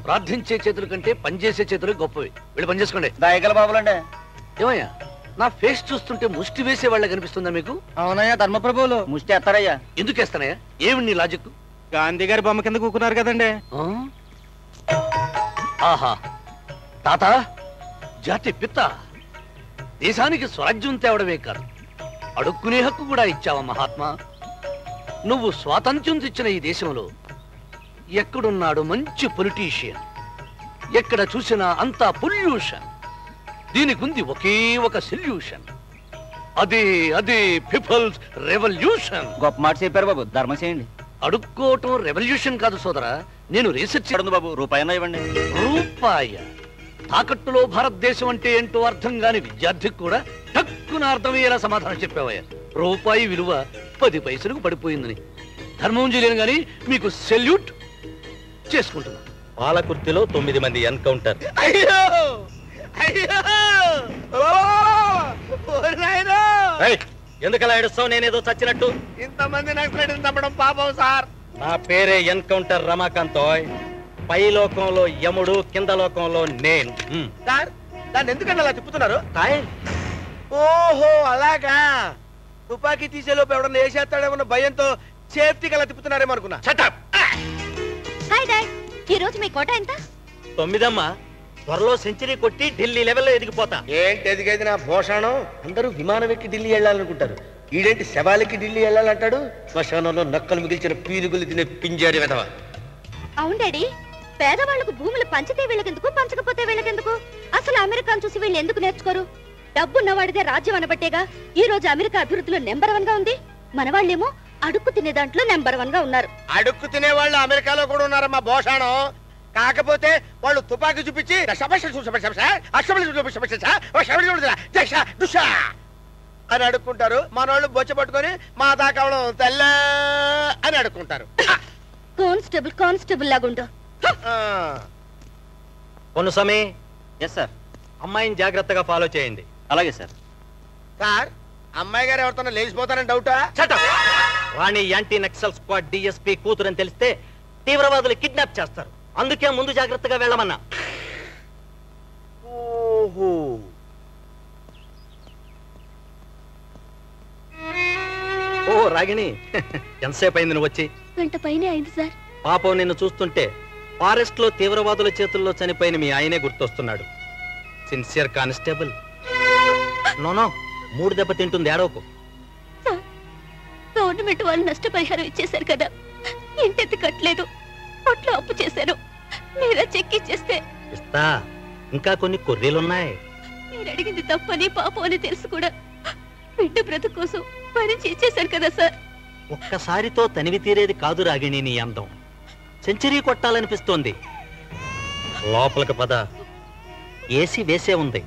ప్రార్థించే చేతుల కంటే పనిచేసే చేతులు గొప్పవి. వెళ్ళి పని చేసుకోండి. దయగల బాబులండి. ఏమయ్యా, నా ఫేస్ చూస్తుంటే ముష్టి వేసే వాళ్ళ కనిపిస్తుందా మీకు? అవునయ్యా, ధర్మప్రభువులు ముష్టి ఎత్తారయ్యా. ఎందుకు వేస్తానయ్యా? ఏమి నీ లాజిక్? గాంధీ గారి బొమ్మ కింద కూకున్నారు కదండి. ఆహా, తాత జాతి పిత్త, దేశానికి స్వరాజ్యం తేవడమే కాదు, అడుక్కునే హక్కు కూడా ఇచ్చావా మహాత్మా? నువ్వు స్వాతంత్ర్యం తెచ్చిన ఈ దేశంలో ఎక్కడున్నాడు మంచి పొలిటీషియన్? ఎక్కడ చూసినా అంతా పొల్యూషన్. దీనికుంది ఒకే ఒక సొల్యూషన్. అదే అదే పీపుల్స్ రెవల్యూషన్. గొప్ప మాట చెప్పారు బాబు, ధర్మం చేయండి. అడుక్కోవటం రెవల్యూషన్ కాదు సోదరా, నేను రీసెర్చ్ చేయడం. బాబు రూపాయన ఇవ్వండి. రూపాయ తాకట్టులో భారతదేశం అంటే ఏంటో అర్థం కాని విద్యార్థికి కూడా టక్కున అర్థమయ్యేలా సమాధానం చెప్పావయ్యా. రూపాయి విలువ 10 పైసలకు పడిపోయిందని. ధర్మం చేయలేను గాని మీకు సెల్యూట్ చేసుకుంటున్నా. పాలకుర్తిలో 9 మంది ఎన్కౌంటర్. అయ్యో ఎందుకలా ఏడుస్తావు? నేనేదో చచ్చినట్టు. ఇంతమంది నక్సలైట్లను చంపడం పాపం సార్. నా పేరే ఎన్కౌంటర్ రమాకాంత్. పై లోకంలో యముడు, కింద లోకంలో నేను. సార్, దాన్ని ఎందుకంటే అలా తిప్పుతున్నారు? ఓహో అలాగా. తుపాకీ తీసేలోపు ఎవడన్నా వేసేస్తాడేమన్న భయంతో సేఫ్టీకి అలా తిప్పుతున్నారేమో అనుకున్నా. హాయ్ డాడ్, ఈ రోజు మీ కోట ఎంత? 9 అమ్మా. త్వరలో సెంచరీ కొట్టి ఢిల్లీ లెవెల్లో ఎదిగిపోతా. ఏంటి ఎదిగేది నా భూషణం? అందరూ విమానం ఎక్కి ఢిల్లీ వెళ్ళాలనుకుంటారు. ఈడేంటి శవాలకి ఢిల్లీ వెళ్ళాలంటాడు? శ్మశానంలో నక్కలు మిగిల్చిన పీనుగులు తినే పింజాడి వెధవ. అవును డాడీ, పేదవాళ్లకు భూములు పంచితే వీళ్ళకెందుకు, పంచకపోతే వీళ్ళకెందుకు? అసలు అమెరికాను చూసి వీళ్ళు ఎందుకు నేర్చుకోరు? డబ్బున్నవాడిదే రాజ్యం అనబట్టేగా ఈ రోజు అమెరికా అభివృద్ధిలో నెంబర్ 1 గా ఉంది. మన వాళ్ళేమో అడుక్కు తినే దాంట్లో నెంబర్ 1 గా ఉన్నారు. అడుక్కు తినే వాళ్ళు అమెరికాలో కూడా ఉన్నారమ్మా భూషణం. కాకపోతే వాళ్ళు తుపాకీ చూపించి అని అడుక్కుంటారు. మన వాళ్ళు బొచ్చ పట్టుకొని మా దాకావడం తెల్ల అని అడుక్కుంటారు. కానిస్టేబుల్ లాగుంటా. కొను సమీ. Yes sir. అమ్మాయిని జాగ్రత్తగా ఫాలో చేయండి. అలాగే సార్. సార్, అమ్మాయి గారు ఎవరితో లేచిపోతారని డౌటా? రాణి యాంటీ నక్సల్ స్క్వాడ్ డిఎస్పీ కూతురని తెలిస్తే తీవ్రవాదులు కిడ్నాప్ చేస్తారు. అందుకే ముందు జాగ్రత్తగా వెళ్ళమన్నా. ఓహో, ఓ రాగిణి, ఎంతసేపు అయింది నువ్వు వచ్చి? గంట పైనే అయింది సార్. పాపం నిన్ను చూస్తుంటే ఫారెస్ట్ లో తీవ్రవాదుల చేతుల్లో చనిపోయిన మీ ఆయనే గుర్తొస్తున్నాడు. Sincere constable. నోనో, 3 దెబ్బ తింటుంది, ఏడవకు. గవర్నమెంట్ వాళ్ళు నష్టపరిహారం ఇచ్చేశారు కదా, ఇంటెత్తి కట్టలేదు, ఒట్లో అప్పు చేశారు. మీరా చెక్ ఇచ్చేస్తే ఇస్తా. ఇంకా కొన్ని కొర్రీలున్నాయి. మీరు అడిగింది తప్పని పాపం అని తెలుసు కూడా బిడ్డ బ్రతుకు కోసం భరించి ఇచ్చేశారు కదా సార్. ఒక్కసారితో తనివి తీరేది కాదు రాగిణి నీ అందం. సెంచరీ కొట్టాలనిపిస్తోంది. లోపలికి పద, ఏసీ వేసే ఉంది.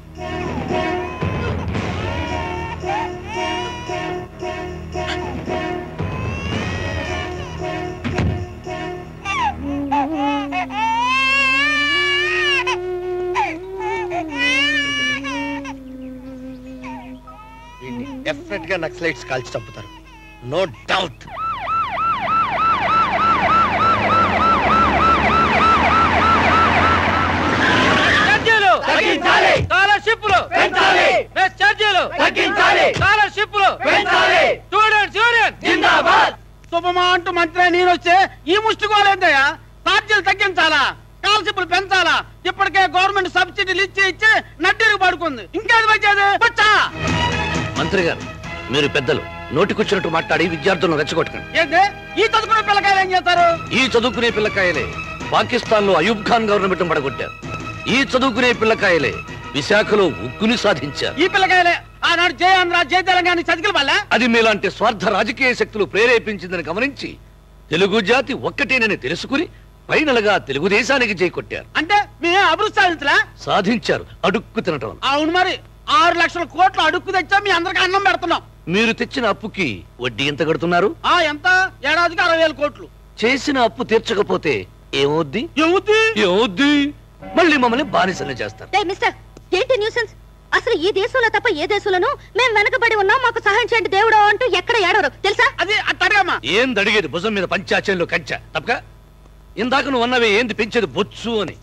డెఫినెట్ గా నక్సలైట్స్ కాల్చి చంపుతారు, నో డౌట్. శుభమా అంటూ మంత్రి నేను వస్తే ఈ ముష్టికోలేదయ్యా. ఛార్జీలు తగ్గించాలా, స్కాలర్షిప్లు పెంచాలా? ఇప్పటికే గవర్నమెంట్ సబ్సిడీలు ఇచ్చి నడ్డీలు పడుకుంది. ఇంకేది వచ్చేది? మంత్రి గారు, మీరు పెద్దలు, నోటికొచ్చినట్టు మాట్లాడి విద్యార్థులను రెచ్చగొట్టకండి. ఏంటి ఈ చదువుకునే పిల్లకాయలు ఏం చేస్తారు? ఈ చదువుకునే పిల్లకాయలే పాకిస్తాన్ లో అయూబ్ ఖాన్ గవర్నమెంట్ పడగొట్టారు. ఈ చదువుకునే పిల్లకాయలే విశాఖలో ఉక్కుని సాధించారు. ఈ పిల్లకాయలే ఆనాడు జై ఆంధ్ర జై తెలంగాణ చదివిన వాళ్ళ. అది మీలాంటి స్వార్థ రాజకీయ శక్తులు ప్రేరేపించిందని గమనించి తెలుగు జాతి ఒక్కటేనని తెలుసుకుని ఫైనల్ గా తెలుగుదేశానికి జై కొట్టారు. అంటే మీ అభివృద్ధి సాధించలా? సాధించారు, అడుక్కు తినటం. అవును, మరి 6 లక్షల కోట్లు అడుక్కు తెచ్చా మీ అందరికి అన్నం పెడుతున్నాం. మీరు తెచ్చిన అప్పుకి వడ్డీ ఎంత కడుతున్నారు? ఎంత? ఏడాదికి 60,000 కోట్లు. చేసిన అప్పు తీర్చకపోతే ఏమవుద్ది? ఏమవుద్ది? ఏమవుద్ది? మళ్ళీ మమ్మల్ని బానిసలు చేస్తారు. మిస్టర్, ఏంటి న్యూసెన్స్? అసలు ఈ దేశంలో తప్ప ఏ దేశంలోనూ మేము వెనకబడి ఉన్నాం, మాకు సహాయం చేయండి దేవుడు అంటూ ఎక్కడ ఏడవరు తెలుసా? అది అట్టడమ్మా. ఏంది అడిగేది? భుజం మీద పంచాచంలో కంచ తప్పక. ఇందాక నువ్వు అన్నవే ఏంది పెంచేది బొచ్చు అని.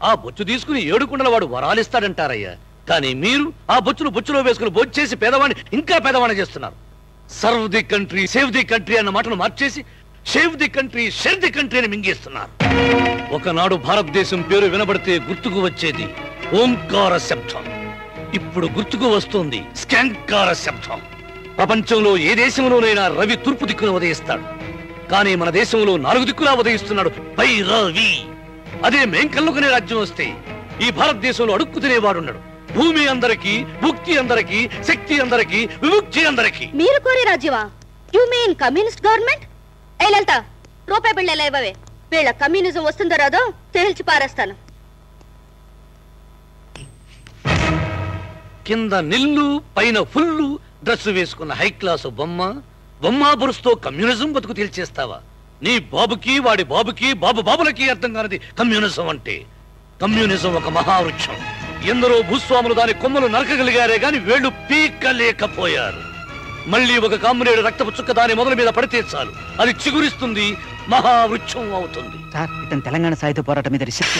ఆ బొచ్చు తీసుకుని ఏడుకుండల వాడు వరాలిస్తాడంటారయ్యా. కానీ మీరు ఆ బొచ్చును బొచ్చులో వేసుకుని బొచ్చేసి పేదవాడిని ఇంకా పేదవాడిని చేస్తున్నారు. Serve the country save the country అన్న మాటను మార్చేసి save the country share the country అని మింగేస్తున్నారు. ఒకనాడు భారతదేశం పేరు వినబడితే గుర్తుకు వచ్చేది ఓంకార శబ్దం. ఇప్పుడు గుర్తుకు వస్తుంది స్కాంకార శబ్దం. ప్రపంచంలో ఏ దేశంలోనైనా రవి తూర్పు దిక్కున ఉదయిస్తాడు, కానీ మన దేశంలో 4 దిక్కులా ఉదయిస్తున్నాడు పై రవి. అదే మేం కల్లుకునే రాజ్యం వస్తే ఈ భారతదేశంలో అడుక్కు తినేవాడున్నాడు. భూమి అందరికి, భుక్తి అందరికి, శక్తి అందరికి, విముక్తి అందరికి. మీరు కోరే రాజ్యమా? You mean communist government? ఏ లలిత, రూపాయి బిళ్ళ ఇవ్వవే. వీళ్ళ కమ్యూనిజం వస్తుందో రాదో తేల్చి పారేస్తాను. కింద నిల్లు పైన ఫుల్లు డ్రెస్ వేసుకున్న హై క్లాసు బొమ్మ బురుస్తో కమ్యూనిజం బతుకు తేల్చేస్తావా? నీ బాబుకి వాడి బాబుకి బాబులకి అర్థం కానిది కమ్యూనిజం అంటే. కమ్యూనిజం ఒక మహావృక్షం. ఎందరో భూస్వాములు దాని కొమ్మలు నరకగలిగారే గాని వేళ్లు పీకలేకపోయారు. మళ్ళీ ఒక కామ్రేడు రక్తపు చుక్క దాని మొదల మీద పడితే చాలు, అది చిగురిస్తుంది, మహావృక్షం అవుతుంది. సార్, ఇతను తెలంగాణ సాయుధ పోరాటం మీద రిసెర్చ్.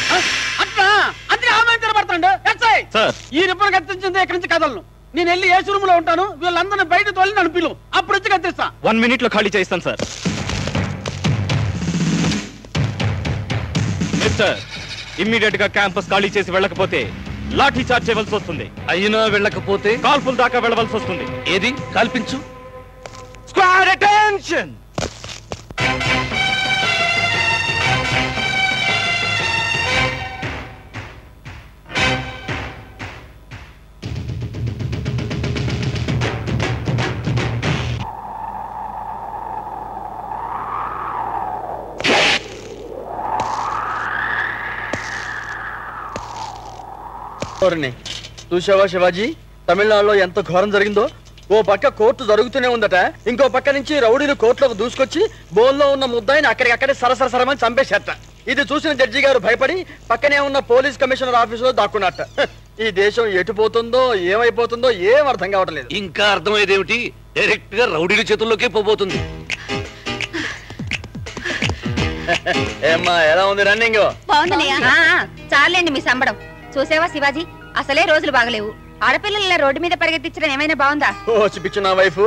అట్లా అది ఆమెపడతాడు. ఈ రిపోర్ట్ కత్తించింది ఇక్కడి నుంచి కదలను. నేను వెళ్ళి ఏ రూమ్ లో ఉంటాను, వీళ్ళందరినీ బయట తోలి నన్ను పిలువు, అప్పుడు వచ్చి కత్తిస్తా. 1 minute లో ఖాళీ చేయిస్తాను సార్. మిస్టర్, ఇమ్మీడియట్ గా క్యాంపస్ ఖాళీ చేసి వెళ్ళకపోతే లాఠీ చార్జ్ చేయవలసి వస్తుంది. అయినా వెళ్ళకపోతే కాల్పుల దాకా వెళ్ళవలసి వస్తుంది. ఏది కల్పించు. Squad attention. చూసావా శివాజీ, తమిళనాడులో ఎంత ఘోరం జరిగిందో. ఓ పక్క కోర్టు జరుగుతూనే ఉందట, ఇంకో పక్క నుంచి రౌడీలు కోర్టులోకి దూసుకొచ్చి బోన్లో ఉన్న ముద్దాయిని అక్కడికక్కడే సరసరసరమని చంపేశారట. ఇది చూసిన జడ్జి గారు భయపడి పక్కనే ఉన్న పోలీస్ కమిషనర్ ఆఫీసులో దాక్కున్నట్ట. ఈ దేశం ఎటు పోతుందో ఏమైపోతుందో ఏం అర్థం కావట్లేదు. ఇంకా అర్థమయ్యేదేమిటి? డైరెక్ట్ గా రౌడీల చేతుల్లోకే పోబోతుంది. ఏమ్మా, ఎలా ఉంది రన్నింగ్? చాలండి మీ సంబడం. చూసేవా శివాజీ, అసలే రోజులు బాగలేవు. ఆడపిల్లల రోడ్డు మీద పరిగెత్తించడం ఏమైనా బాగుందా? పిచ్చి నా వైఫ్.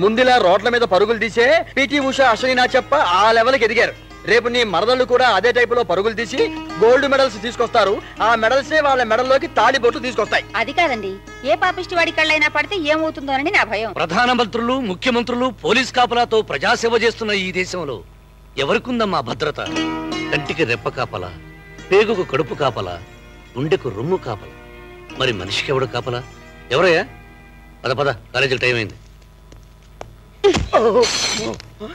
ముందులా రోడ్ల మీద పరుగులు తీసే పిటి ఉషా, అశ్విని నాచప్ప ఆ లెవెల్కి ఎదిగారు. రేపు నీ మరదళ్ళు కూడా అదే టైపులో పరుగులు తీసి గోల్డ్ మెడల్స్ తీసుకొస్తారు. ఆ మెడల్సే వాళ్ళ మెడల్లోకి తాళి బొట్టు తీసుకొస్తాయి. అది కాదండి, ఏ పాపిష్టి వాడి కళ్ళైనా పడితే ఏమవుతుందోనని నా భయం. ప్రధానమంత్రులు, ముఖ్యమంత్రులు, పోలీస్ కాపలాతో ప్రజాసేవ చేస్తున్న ఈ దేశంలో ఎవరికుందమ్మా భద్రత? కంటికి రెప్ప కాపలా, పేగుకు కడుపు కాపలా, గుండెకు రొమ్ము కాపలా, మరి మనిషికి ఎవడు కాపలా? ఎవరయ్యా? పద కాలేజీకి టైం అయింది.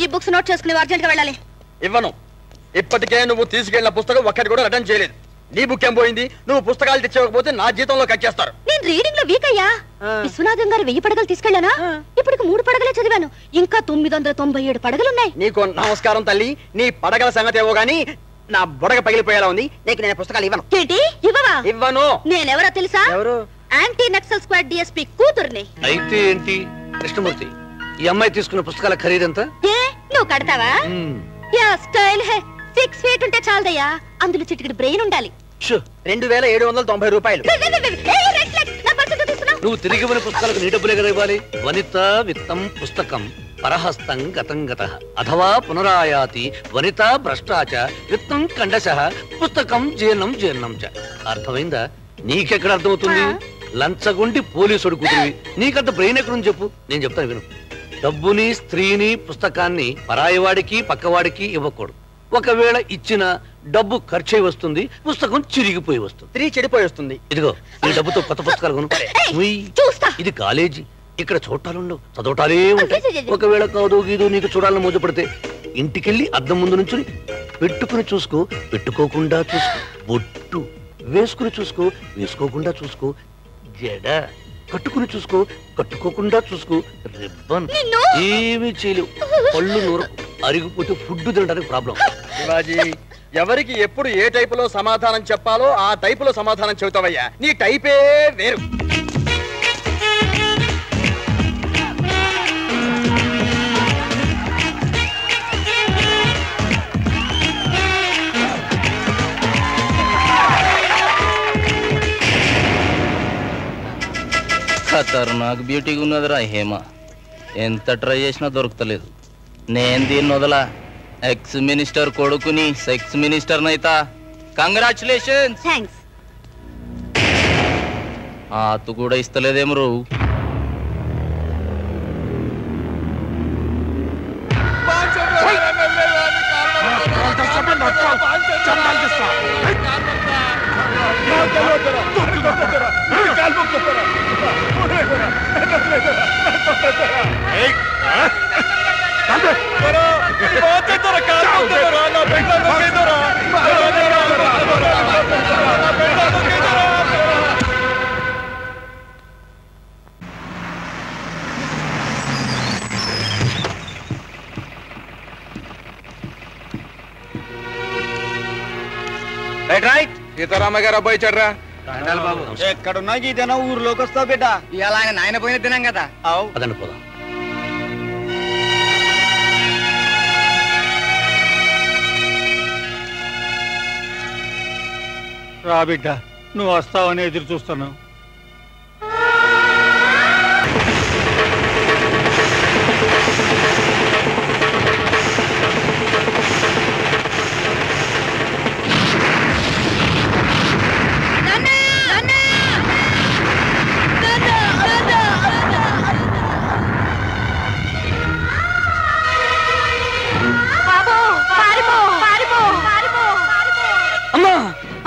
ఈ బుక్స్ నోట్ చేసుకుని అర్జెంట్ గా వెళ్ళాలి. ఇవ్వను. ఇప్పటికే నువ్వు తీసుకెళ్లిన పుస్తకం ఒక్కటి కూడా రిటర్న్ చేయలేదు. నీ బుక్ ఏం పోయింది? నువ్వు పుస్తకాలు తెచ్చకపోతే నా జీతంలో కట్ చేస్తారు. నేను రీడింగ్ లో వీక్ అయ్యా. విశ్వనాథం గారు 1000 పడగలు తీసుకెళ్ళానా? ఇప్పటికి 3 పడగలే చదివాను. ఇంకా 997 పడగలున్నాయి. నీకు నమస్కారం తల్లి. నీ పడగల సంగతి ఏవో గానీ నా బుడగ పగిలిపోయేలా ఉంది. నీకు నేను పుస్తకాలు ఇవ్వను. ఏంటి ఇవ్వవా? ఇవ్వను. నేనెవరో తెలుసా? ఎవరు? యాంటీ నక్సల్ స్క్వాడ్ డిఎస్పీ కూతుర్ని. అయితే ఏంటి కృష్ణమూర్తి, ఈ అమ్మాయి తీసుకున్న పుస్తకాల ఖరీదంతా? ఏ నువ్వు కడతావా? యా స్టైల్ హే. 6 feet ఉంటే చాలదయ్యా. అందులో చిటికెడు బ్రెయిన్ ఉండాలి. 2790 రూపాయలు. నువ్వు తిరిగి ఇవ్వని పుస్తకాలకు నీ డబ్బులే కదా ఇవ్వాలి. వనిత విత్తం పుస్తకం పరహస్తం గతం గతః అథవా పునరాయాతి వనిత భ్రష్టాచ విత్తం కండశః పుస్తకం జీర్ణం జీర్ణం చ. అర్థమైందా? నీకెక్కడ అర్థమవుతుంది? లంచగొండి పోలీసుడు కూతురివి, నీకంత బ్రెయిన్ ఎక్కడుంది చెప్పు. నేను చెప్తాను విను. డబ్బుని, స్త్రీని, పుస్తకాన్ని పరాయివాడికి పక్కవాడికి ఇవ్వకూడదు. ఒకవేళ ఇచ్చిన డబ్బు ఖర్చు అయి వస్తుంది, పుస్తకం చిరిగిపోయి వస్తుంది, స్త్రీ చెడిపోయి వస్తుంది. ఇదిగో ఈ డబ్బుతో కొత్త పుస్తకాలు కొను. ఇది కాలేజీ, ఇక్కడ చూడాలుండవు, చదవటాలే ఉంటాయి. ఒకవేళ కాదు గీదు నీకు చూడాలని మోజపడితే ఇంటికెళ్ళి అద్దం ముందు నుంచి పెట్టుకుని చూసుకో, పెట్టుకోకుండా చూసుకో. బొట్టు వేసుకుని చూసుకో, వేసుకోకుండా చూసుకో. జడ కట్టుకుని చూసుకో, కట్టుకోకుండా చూసుకో. రిబ్బన్ ఏమీ చేయలేవు. పళ్ళు నూరు అరిగిపోతే ఫుడ్ తినడానికి ప్రాబ్లం. శివాజీ, ఎవరికి ఎప్పుడు ఏ టైపులో సమాధానం చెప్పాలో ఆ టైపులో సమాధానం చెబుతావయ్యా. నీ టైపే వేరు. ఖతర్నాక్ బ్యూటీగా ఉన్నదిరా హేమ. ఎంత ట్రై చేసినా దొరుకుతలేదు. నేను దీన్ని వదలా. ఎక్స్ మినిస్టర్ కొడుకుని సెక్స్ మినిస్టర్ నైతా. కంగ్రాచులేషన్స్. థ్యాంక్స్. ఆతు కూడా ఇస్తలేదేమో రో. రైట్ సీతారామయ్య గారు అబ్బాయి చెడ్రా. ఎక్కడున్నా ఇదేనా ఊర్లోకి వస్తావు బిడ్డ? ఇలా ఆయన నాయన పోయిన తినాం కదా. అదండి పోదాం. రా బిడ్డ, నువ్వు వస్తావని ఎదురు చూస్తున్నావు.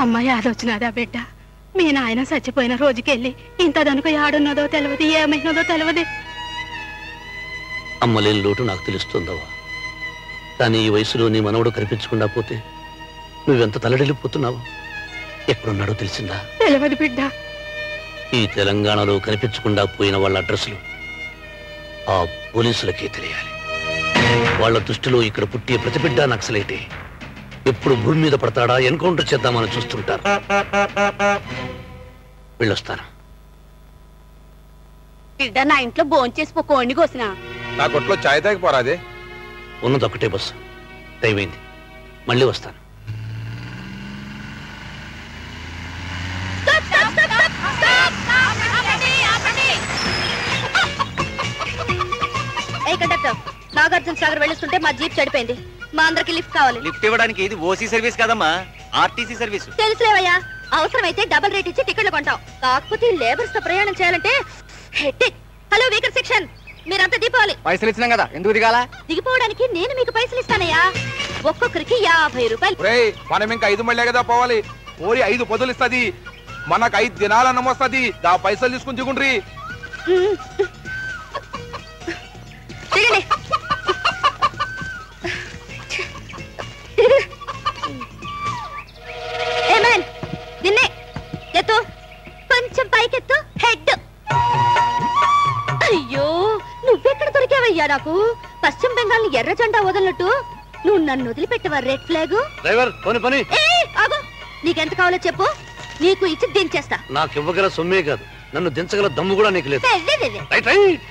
అమ్మాయి ఆలోచనదా బిడ్డ. మీ నాయన చచ్చిపోయిన రోజుకెళ్ళి ఇంత దనుక ఆడున్నదో తెలియదు, ఏమైనదో తెలియదు. అమ్మలేని లోటు నాకు తెలుస్తుందవ్వా. కానీ ఈ వయసులో నీ మనవడు కనిపించకుండా పోతే నువ్వెంత తలడిల్లిపోతున్నావు. ఎక్కడున్నాడో తెలిసిందా? తెలియదు బిడ్డ. ఈ తెలంగాణలో కనిపించకుండా పోయిన వాళ్ళ అడ్రస్లు ఆ పోలీసులకే తెలియాలి. వాళ్ళ దృష్టిలో ఇక్కడ పుట్టే ప్రతి బిడ్డ నక్సలైటే. ఎప్పుడు భూమి మీద పడతాడా ఎన్కౌంటర్ చేద్దామని చూస్తుంటారు. వెళ్ళొస్తాను. బిడ్డ నా ఇంట్లో భోంచేసి పోకోండి కోసిన. నా కొట్లో చాయ్ తాగిపోరాదే. ఉన్నదొక్కటే బస్సు. టైం అయింది. మళ్ళీ వస్తాను. ఏ కండక్టర్, నాగార్జున సాగర్ వెళ్ళొస్తుంటే మా జీప్ చెడిపోయింది. మా అందరికి లిఫ్ట్ కావాలి. లిఫ్ట్ ఇవ్వడానికి ఇది ఓసీ సర్వీస్ కదమ్మా, ఆర్టీసీ సర్వీస్. తెలుసులేవయ్యా, అవసరమైతే డబుల్ రేట్ ఇచ్చి టికెట్లు కొంటాం. కాకపోతే లేబర్స్ తో ప్రయాణం చేయాలంటే హెడ్ఏక్. హలో వెహికల్ సెక్షన్, మీరంతా దిగిపోవాలి. పైసలు ఇచ్చినాం కదా, ఎందుకు దిగాలా? దిగిపోవడానికి నేను మీకు పైసలు ఇస్తానయ్యా. ఒక్కొక్కరికి 50 రూపాయలు. మనం ఇంకా 5 మళ్ళీ కదా పోవాలి. ఓరి 5 పొద్దులు ఇస్తుంది. మనకు 5 దినాల అన్నం వస్తుంది. దా పైసలు తీసుకుని దిగుండ్రి. నిన్నే ఎత్తు, కొంచెం పైకెత్తు. హెడ్. అయ్యో, నువ్వెక్కడ దొరికావయ్యా నాకు? పశ్చిమ బెంగాల్ ఎర్ర జెండా వదలనట్టు నువ్వు నన్ను వదిలిపెట్టవా రెడ్ ఫ్లాగ్? డ్రైవర్ పని పని. ఆగు, నీకెంత కావాలో చెప్పు, నీకు ఇచ్చి దించేస్తా. నాకు ఇవ్వగల సొమ్మే కాదు, నన్ను దించగల దమ్ము కూడా నీకు లేదు. Right right.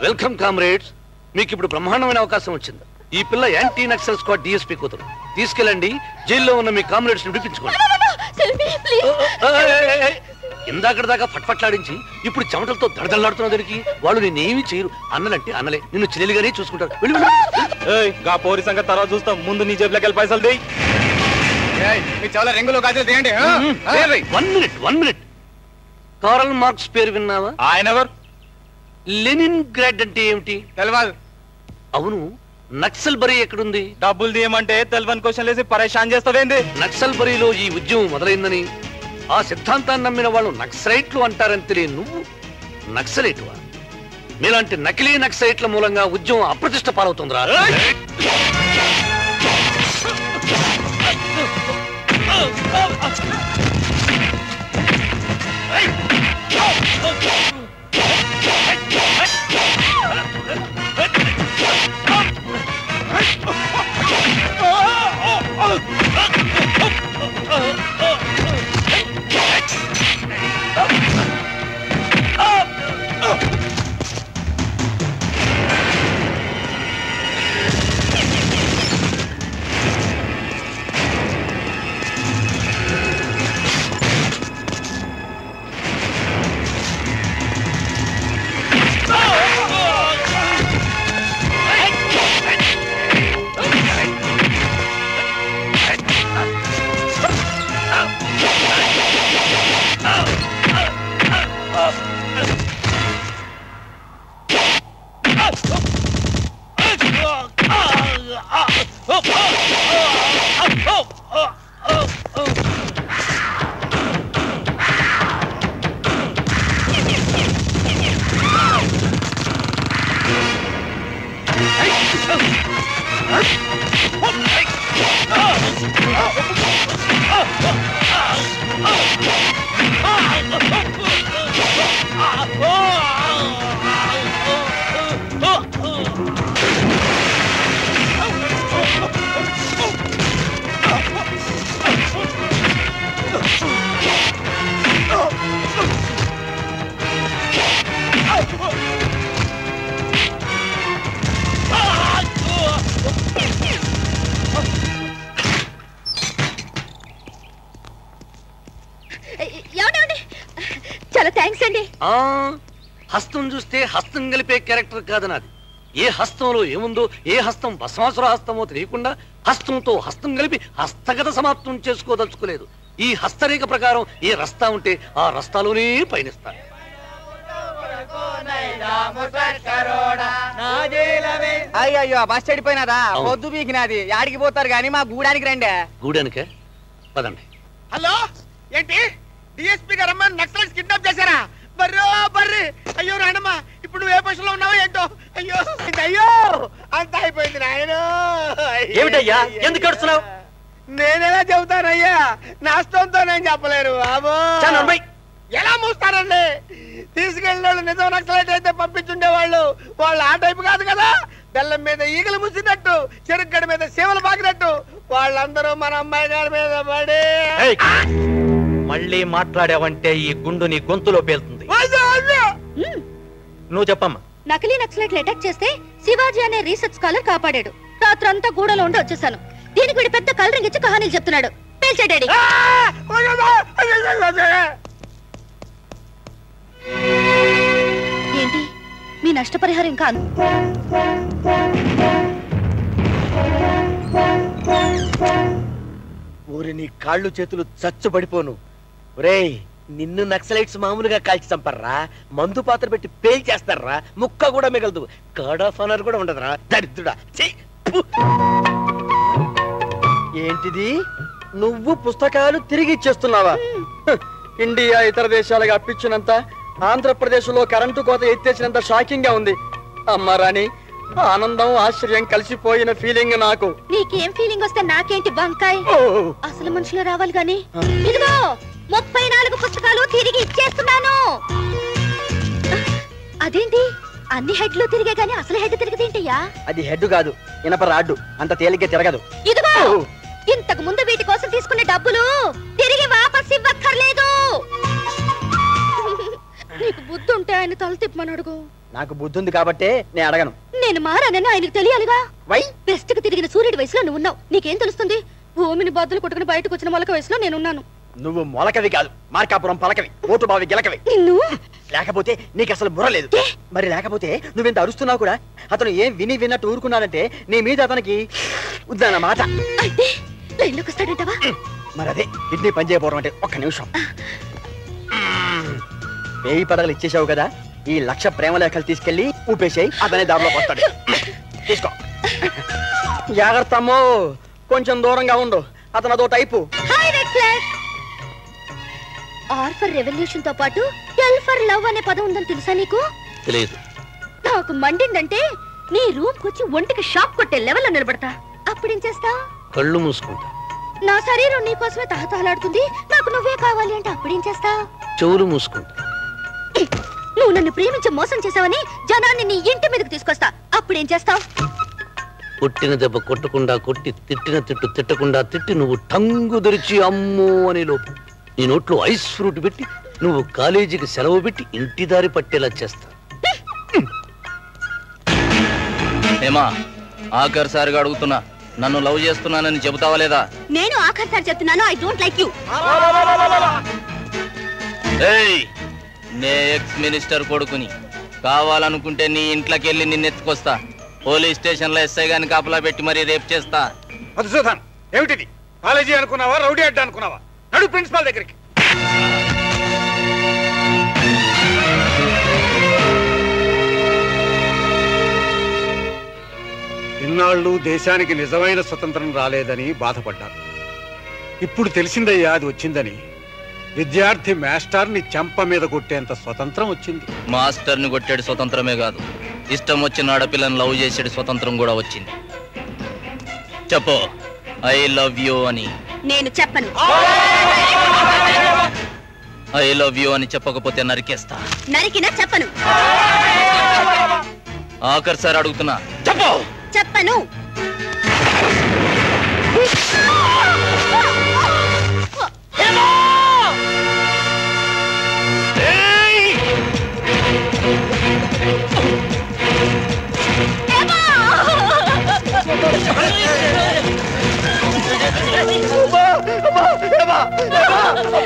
Welcome comrades. మీకు ఇప్పుడు బ్రహ్మాండమైన అవకాశం వచ్చింది. ఈ పిల్ల యాంటీ నక్సల్ స్క్వాడ్ డిఎస్పీ కూతురు. తీసుకెళ్ళండి, జైల్లో ఉన్న మీ కామ్రేడ్స్ ని విడిపించుకోండి. ఇందాకటి దాకా ఫట్ఫట్లాడించి ఇప్పుడు చెమటలతో దడదళ్లాడుతున్న దానికి వాళ్ళు నేనేమి చేయరు. అన్నలంటే అన్నలే, నిన్ను చెల్లెలుగానే చూసుకుంటారు. గా పోరి సంగతి తర్వాత చూస్తాం. ముందు నీ జేబులోకి వెళ్ళి పైసలు దే. చాలా రింగులో గాజులు తీయండి. 1 మినిట్. కారల్ మార్క్స్ పేరు విన్నావా? ఆయన ఎవరు? లెనిన్ గ్రాడ్ అంటే ఏమిటి తెలవాలి. అవును, నక్సల్ బరీ ఎక్కడుంది? డబ్బులు తీయమంటే తెలవని క్వశ్చన్ వేసి పరేషాన్ చేస్తావేంది? నక్సల్ బరీలో ఈ ఉద్యమం మొదలైందని, ఆ సిద్ధాంతాన్ని నమ్మిన వాళ్ళు నక్సలైట్లు అంటారని తెలియ నువ్వు నక్సలైట్వా? మీలాంటి నకిలీ నక్సలైట్ల మూలంగా ఉద్యమం అప్రతిష్ట పాలవుతుందిరా. ఏమండి చాలా థ్యాంక్స్ అండి. హస్తం చూస్తే హస్తం కలిపే క్యారెక్టర్ కాదు నాది. ఏ హస్తంలో ఏముందో, ఏ హస్తం భస్మాసుర హస్తమో తెలియకుండా హస్తంతో హస్తం కలిపి హస్తగత సమాప్తం చేసుకోదలుచుకోలేదు. ఈ హస్తరేఖ ప్రకారం ఏ రస్తా ఉంటే ఆ రస్తాలోనే పయనిస్తా. అయ్యో బస్ చెడిపోయినదా? పొద్దు బీకినది. యాడికి పోతారు గాని మా గూడానికి రండి. గూడానికే పదండి. హలో, ఏంటి డిఎస్పీ గారు అమ్మాయి నక్సలైట్స్ కిడ్నాప్ చేశారా? బర్రో బర్రి. అయ్యో నాయనమ్మా, ఇప్పుడు నువ్వు ఏ పొజిషన్లో ఉన్నావో ఏంటో. అయ్యో అయ్యో, అంత అయిపోయింది నాయన. ఏమిటయ్యా, ఎందుకు ఏడుస్తున్నావు? నేనెలా చెబుతానయ్యా, నష్టంతో నేను చెప్పలేను. బాబో ఎలా మూస్తారండి? తీసుకెళ్ళిన వాళ్ళు నిజం నక్సలైట్ అయితే పంపించుండేవాళ్ళు. వాళ్ళు ఆ టైపు కాదు కదా. బెల్లం మీద ఈగలు ముసినట్టు, చెరుగ్గడ మీద సేవలు బాగినట్టు వాళ్ళందరూ మన అమ్మాయి గారి మీద పడి. మళ్ళీ మాట్లాడావంటే ఈ గుండు నీ గొంతులో పేలుతుంది. నువ్వు చెప్పమ్మా. నకిలీ నక్సలైట్లు అటాక్ చేస్తే శివాజీ అనే రీసెర్చ్ స్కాలర్ కాపాడాడు. రాత్రంతా గూడలో ఉండి వచ్చేసాను. దీనికి వీడి పెద్ద కలరింగ్ ఇచ్చి కహానీలు చెప్తున్నాడు. పేల్చాడాడి. ఏంటి మీ నష్టపరిహారం ఇంకా? ఊరి నీ కాళ్ళు చేతులు చచ్చుబడిపోను. ఒరేయ్, నిన్ను నక్సలైట్స్ మామూలుగా కాల్చి చంపర్రా, మందు పాత్ర పెట్టి పేల్ చేస్తారా, ముక్క కూడా మిగలదు, కార్డ్ ఆఫ్ ఆనర్ కూడా ఉండదురా దరిద్రుడా. ఏంటిది, నువ్వు పుస్తకాలు తిరిగి ఇచ్చేస్తున్నావా? ఇండియా ఇతర దేశాలుగా అప్పించినంత, ఆంధ్రప్రదేశ్ లో కరెంటు కోత ఎత్తేసినంత షాకింగ్ గా ఉంది. అమ్మా రాణి, ఆనందం ఆశ్చర్యం కలిసిపోయిన ఫీలింగ్ నాకు. నీకేం ఫీలింగ్ వస్తే నాకేంటి వంకాయ్? అసలు మనుషులు రావాలి గాని. ఇదిగో 34 పుస్తకాలు తిరిగి ఇచ్చేస్తున్నాను. అదేంటి అన్ని హెడ్లు తిరిగే గాని అసలు హెడ్ తిరగదేంటయ్యా? అది హెడ్ కాదు, ఇనప రాడ్డు. అంత తేలిగ్గా తిరగదు. ఇదిగో ఇంతకు ముందు వీటి కోసం తీసుకునే డబ్బులు తిరిగి వాపస్ ఇవ్వక్కర్లేదు. నీకు బుద్ధి ఉంటే ఆయన తల తిప్పమని అడుగు. నాకు బుద్ధి ఉంది కాబట్టే నేను అడగను. నేను మారానని ఆయనకు తెలియాలిగా. బెస్ట్ కు తిరిగిన సూర్యుడి వయసులో నువ్వు ఉన్నావు. నీకేం తెలుస్తుంది? భూమిని బద్దలు కొట్టుకుని బయటకు వచ్చిన మొలక వయసులో నేనున్నాను. నువ్వు మొలకవి కాదు, మార్కాపురం పలకవి, ఓటు బావి గెలకవి. లేకపోతే నీకు అసలు బుర్ర లేదు. మరి లేకపోతే నువ్వెంత అరుస్తున్నావు కూడా. అతను ఏం విని విన్నట్టు ఊరుకున్నానంటే నీ మీద అతనికి ఉద్దన్నమాట. అయితే లైన్లోకి వస్తాడంటావా? మరి అదే కిడ్నీ పని చేయబోవడం అంటే. ఒక్క నిమిషం. 1000 పడగలు ఇచ్చేసావు కదా, ఈ 1,00,000 ప్రేమ లేఖలు తీసుకెళ్లి ఊపేసేయి. అతనే దారిలోకి వస్తాడు. తీసుకో. జాగ్రత్త అమ్మో, కొంచెం దూరంగా ఉండు. అతను అదో టైపు. ఆర్ ఫర్ రెవల్యూషన్ తో పాటు ఎల్ ఫర్ లవ్ అనే పదం ఉందని తెలుసా నీకు? తెలియదు. నాకు మండిందంటే నీ రూమ్ కొచ్చి ఒంటికి షాక్ కొట్టే లెవెల్లో నిలబడతా. అప్పుడేం చేస్తా? కళ్ళు మూసుకుంటా. నా శరీరం నీ కోసమే తహతహలాడుతుంది, నాకు నువ్వే కావాలి అంటే అప్పుడేం చేస్తా? చెవులు మూసుకుంటా. నువ్వు నన్ను ప్రేమించి మోసం చేసావని జనాన్ని నీ ఇంటి మీదకి తీసుకొస్తా. అప్పుడేం చేస్తావు? కొట్టిన దెబ్బ కొట్టకుండా కొట్టి, తిట్టిన తిట్టు తిట్టకుండా తిట్టి, నువ్వు టంగు తెరిచి అమ్మో అనే లోపు నీ నోట్లో ఐస్ ఫ్రూట్ పెట్టి, నువ్వు కాలేజీకి సెలవు పెట్టి ఇంటి దారి పట్టేలా చేస్తా. ఏమా, ఆఖరిసారిగా అడుగుతున్నా, నన్ను లవ్ చేస్తున్నానని చెబుతావా లేదా? నేను ఆఖరిసారి చెప్తున్నాను, ఐ డోంట్ లైక్ యూ. నే ఎక్స్ మినిస్టర్ కొడుకుని. కావాలనుకుంటే నీ ఇంట్లోకి వెళ్ళి నిన్నెత్తుకొస్తా. పోలీస్ స్టేషన్ లో ఎస్ఐ గాని కాపలా పెట్టి మరీ రేపు చేస్తా. మధుసూదన్, ఏమిటిది? కాలేజీ అనుకున్నావా, రౌడీ అడ్డా అనుకున్నావా? నడు ప్రిన్సిపాల్ దగ్గరికి. ఇన్నాళ్ళు దేశానికి నిజమైన స్వతంత్రం రాలేదని బాధపడ్డాను. ఇప్పుడు తెలిసిందయ్యా అది వచ్చిందని. విద్యార్థి మాస్టర్ని చెంప మీద కొట్టేంత స్వతంత్రం వచ్చింది. మాస్టర్ని కొట్టాడు స్వతంత్రమే కాదు, ఇష్టం వచ్చిన ఆడపిల్లని లవ్ చేసాడు స్వతంత్రం కూడా వచ్చింది. చెప్పు, ఐ లవ్ యూ అని. నేను చెప్పను. ఐ లవ్ యూ అని చెప్పకపోతే నరికేస్తా. నరికినా చెప్పను. ఆఖరిసారి అడుగుతున్నా, చెప్పు. చెప్పను. हेलो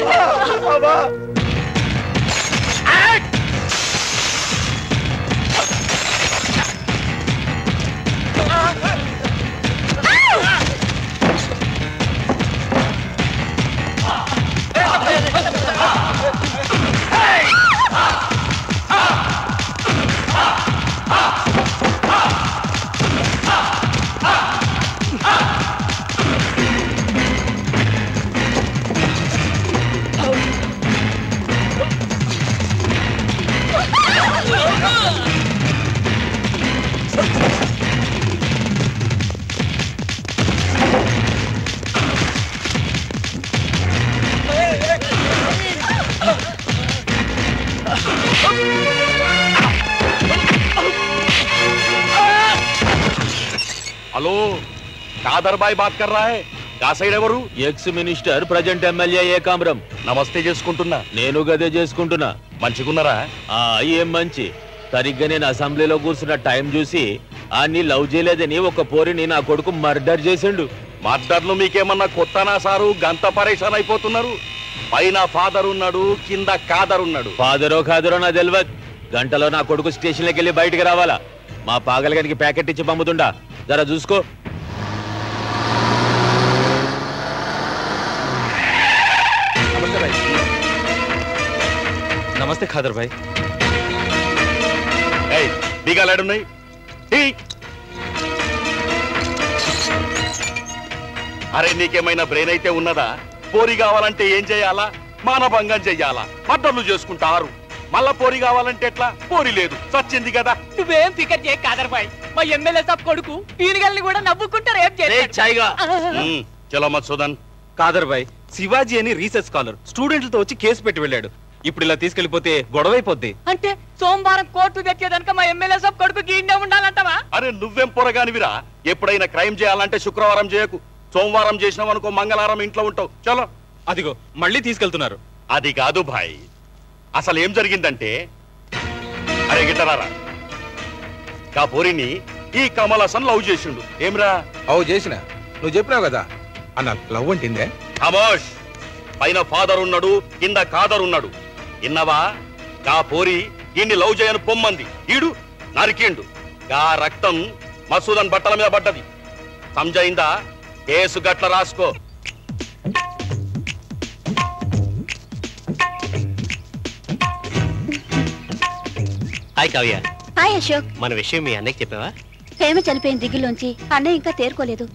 कादर भाई बात कर रहा है का సైడ్ ఎవరు ex minister present MLA Ekambaram. నమస్తే చేసుకుంటున్నా. నేను గదే చేసుకుంటున్నా. మంచిగున్నారా? ఏం మంచి. సరిగ్గా నేను అసెంబ్లీలో కూర్చున్న టైం చూసి అన్ని లవ్ చేయలేదని ఒక పోరిని నా కొడుకు మర్డర్ చేసిండు. మర్డర్లు మీకేమన్నా కొత్తనా సారు? గంత పరేషాన్ అయిపోతున్నారు. పైన ఫాదర్ ఉన్నాడు, కింద కాదర్ ఉన్నాడు. ఫాదరో కాదరో నా తెలియదు. గంటలో నా కొడుకు స్టేషన్లోకి వెళ్ళి బయటికి రావాలా. మా పాగలగానికి ప్యాకెట్ ఇచ్చి పంపుతుండా, జరా చూసుకో. నమస్తే ఖాదర్ భాయ్. బీగాలాడున్నాయి. అరే నీకేమైనా బ్రెయిన్ అయితే ఉన్నదా? పోరి కావాలంటే ఏం చేయాలా? మానభంగం చెయ్యాలా? మర్డర్లు చేసుకుంటారు. మళ్ళా పోరి కావాలంటే ఎట్లా? పోరి లేదు, చచ్చింది కదా. నువ్వేం ఫికర్ చేయ కాదర్ భాయ్. మా ఎమ్మెల్యే సాబ్ కొడుకు పీనుగల్ని కూడా నవ్వుకుంటారు. ఏం చేయాలి? చలో మధుసూదన్. కాదర్ భాయ్, శివాజీ అని రీసెర్చ్ స్కాలర్ స్టూడెంట్లతో వచ్చి కేసు పెట్టి వెళ్ళాడు. ఇప్పుడు ఇలా తీసుకెళ్లిపోతే గొడవైపోద్ది. అంటే సోమవారం కోర్టు తెచ్చేదానిక మా ఎమ్మెల్యే సాబ్ కొడుకు గీండే ఉండాలంటావా? అరే నువ్వేం పొరగానివిరా? ఎప్పుడైనా క్రైమ్ చేయాలంటే శుక్రవారం చేయకు. సోమవారం చేసినావు అనుకో మంగళవారం ఇంట్లో ఉంటావు. చలో. అదిగో మళ్ళీ తీసుకెళ్తున్నారు. అది కాదు భాయ్, అసలు ఏం జరిగిందంటే, అరే గిట్టరారా, కా పోరిని ఈ కమల్ హసన్ లవ్ చేసిండు. ఏమ్రా? అవు చేసిన. నువ్వు చెప్పినావు కదా అన్న లవ్ అంటిందే. ఖమోష్. పైన ఫాదర్ ఉన్నాడు, కింద కాదర్ ఉన్నాడు. ఇన్నవా? కా పోరి ఈయన్ని లవ్ చేయను పొమ్మంది. ఈడు నరికిండు. గా రక్తం మసూదన్ బట్టల మీద పడ్డది. సంజయిందా? కేసు గట్ల రాసుకో. హాయ్ కావ్య. హాయ్ అశోక్. మన విషయం మీ అన్నయ్యకి చెప్పావా? ప్రేమ చనిపోయిన దిగుల్లోంచి అన్నయ్య ఇంకా తేరుకోలేదు.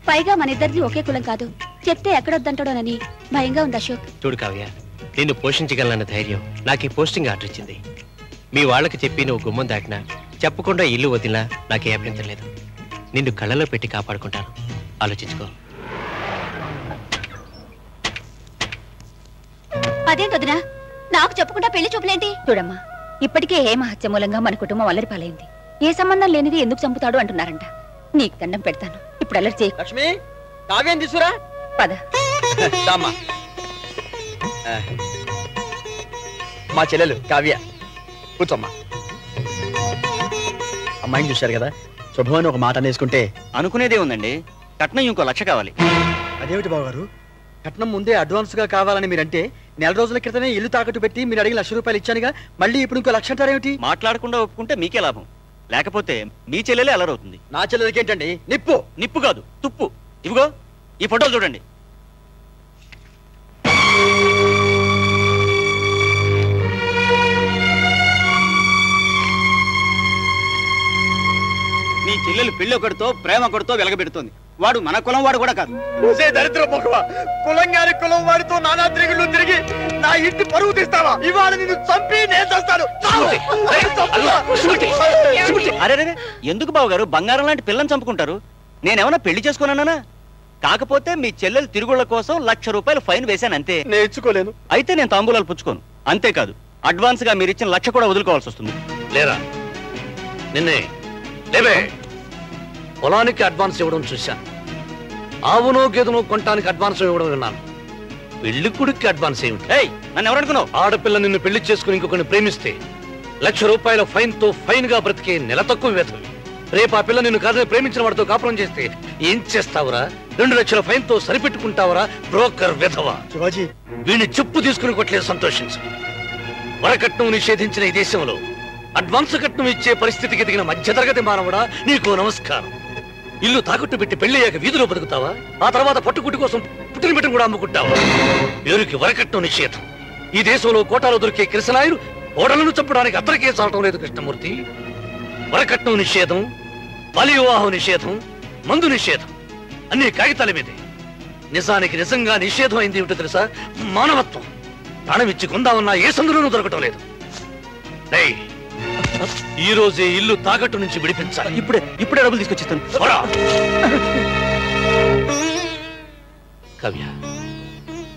పైగా మన ఇద్దరిది ఒకే కులం కాదు. చెప్తే ఎక్కడొద్దంటాడోనని భయంగా ఉంది అశోక్. చూడు కావ్య, నిన్ను పోషించగలనన్న ధైర్యం నాకు ఈ పోస్టింగ్ ఆర్డర్ ఇచ్చింది. మీ వాళ్ళకి చెప్పి నువ్వు గుమ్మం దాటినా, చెప్పకుండా ఇల్లు వదిలినా నాకే అభ్యంతరం లేదు. నిన్ను కళ్ళలో పెట్టి కాపాడుకుంటాను. ఆలోచించుకో. అదేంటొదినా, నాకు చెప్పకుండా పెళ్లి చూపులేంటి? చూడమ్మా, ఇప్పటికే హేమ హత్య మూలంగా మన కుటుంబం అల్లరి పాలైంది. ఏ సంబంధం లేనిది ఎందుకు చంపుతాడు అంటున్నారంట. నీకు దండం పెడతాను, ఇప్పుడు అల్లరి చేయి. లక్ష్మి, కావ్యం తీసురా. పద. మా చెల్లెలు కావ్య, కూర్చోమ్మా. అమ్మాయిని చూశారు కదా, శుభమని ఒక మాట అనేసుకుంటే. అనుకునేదే ఉందండి, కట్నం ఇంకో 1,00,000 కావాలి. అదేమిటి బావగారు, కట్నం ముందే అడ్వాన్స్ గా కావాలని మీరంటే నెల రోజుల క్రితమే ఇల్లు తాకట్టు పెట్టి మీరు అడిగిన ₹1,00,000 ఇచ్చానుగా, మళ్ళీ ఇప్పుడు ఇంకో 1,00,000 అంటారేమిటి? మాట్లాడకుండా ఒప్పుకుంటే మీకే లాభం, లేకపోతే మీ చెల్లెలే అలరవుతుంది. నా చెల్లెలకి ఏంటండి నిప్పు? నిప్పు కాదు, తుప్పు. ఇదిగో ఈ ఫోటోలు చూడండి. మీ చెల్లెలు పెళ్లి ఒకటితో ప్రేమ ఒకటితో వెలగబెడుతోంది. వాడు మన కులం వాడు కూడా కాదు. దరిద్ర మొక్కవా, కులం గారి కులం వాడితో నానా తిరుగులు తిరిగి నా ఇంటి పరువు తీస్తావా? ఇవాళ నిన్ను చంపి నేను చేస్తాను. అరే ఎందుకు బావగారు బంగారం లాంటి పిల్లని చంపుకుంటారు? నేనేమన్నా పెళ్లి చేసుకున్నానా? కాకపోతే మీ చెల్లెలు తిరుగుళ్ళ కోసం ₹1,00,000 ఫైన్ వేశాను అంతే. నేర్చుకోలేను. అయితే నేను తాంబూలాలు పుచ్చుకోను. అంతేకాదు, అడ్వాన్స్ గా మీరు ఇచ్చిన 1,00,000 కూడా వదులుకోవాల్సి వస్తుంది. లేరా నిన్నే లేవే. పొలానికి అడ్వాన్స్ ఇవ్వడం చూశాను, ఆవునో గేదెనో కొనటానికి అడ్వాన్స్ ఇవ్వడం విన్నాను. పెళ్లి కొడుక్కి అడ్వాన్స్ ఏమిటి? నన్ను ఎవరనుకున్నావు? ఆడపిల్ల నిన్ను పెళ్లి చేసుకుని ఇంకొకరిని ప్రేమిస్తే ₹1,00,000 ఫైన్ తో ఫైన్ గా బ్రతికే నెల తక్కువ వేతవి. రేపు ఆ పిల్ల నిన్ను కాదని ప్రేమించిన వాడితో కాపురం చేస్తే ఏం చేస్తావురా? 2 లక్షల ఫైన్ తో సరిపెట్టుకుంటావరా బ్రోకర్ విధవా? శివాజీ వీడిని చెప్పు తీసుకుని కొట్టలేదు సంతోషించు. వరకట్నం నిషేధించిన ఈ దేశంలో అడ్వాన్స్ కట్నం ఇచ్చే పరిస్థితికి ఎదిగిన మధ్యతరగతి మానవుడా, నీకు నమస్కారం. ఇల్లు తాకట్టు పెట్టి పెళ్ళయ్యాక వీధిలో బతుకుతావా? ఆ తర్వాత పట్టుకుట్టి కోసం పుట్టిన బిడ్డను కూడా అమ్ముకుంటావా? పేరుకి వరకట్నం నిషేధం. ఈ దేశంలో కోటాలో దొరికే కిరసనాయులు ఓడలను చంపడానికి అద్దరికే చాలటం లేదు కృష్ణమూర్తి. వరకట్నం నిషేధం, బాల్య వివాహం నిషేధం, మందు నిషేధం అన్ని కాగితాల మీదే. నిజానికి నిజంగా నిషేధం అయింది ఏమిటో తెలుసా? మానవత్వం. ప్రాణమిచ్చి కొందామన్నా ఏ సందులోనూ దొరకటం లేదు. ఈ రోజే ఇల్లు తాకట్టు నుంచి విడిపించాలి. ఇప్పుడే డబ్బులు తీసుకొచ్చిస్తాను. కవ్య,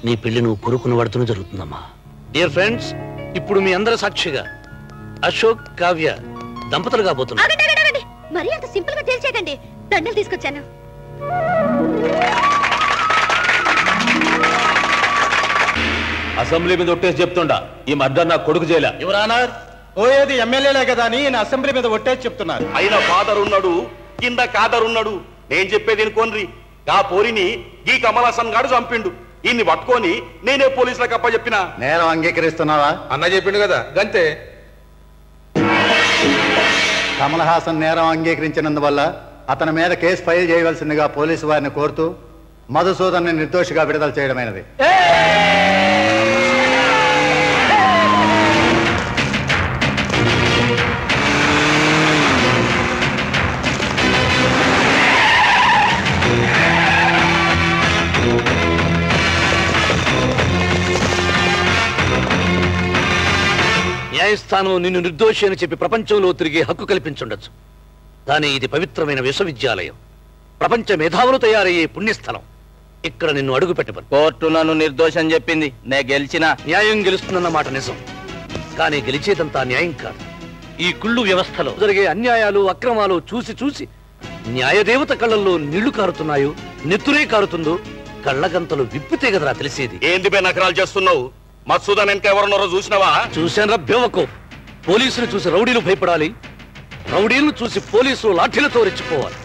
నీ పెళ్లి నువ్వు కొరుకున్న వాడుతూనే జరుగుతుందమ్మా. డియర్ ఫ్రెండ్స్, ఇప్పుడు మీ అందరి సాక్షిగా అశోక్, కావ్య దంపతులు కాబోతున్నారు. మరి అంత సింపుల్ గా తేల్చేయకండి. దండలు తీసుకొచ్చాను. అసెంబ్లీ మీద ఒట్టేసి చెప్తుండా ఈ మర్డర్ నా కొడుకు చేయలే. యువరానర్, పోయేది ఎమ్మెల్యేలే కదా అని ఈయన అసెంబ్లీ మీద ఒట్టేసి చెప్తున్నారు. పైన ఫాదర్ ఉన్నాడు, కింద కాదర్ ఉన్నాడు. నేను చెప్పేది కొన్రి ఆ పోరిని ఈ కమల్ హాసన్ గాడు చంపిండు. ఈయన్ని పట్టుకొని నేనే పోలీసులకు అప్ప చెప్పిన. నేరం అంగీకరిస్తున్నావా? అన్న చెప్పిండు కదా గంతే. కమల్ హాసన్ నేరం అంగీకరించినందువల్ల అతని మీద కేసు ఫైల్ చేయవలసిందిగా పోలీసు వారిని కోరుతూ మధుసూదన్ నిర్దోషిగా విడుదల చేయడమైనది. న్యాయస్థానం నిన్ను నిర్దోషి అని చెప్పి ప్రపంచంలో తిరిగే హక్కు కల్పించుండొచ్చు. కానీ ఇది పవిత్రమైన విశ్వవిద్యాలయం, ప్రపంచ మేధావులు తయారయ్యే పుణ్యస్థలం. ఇక్కడ నిన్ను అడుగు పెట్టబడు. కోర్టు నన్ను నిర్దోషం చెప్పింది. నే గెలిచిన. న్యాయం గెలుస్తుందన్న మాట నిజం, కానీ గెలిచేదంతా న్యాయం కాదు. ఈ కుళ్ళు వ్యవస్థలో జరిగే అన్యాయాలు, అక్రమాలు చూసి చూసి న్యాయదేవత కళ్ళల్లో నీళ్లు కారుతున్నాయో, నెత్తురే కారుతుందో కళ్ళగంతలు విప్పితే కదరా తెలిసేది. ఏంది బే నకరాలు చేస్తున్నావు? మత్సూదన్ ఇంకా ఎవరున్నారో చూసినావా? చూశాను బేవకో. పోలీసులు చూసి రౌడీలు భయపడాలి, రౌడీలను చూసి పోలీసులు లాఠీలతో రెచ్చిపోవాలి.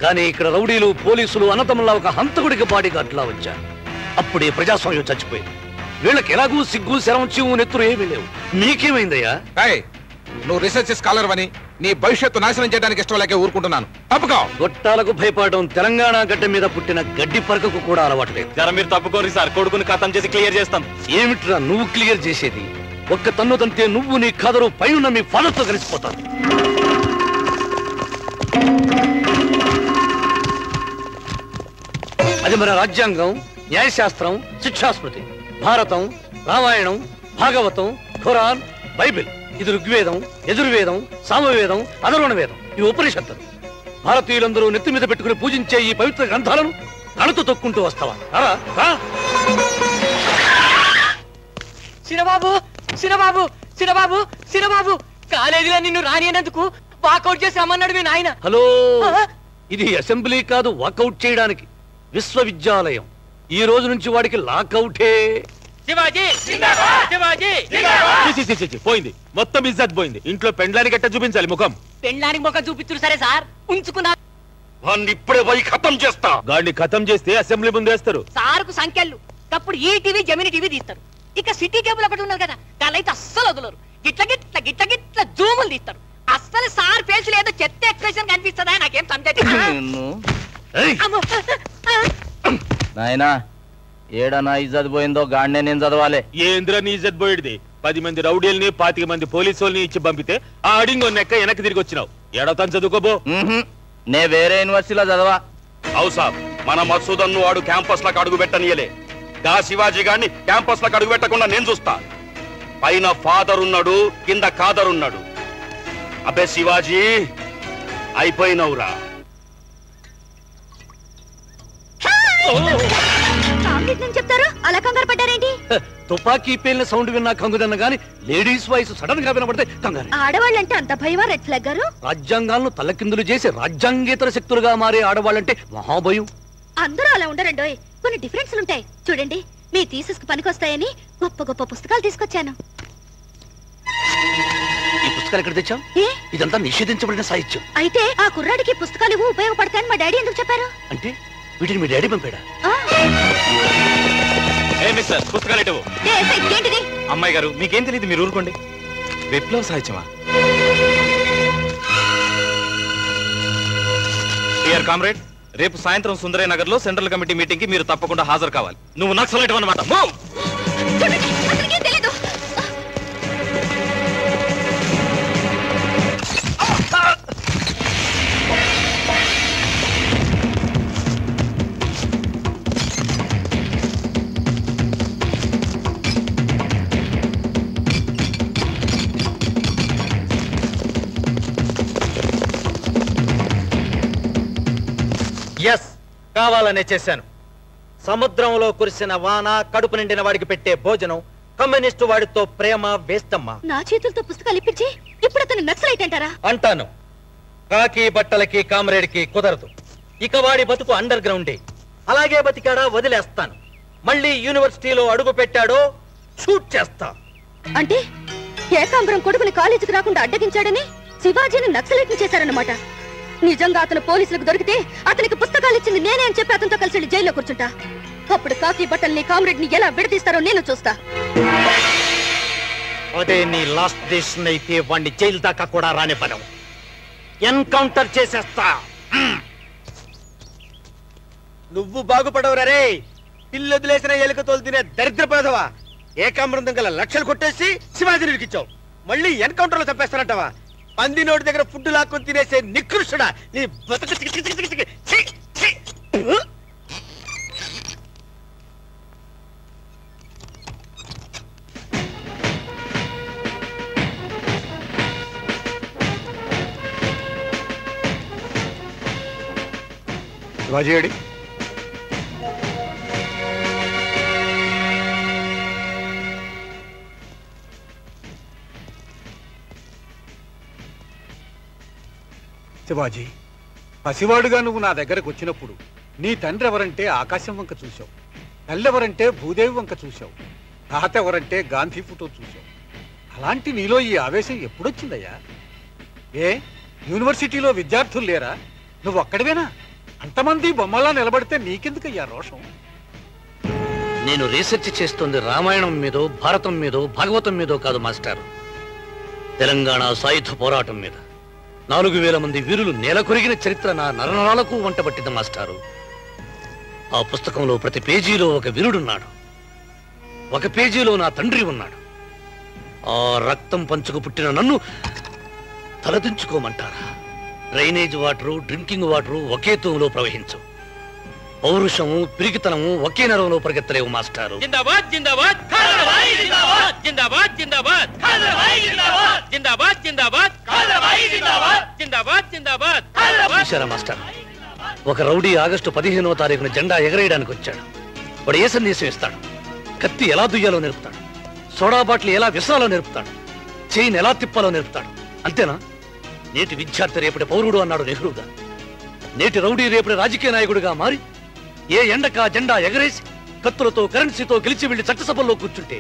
కానీ ఇక్కడ రౌడీలు, పోలీసులు అన్నతమ్ములా ఒక హంతకుడికి బాడీగార్డ్లా వచ్చారు. అప్పుడే ప్రజాస్వామ్యం చచ్చిపోయింది. వీళ్ళకి ఎలాగూ సిగ్గు, శరం, చీవు, నెత్తురు ఏమీ లేవు. నీకేమైందయ్యా? నువ్వు రీసెర్చ్ స్కాలర్ అని నీ భవిష్యత్తు నాశనం చేయడానికి ఇష్టం లేక ఊరుకుంటున్నాను. తప్పుకో. గొట్టాలకు భయపడడం తెలంగాణ గడ్డ మీద పుట్టిన గడ్డి పరకకు కూడా అలవాటు లేదు. జర మీరు తప్పుకోండి సార్, కొడుకుని ఖతం చేసి క్లియర్ చేస్తాం. ఏమిట్రా నువ్వు క్లియర్ చేసేది? ఒక్క తన్ను తంతే నువ్వు, నీ కదరు పైన మీ ఫాదర్తో కలిసిపోతాను. అది మన రాజ్యాంగం, న్యాయశాస్త్రం, శిక్షాస్మృతి, భారతం, రామాయణం, భాగవతం, ఖురాన్, బైబిల్. ఇది ఋగ్వేదం, యజుర్వేదం, సామవేదం, అధర్వణ వేదం. ఈ ఉపనిషత్తులు. భారతీయులందరూ నెత్తి మీద పెట్టుకుని పూజించే ఈ పవిత్ర గ్రంథాలను కళ్ళతో తొక్కుంటూ వస్తావా? చిరబాబు, చిరబాబు, చిరబాబు, చిరబాబు, కాలేజీలో నిన్ను రానియనందుకు వాకౌట్ చేసి అమ్మన్నాడు మీ నాయన. హలో, ఇది అసెంబ్లీ కాదు వాకౌట్ చేయడానికి, విశ్వవిద్యాలయం. ఈ రోజు నుంచి వాడికి లాకౌటే. శివాజీ, శివాజీ పోయింది, మొత్తం ఇజ్జత్ పోయింది. ఇంట్లో పెండ్లానికి గట్ట చూపించాలి ముఖం. పెండ్లానికి ముఖం చూపిస్తురు సరే సార్, ఉంచుకున్నా. ఇప్పుడే పోయి ఖతం చేస్తా. గాడిని ఖతం చేస్తే అసెంబ్లీ ముందు వేస్తారు. సార్కు సంఖ్యలు అప్పుడు ఈ టీవీ, జమిని టీవీ తీస్తారు. ఇక సిటీ కేబుల్ ఒకటి ఉన్నారు కదా, వాళ్ళైతే అస్సలు వదలరు. గిట్ల గిట్ల గిట్ల గిట్ల జూములు తీస్తారు. అస్సలు సార్ ఫేస్ లేదో చెత్త ఎక్స్ప్రెషన్ కనిపిస్తుందా? నాకేం నాయనా, ఏడా నా ఇజ్జత్ పోయిందో గాడినే నేను చదవాలి. ఏంద్ర నీ ఇజ్జత్ పోయేది? 10 మంది రౌడీల్ని 25 మంది పోలీసుల్ని ఇచ్చి పంపితే ఆ అడింగో నెక్క వెనక్కి తిరిగి వచ్చినావు. ఏడతాను చదువుకోబో. నే వేరే యూనివర్సిటీలో చదవా. అవు సాబ్, మన మసూదన్ను వాడు క్యాంపస్ లకు అడుగు పెట్టనీయలే. గా శివాజీ గారిని క్యాంపస్ లకు అడుగు పెట్టకుండా నేను చూస్తా. పైన ఫాదర్ ఉన్నాడు, కింద కాదర్ ఉన్నాడు. అబ్బే శివాజీ, అయిపోయినవురా. చెప్తారు అలా కంగారు పడ్డారేంటి? తుపాకీ పేలిన సౌండ్ విన్నా కంగుదన్న గాని లేడీస్ వాయిస్ సడన్ గా వినపడితే కంగారు. ఆడవాళ్ళంటే అంత భయమా రెడ్ ఫ్లాగ్ గారు? రాజ్యాంగాలను తల్లకిందులు చేసి రాజ్యాంగేతర శక్తులుగా మారే ఆడవాళ్ళంటే మహాభయం. అందరూ అలా ఉండరండోయ్, కొన్ని డిఫరెన్స్లు ఉంటాయి. చూడండి, మీ థీసిస్ కు పనికొస్తాయని గొప్ప గొప్ప పుస్తకాలు తీసుకొచ్చాను. ఈ పుస్తకాలు ఎక్కడ తెచ్చావు? ఇదంతా నిషేధించబడిన సాహిత్యం. అయితే ఆ కుర్రాడికి పుస్తకాలు ఉపయోగపడతాయని మా డాడీ ఎందుకు చెప్పారు? అంటే వీటిని మీ డాడీ పంపాడా? మిస్టర్ పుస్తకాలు ఇటు. అమ్మాయి గారు మీకేం తెలియదు, మీరు ఊరుకోండి. విప్లవ సాహిత్యమా? డియర్ కామ్రేడ్, రేపు సాయంత్రం సుందరయ్య నగర్ లో సెంట్రల్ కమిటీ మీటింగ్ కి మీరు తప్పకుండా హాజరు కావాలి. నువ్వు నక్సలైట్ అన్నమాట. ఎస్, కావాలనే చేశాను. సముద్రంలో కురిసిన వాన, కడుపు నిండిన వాడికి పెట్టే భోజనం, కమ్యూనిస్టు వాడితో ప్రేమ వేస్తమ్మా. నా చేతులతో పుస్తకాలు ఇప్పించి ఇప్పుడు అతను నక్సలైట్ అంటారా? అంటాను. కాకి బట్టలకి కామ్రేడ్కి కుదరదు. ఇక వాడి బతుకు అండర్ గ్రౌండే. అలాగే బతికాడా వదిలేస్తాను. మళ్ళీ యూనివర్సిటీలో అడుగు పెట్టాడో షూట్ చేస్తా. అంటే ఏకాంబరం కొడుకుని కాలేజీకి రాకుండా అడ్డగించాడని శివాజీని నక్సలైట్ చేశారన్నమాట. నిజంగా అతను పోలీసులకు దొరికితే అతనికి పుస్తకాలు ఇచ్చింది నేనే అని చెప్పి అతనితో కలిసి జైల్లో కూర్చుంటా. అప్పుడు కాకి బట్టల్ని కామ్రేడ్ ని ఎలా విడదీస్తారో నేను చూస్తా. అదే నీ లాస్ట్ డెసిషన్ అయితే వాడిని జైలు దాకా కూడా రానివ్వను. ఎన్కౌంటర్ చేసేస్తా. నువ్వు బాగుపడవురే. పిల్లి వదిలేసిన ఎలుక తోలు తినే దరిద్ర పేదవా. ఏకామృతం గల లక్షలు కొట్టేసి శివాజీని విరికించావు. మళ్ళీ ఎన్కౌంటర్ లో చంపేస్తానంటావా? పంది నోటి దగ్గర ఫుడ్ లాక్కొని తినేసే నికృష్టుడా నీ బతుకు. శివాజీ ఏడి? శివాజీ, పసివాడుగా నువ్వు నా దగ్గరకు వచ్చినప్పుడు నీ తండ్రి ఎవరంటే ఆకాశం వంక చూశావు, తల్లెవరంటే భూదేవి వంక చూశావు, తాత ఎవరంటే గాంధీ ఫోటో చూశావు. అలాంటి నీలో ఈ ఆవేశం ఎప్పుడొచ్చిందయ్యా? ఏ యూనివర్సిటీలో విద్యార్థులు లేరా? నువ్వు ఒక్కడివేనా? అంతమంది బొమ్మలా నిలబడితే నీకెందుకయ్యా రోషం? నేను రీసెర్చ్ చేస్తుంది రామాయణం మీదో, భారతం మీదో, భాగవతం మీదో కాదు మాస్టర్. తెలంగాణ సాయుధ పోరాటం మీద 4000 మంది వీరులు నేల కొరిగిన చరిత్ర నా నరనరాలకు వంటబట్టింది మాస్టారు. ఆ పుస్తకంలో ప్రతి పేజీలో ఒక వీరుడున్నాడు. ఒక పేజీలో నా తండ్రి ఉన్నాడు. ఆ రక్తం పంచుకు పుట్టిన నన్ను తలదించుకోమంటారా? డ్రైనేజ్ వాటరు, డ్రింకింగ్ వాటరు ఒకే తూములో ప్రవహించవు. పౌరుషము, పిరికితనము ఒకే నరంలో పరిగెత్తలేవు మాస్టారు. జిందాబాద్ జిందాబాద్ కాదరవాయి జిందాబాద్ జిందాబాద్ జిందాబాద్ కాదరవాయి జిందాబాద్ జిందాబాద్ జిందాబాద్ కాదరవాయి జిందాబాద్ జిందాబాద్ జిందాబాద్ చూశారా మాస్టర్, ఒక రౌడీ ఆగస్టు 15వ తారీఖున జెండా ఎగరేయడానికి వచ్చాడు. వాడు ఏ సందేశం ఇస్తాడు? కత్తి ఎలా దుయ్యాలో నేర్పుతాడు, సోడా బాటిల్ ఎలా విసరాలో నేర్పుతాడు, చైన్ ఎలా తిప్పాలో నేర్పుతాడు. అంతేనా? నేటి విద్యార్థి రేపటి పౌరుడు అన్నాడు నెహ్రూగా. నేటి రౌడీ రేపటి రాజకీయ నాయకుడిగా మారి ఏ ఎండకా జెండా ఎగరేసి కత్తులతో కరెన్సీతో గెలిచి వెళ్లి చట్టసభల్లో కూర్చుంటే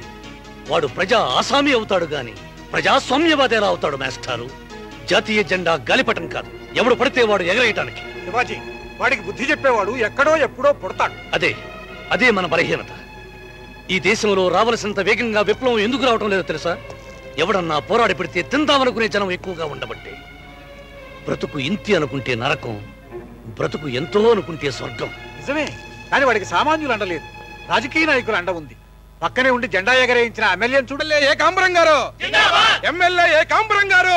వాడు ప్రజా ఆసామి అవుతాడు గాని ప్రజాస్వామ్యవాది ఎలా అవుతాడు మాస్టారు? జాతీయ జెండా గాలిపటం కాదు, ఎవడు పడితే వాడు ఎగరేయటానికి. శివాజీ, వాడికి బుద్ధి చెప్పేవాడు ఎక్కడో ఎప్పుడో పుడతాడు. అదే మన బలహీనత. ఈ దేశంలో రావలసినంత వేగంగా విప్లవం ఎందుకు రావటం లేదో తెలుసా? ఎవడన్నా పోరాడి పెడితే తిందామనుకునే జనం ఎక్కువగా ఉండబట్టే. బ్రతుకు ఇంతి అనుకుంటే నరకం, బ్రతుకు ఎంతో అనుకుంటే స్వర్గం. నిజమే, కానీ వాడికి సామాన్యులు అండలేదు, రాజకీయ నాయకులు అండ ఉంది. పక్కనే ఉండి జెండా ఎగరేయించిన ఎమ్మెల్యేని చూడలే. ఏకాంబరం గారు, ఎమ్మెల్యే ఏకాంబరం గారు,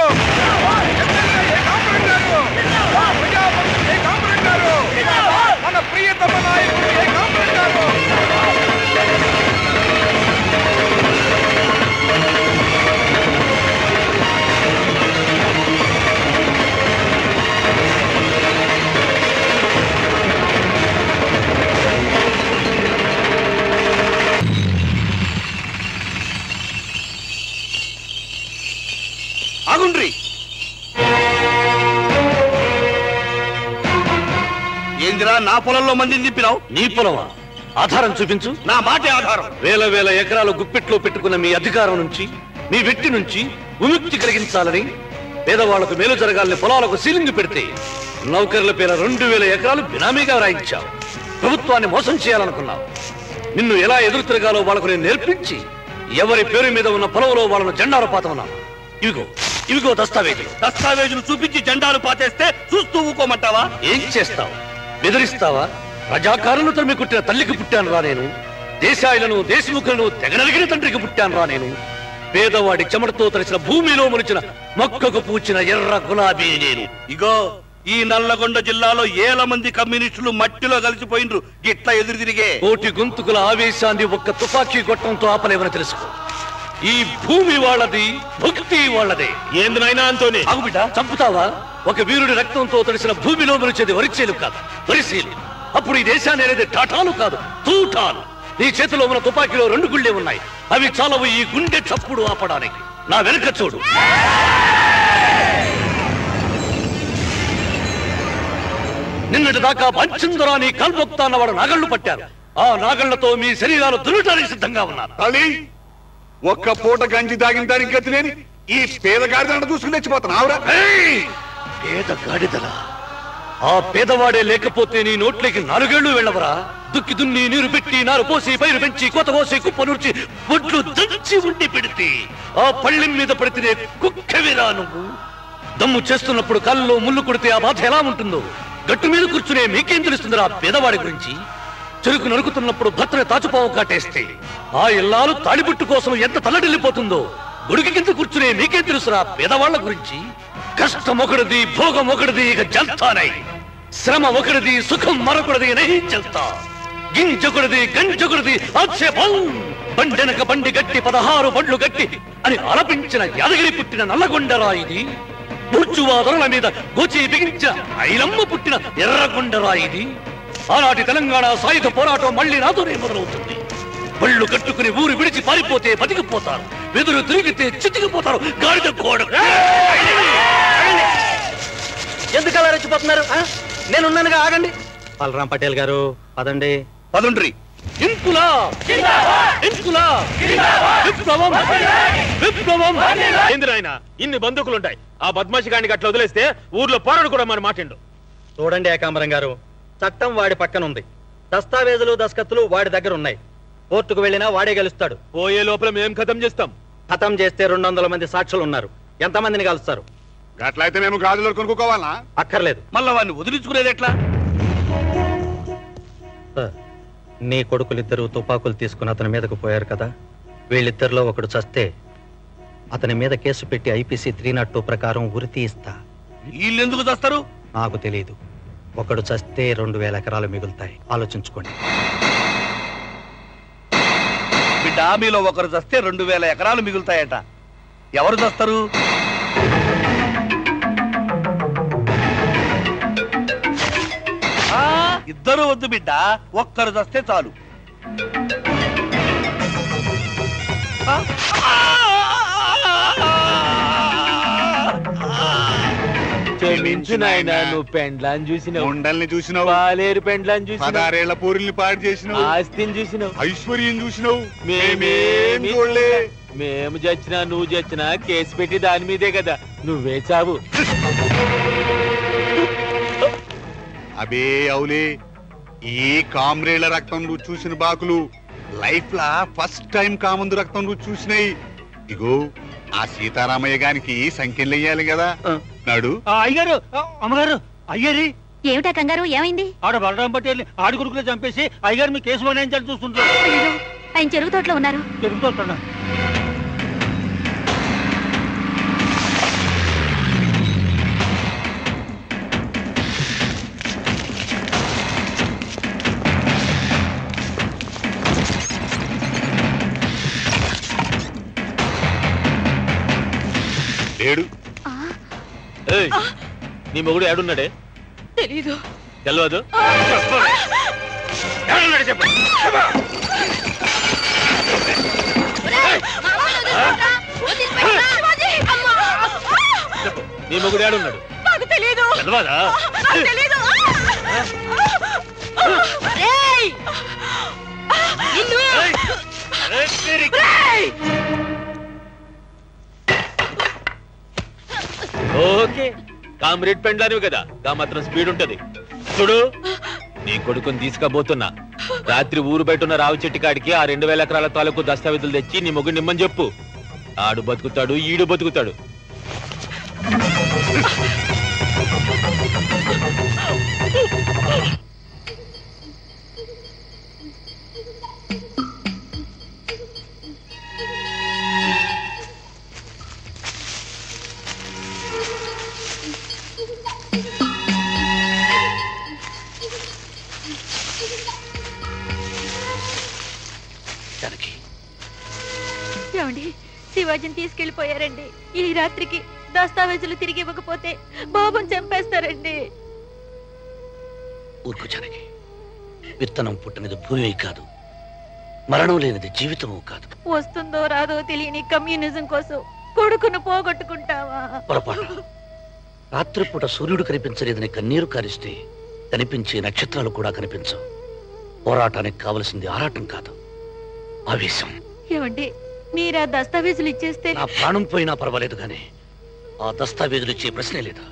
మన ప్రియతమ నాయకుడు ఏకాంబరం గారు. ఆగుండ్రి. ఏందిరా నా పొలంలో మందిని దింపినావు? నీ పొలమా? ఆధారం చూపించు. నా మాటే ఆధారం. వేల ఎకరాలు గుప్పెట్లో పెట్టుకున్న మీ అధికారం నుంచి, మీ వ్యక్తి నుంచి విముక్తి కలిగించాలని, పేదవాళ్లకు మేలు జరగాలని పొలాలకు సీలింగ్ పెడితే నౌకర్ల పేర 2000 ఎకరాలు బినామీగా రాయించావు. ప్రభుత్వాన్ని మోసం చేయాలనుకున్నావు. నిన్ను ఎలా ఎదురు తిరగాలో వాళ్ళకు నేను నేర్పించి ఎవరి పేరు మీద ఉన్న పొలంలో వాళ్ళను జెండాలు పాతమన్నాను. ఇవిగో దస్తావేజులు చూపించి జెండాలు పాతేస్తే చూస్తూ ఊకోమంటావా? ఏం చేస్తావు? బెదిరిస్తావా? ప్రజాకారులు తరిమి కుట్టిన తల్లికి పుట్టాను రా నేను. దేశాయులను దేశముఖులను తెగనరిగిన తండ్రికి పుట్టాను రా నేను. పేదవాడి చెమటతో తడిసిన భూమిలో ములిచిన మొక్కకు పూచిన ఎర్ర గులాబీ నేను. ఇగో ఈ నల్లగొండ జిల్లాలో 1,000 మంది కమ్యూనిస్టులు మట్టిలో కలిసిపోయినరు. గిట్ల ఎదురు తిరిగే కోటి గొంతుకుల ఆవేశాన్ని ఒక్క తుపాకీ గొట్టంతో ఆపలేవని తెలుసుకో. ఈ భూమి వాళ్ళది, భక్తి వాళ్ళదే. ఏందినైనా అంతోనే ఆగుబిట చంపుతావా? ఒక వీరుడి రక్తంతో తడిసిన భూమిలో ములిచేది వరిచేలు కాదు, వరిసేలు. అప్పుడు ఈ దేశాన్ని అనేది టాటాలు కాదు, తూటాలు. నీ చేతిలో ఉన్న తుపాకీలో 2 గుళ్ళే ఉన్నాయి. అవి చాలవు ఈ గుండె చప్పుడు ఆపడానికి. నా వెనుక చూడు. నిన్నటి దాకా పంచందరా నీ కల్పొక్తా అన్నవాడు నాగళ్లు పట్టారు. ఆ నాగళ్లతో మీ శరీరాలు దున్నటానికి సిద్ధంగా ఉన్నారు. ఒక్క పూట గంజి తాగిన దానికి గతి లేని ఈ పేద గాడిదలను చూసుకుని తెచ్చిపోతున్నావురా? పేద గాడిదలా? ఆ పేదవాడే లేకపోతే నీ నోట్లోకి 4 ఏళ్లు వెళ్ళవరా? దుక్కి దున్ని నీరు పెట్టి నారు పోసి పైరు పెంచి కోత కోసి కుప్ప నూర్చి ఒడ్లు దంచి ఉండి పెడితే ఆ పళ్ళెం మీద పడితే కుక్కవిరా నువ్వు. దమ్ము చేస్తున్నప్పుడు కళ్ళలో ముళ్ళు కొడితే ఆ బాధ ఎలా ఉంటుందో గట్టు మీద కూర్చునే మీకేం తెలుస్తుందిరా పేదవాడి గురించి? చెరుకు నరుకుతున్నప్పుడు భర్తని తాచుపావు కాటేస్తే ఆ ఇల్లాలు తాడిబుట్టు కోసం ఎంత తల్లడిల్లిపోతుందో గుడికి కింద కూర్చునే మీకేం తెలుసురా పేదవాళ్ల గురించి? కష్టం ఒకటిది, భోగం ఒకటిది, ఇక జల్తానై. శ్రమ ఒకటిది, సుఖం మరొకటిది, నహి చల్తా. గింజొకటిది, గంజొకటిది, ఆక్షేపం. బండెనక బండి గట్టి 16 బండ్లు గట్టి అని ఆలపించిన యాదగిరి పుట్టిన నల్లగొండరా ఇది. బూర్జువాదరుల మీద గోచి బిగించిన ఐలమ్మ పుట్టిన ఎర్రగొండరా ఇది. ఆనాటి తెలంగాణ సాయుధ పోరాటం మళ్ళీ నాతోనే మొదలవుతుంది. బళ్ళు కట్టుకుని ఊరు విడిచి పారిపోతే బతికిపోతారు, వెదురు తిరిగితే చితికిపోతారు. గాడిద కోడ ఎందుకు అలా రెచ్చిపోతున్నారు? నేనున్నానుగా, ఆగండి. బలరాం పటేల్ గారు పదండి. పదండ్రి. ఏంది నాయనా ఇన్ని బందూకులుంటాయి? ఆ బద్మాషి గాడిని అట్లా వదిలేస్తే ఊర్లో పోరాడు కూడా మన మాటిండు. చూడండి ఏకాంబరం గారు, చట్టం వాడి పక్కన ఉంది. దస్తావేజులు దస్కత్తులు వాడి దగ్గర ఉన్నాయి. కోర్టుకు వెళ్ళినా వాడే గెలుస్తాడు. పోయే లోపల మేం ఖతం చేస్తాం. ఖతం చేస్తే 200 మంది సాక్షులు ఉన్నారు. ఎంతమందిని కలుస్తారు? అట్లయితే మేము గాజులు కొనుక్కోవాలా? అక్కర్లేదు. మళ్ళా వాడిని వదిలించుకునేది ఎట్లా? నీ కొడుకులిద్దరూ తుపాకులు తీసుకుని అతని మీదకు పోయారు కదా, వీళ్ళిద్దరిలో ఒకడు చస్తే అతని మీద కేసు పెట్టి ఐపీసీ 302 ప్రకారం ఉరి తీస్తా. వీళ్ళెందుకు చస్తారు? నాకు తెలియదు. ఒకడు చస్తే 2000 ఎకరాలు మిగులుతాయి. ఆలోచించుకోండి. బిడ్డ, మీలో ఒకరు చస్తే 2000 ఎకరాలు మిగులుతాయట. ఎవరు చస్తారు? ఇద్దరు వద్దు బిడ్డ, ఒక్కరు చస్తే చాలు. క్షమించు నాయనా, నువ్వు పెండ్లాన్ని చూసినావు, ఉండల్ని చూసినావు, పాలేరు పెండ్లాన్ని చూసినావు, 16 ఏళ్ల పూరిని పాడు చేసినావు, ఆస్తిని చూసినావు, ఐశ్వర్యం చూసినావు. మేమేమి చూడలే. మేము చచ్చినా నువ్వు చచ్చినా కేసు పెట్టి దాని మీదే కదా, నువ్వే చావు. అబే అవులే, ఈ కామ్రేళ్ల రక్తం నువ్వు చూసిన బాకులు లైఫ్ లా ఫస్ట్ టైం కామందు రక్తం నువ్వు చూసినాయి. ఇగో ఆ సీతారామయ్య గారికి సంఖ్యలు వెయ్యాలి కదా, నాడు. అయ్యారు, అమ్మగారు, అయ్యారి. ఏమిటా కంగారు? ఏమైంది? ఆడ బలరాం పటేల్ ఆడి కొడుకులో చంపేసి అయ్యగారు మీ కేసు వాయించాలని చూస్తుంటారు. ఆయన చెరుకు తోటలో ఉన్నారు. చెరుకు తోటలో లేడు. నీ మొగుడు ఏడున్నాడే? తెలీదు. తెలియదు? చెప్పు. నీ మొగుడు ఏడున్నాడు? నాకు తెలీదు. తెలవదా? తెలీదు. ఓకే, కామ్రేడ్ పెండ్లానివి కదా, గా మాత్రం స్పీడ్ ఉంటది. చూడు, నీ కొడుకుని తీసుకుపోతున్నా. రాత్రి ఊరు బయట ఉన్న రావు చెట్టు కాడికి ఆ 2000 ఎకరాల తాలూకు దస్తావేజులు తెచ్చి నీ మొగ్గు నిమ్మని చెప్పు. ఆడు బతుకుతాడు, ఈడు బతుకుతాడు. ఏమండి, శివాజీని తీసుకెళ్లిపోయారండి. ఈ రాత్రికి దస్తావేజులు తిరిగి ఇవ్వకపోతే బాబుని చంపేస్తారండి. ఊరుకు జానకి, విత్తనం పుట్టినది భూమి కాదు, మరణం లేనిది జీవితము కాదు. వస్తుందో రాదో తెలియని కమ్యూనిజం కోసం కొడుకును పోగొట్టుకుంటావా? పొరపాటు. రాత్రిపూట సూర్యుడు కనిపించలేదని కన్నీరు కారిస్తే కనిపించే నక్షత్రాలు కూడా కనిపించవు. పోరాటానికి కావలసింది ఆరాటం కాదు, ఆవేశం. ఏమండి, మీరా దస్తావేజులు ఇచ్చేస్తే నా ప్రాణం పోయినా పర్వాలేదు కానీ ఆ దస్తావేజులు ఇచ్చే ప్రశ్నే లేదు.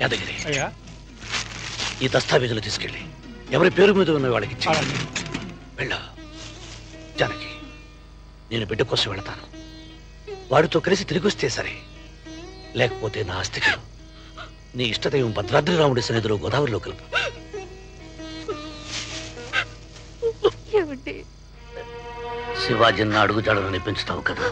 యాదగిరి, ఈ దస్తావేజులు తీసుకెళ్ళి ఎవరి పేరు మీద ఉన్న వాళ్ళకి ఇచ్చి వెళ్ళా. జానకి, నేను బిడ్డ కోసం వెళతాను. వాడితో కలిసి తిరిగి వస్తే సరే, లేకపోతే నా ఆస్తికి నీ ఇష్టదైవం భద్రాద్రి రాముడి సన్నిధిలో గోదావరిలో కలుపు. శివాజీని అడుగుజాడని పెంచుతావు కదా.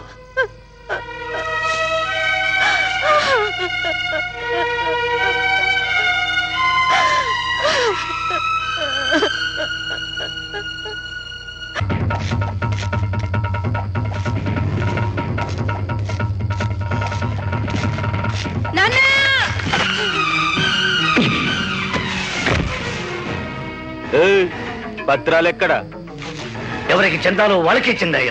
పత్రాలు ఎక్కడ? ఎవరికి చెందాలో వాళ్ళకే చెందాయి.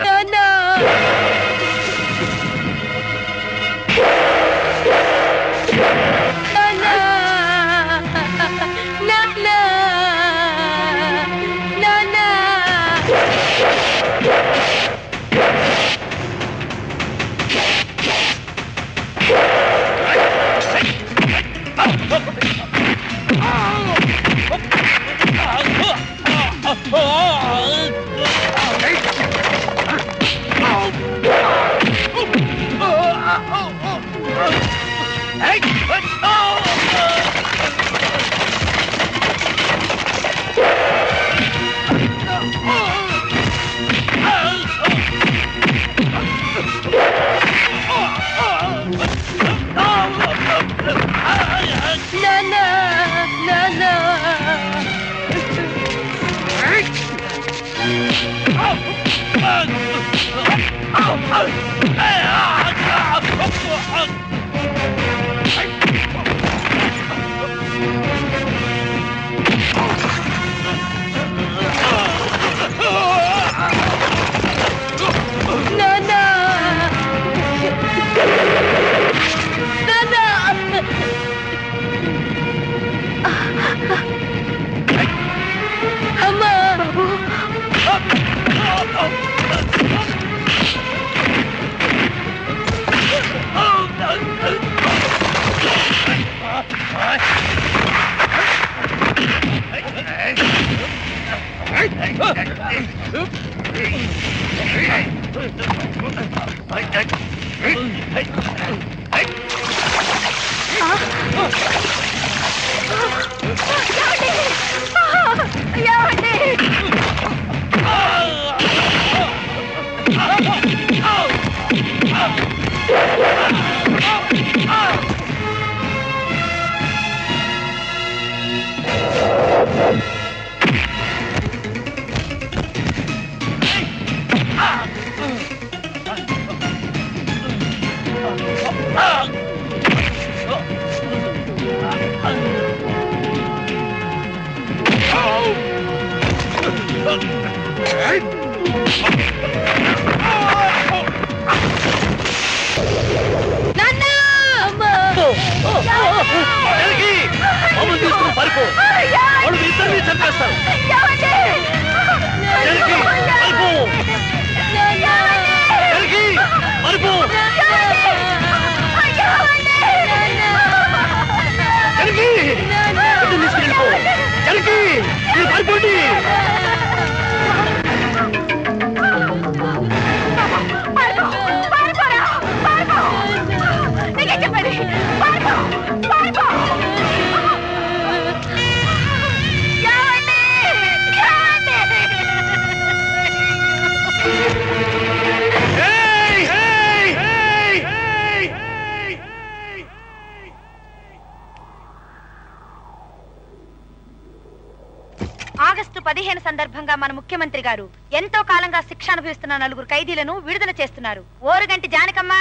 15 సందర్భంగా మన ముఖ్యమంత్రి గారు ఎంతో కాలంగా శిక్ష అనుభవిస్తున్న 4 ఖైదీలను విడుదల చేస్తున్నారు. ఓరుగంటి జానకమ్మ,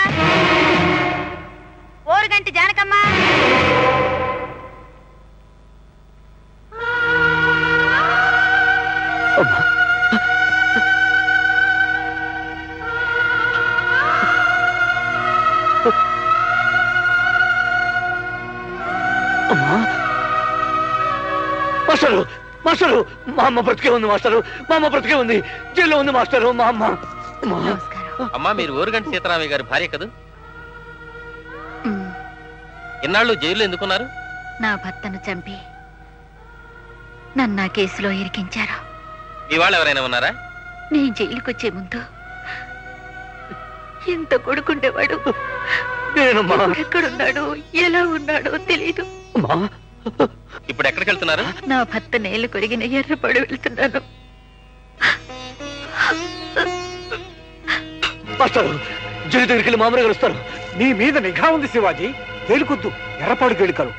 ఓరుగంటి జానకమ్మ. మాస్టరు మాస్టరు మా అమ్మ బ్రతికే ఉంది మాస్టరు, మా అమ్మ బ్రతికే ఉంది, జైల్లో ఉంది మాస్టరు. మా అమ్మ. అమ్మా మీరు ఓరుగంటి సీతారామయ్య గారి భార్య కదా? ఇన్నాళ్ళు జైల్లో ఎందుకున్నారు? నా భర్తను చంపి నన్ను ఆ కేసులో ఇరికించారు. మీ వాళ్ళు ఎవరైనా ఉన్నారా? నేను జైలుకొచ్చే ముందు ఎంత కొడుకుండేవాడు, ఎక్కడున్నాడో ఎలా ఉన్నాడో తెలీదు. ఇప్పుడు ఎక్కడికి వెళ్తున్నారు? నా భర్త నేల కొరిగిన ఎర్రపడి వెళ్తున్నాను. మాస్టరు జైలు దగ్గరికి వెళ్ళి మామూలుగా కలుస్తారు. నీ మీద నిఘా ఉంది శివాజీ, తేలుకొద్దు, ఎర్రపాడు గెలుకలు.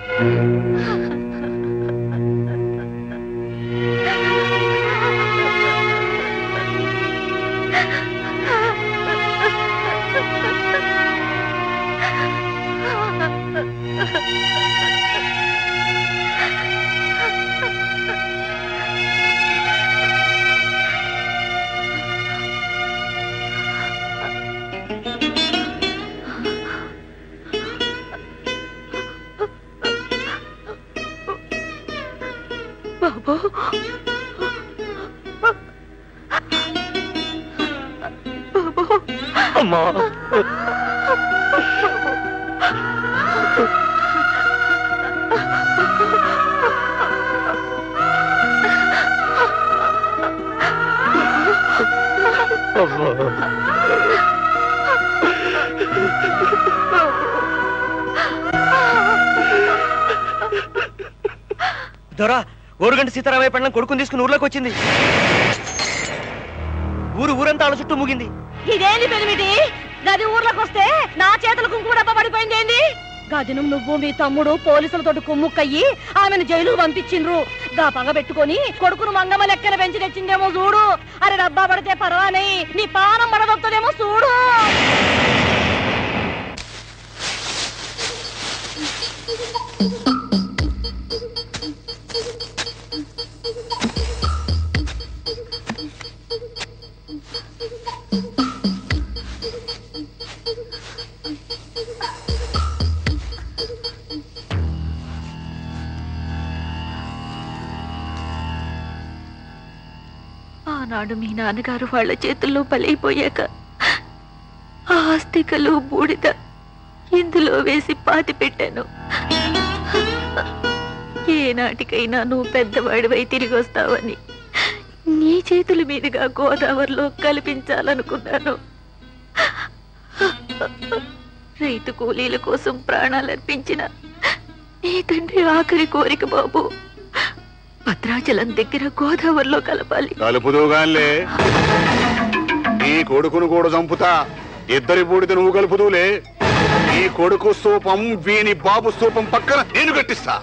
బాబు అమ్మా దొరా ఓరుగంటి సీతారామయ్య పండ్లం కొడుకుని తీసుకుని ఊర్లోకి వచ్చింది. ఊరంతా ఆళ్ళ చుట్టూ ముగింది. ఇదేంది పెరిమిటి? గది ఊర్లోకి వస్తే నా చేతుల కుంకుమ డబ్బా పడిపోయింది ఏంది? గదినం నువ్వు మీ తమ్ముడు పోలీసులతో కుమ్ముక్కయ్యి ఆమెను జైలుకు పంపించిండ్రు. గా పగ పెట్టుకొని కొడుకును మంగమ్మ లెక్కన పెంచి తెచ్చిందేమో చూడు. అరే డబ్బా పడితే పర్వానే, నీ పానం పడదొత్తదేమో చూడు. ఆనాడు మీ నాన్నగారు వాళ్ళ చేతుల్లో బలైపోయాక ఆ ఆస్తికలు బూడిద ఇందులో వేసి పాతి పెట్టాను. ఏనాటికైనా నువ్వు పెద్దవాడివై తిరిగి వస్తావని నీ చేతుల మీదుగా గోదావరిలో కల్పించాలనుకున్నాను. రైతు కూలీల కోసం ప్రాణాలర్పించిన నీ తండ్రి ఆఖరి కోరిక బాబు భద్రాచలం దగ్గర గోదావరిలో కలపాలి. కలుపుదూగాన్లే, నీ కొడుకును కూడా చంపుతా. ఇద్దరి బూడిద నువ్వు కలుపుదూలే. నీ కొడుకు స్తూపం వీని బాబు స్తూపం పక్కన నేను కట్టిస్తా.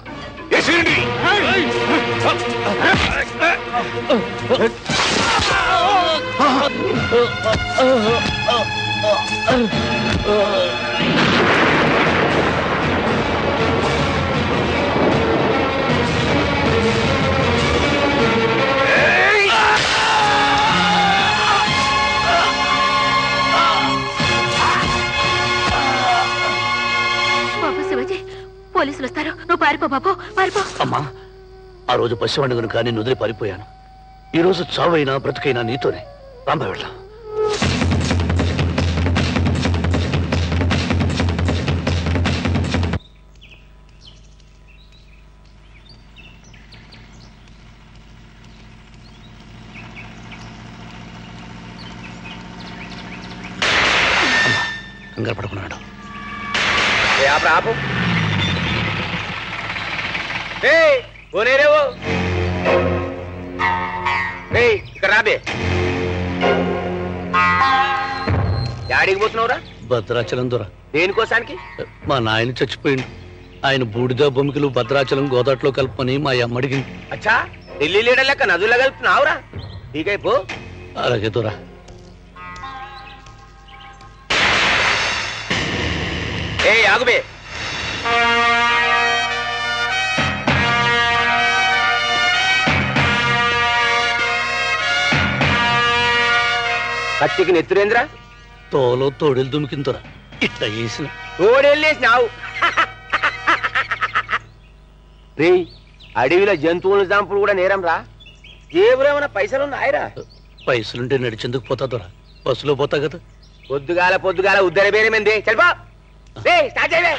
బాబు శివాజీ, పోలీసులు వస్తారు, నువ్వు పారిపో బాబు, పారిపో. అమ్మా, ఆ రోజు పసివాడిని కనుక నేను వదిలి పారిపోయాను. ఈ రోజు చావైనా బ్రతుకైనా నీతోనే. రాంబా వెళ్దాం. కంగారు పడుకున్నాడు. ఆపు ఓనేరేవో ఇక్కడ రాబే. యాడికి పోతున్నావురా? భద్రాచలం దొర. దేనికోసానికి? మా నాయన చచ్చిపోయిండు. ఆయన బూడిద బొమ్మికలు భద్రాచలం గోదాట్లో కలుపుకొని మా అమ్మ అడిగింది. అచ్చా, ఢిల్లీ లీడర్ లెక్క నదుల్లో కలుపుతున్నావురా దిగైపో. అలాగే దూరా. ఏ ఆగుబే, కత్తికి నెత్తురేంద్రా? తోలో తోడేలు దుమికిందరా ఇట్లా చేసిన తోడేళ్ళేసినావు. రే అడవిలో జంతువుల జాంపులు కూడా నేరం రా. జేబులో ఏమైనా పైసలు ఉన్నాయిరా? పైసలుంటే నడిచేందుకు పోతాదరా, బస్సులో పోతా కదా. పొద్దుగాల ఉద్దర బేరేమైంది. చల్పా స్టార్ట్ చేయవే.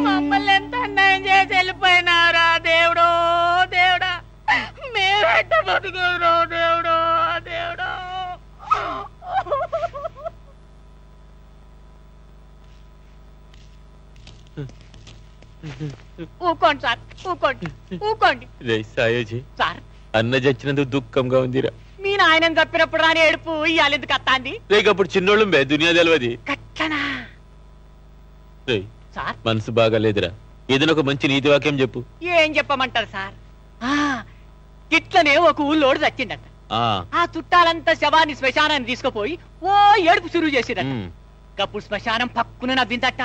మమ్మల్ని ఎంత అన్యాయం చేసి వెళ్ళిపోయినారా దేవుడో దేవుడా, మేమెట్ట బతుకురా దేవుడో దేవుడో. ఊకోండి సార్, ఊకోండి ఊకోండి సాయోజీ. సార్ అన్న చచ్చినందుకు దుఃఖంగా ఉందిరా. మీ నాయనని తప్పినప్పుడు రాని ఏడుపు ఇయ్యాలి ఎందుకు అత్తాంది? రేకప్పుడు చిన్నోళ్ళం బే, దునియా తెలియదు. కట్టనా సార్? మనసు బాగాలేదురా, ఏదైనా ఒక మంచి నీతి వాక్యం చెప్పు. ఏం చెప్పమంటారు సార్? ఇట్లనే ఒక ఊళ్ళోడు చచ్చిండట. ఆ చుట్టాలంతా శవాన్ని శ్మశానాన్ని తీసుకుపోయి ఓ ఏడుపు సురువు చేసిరట. అప్పుడు శ్మశానం పక్కున నవ్విందట.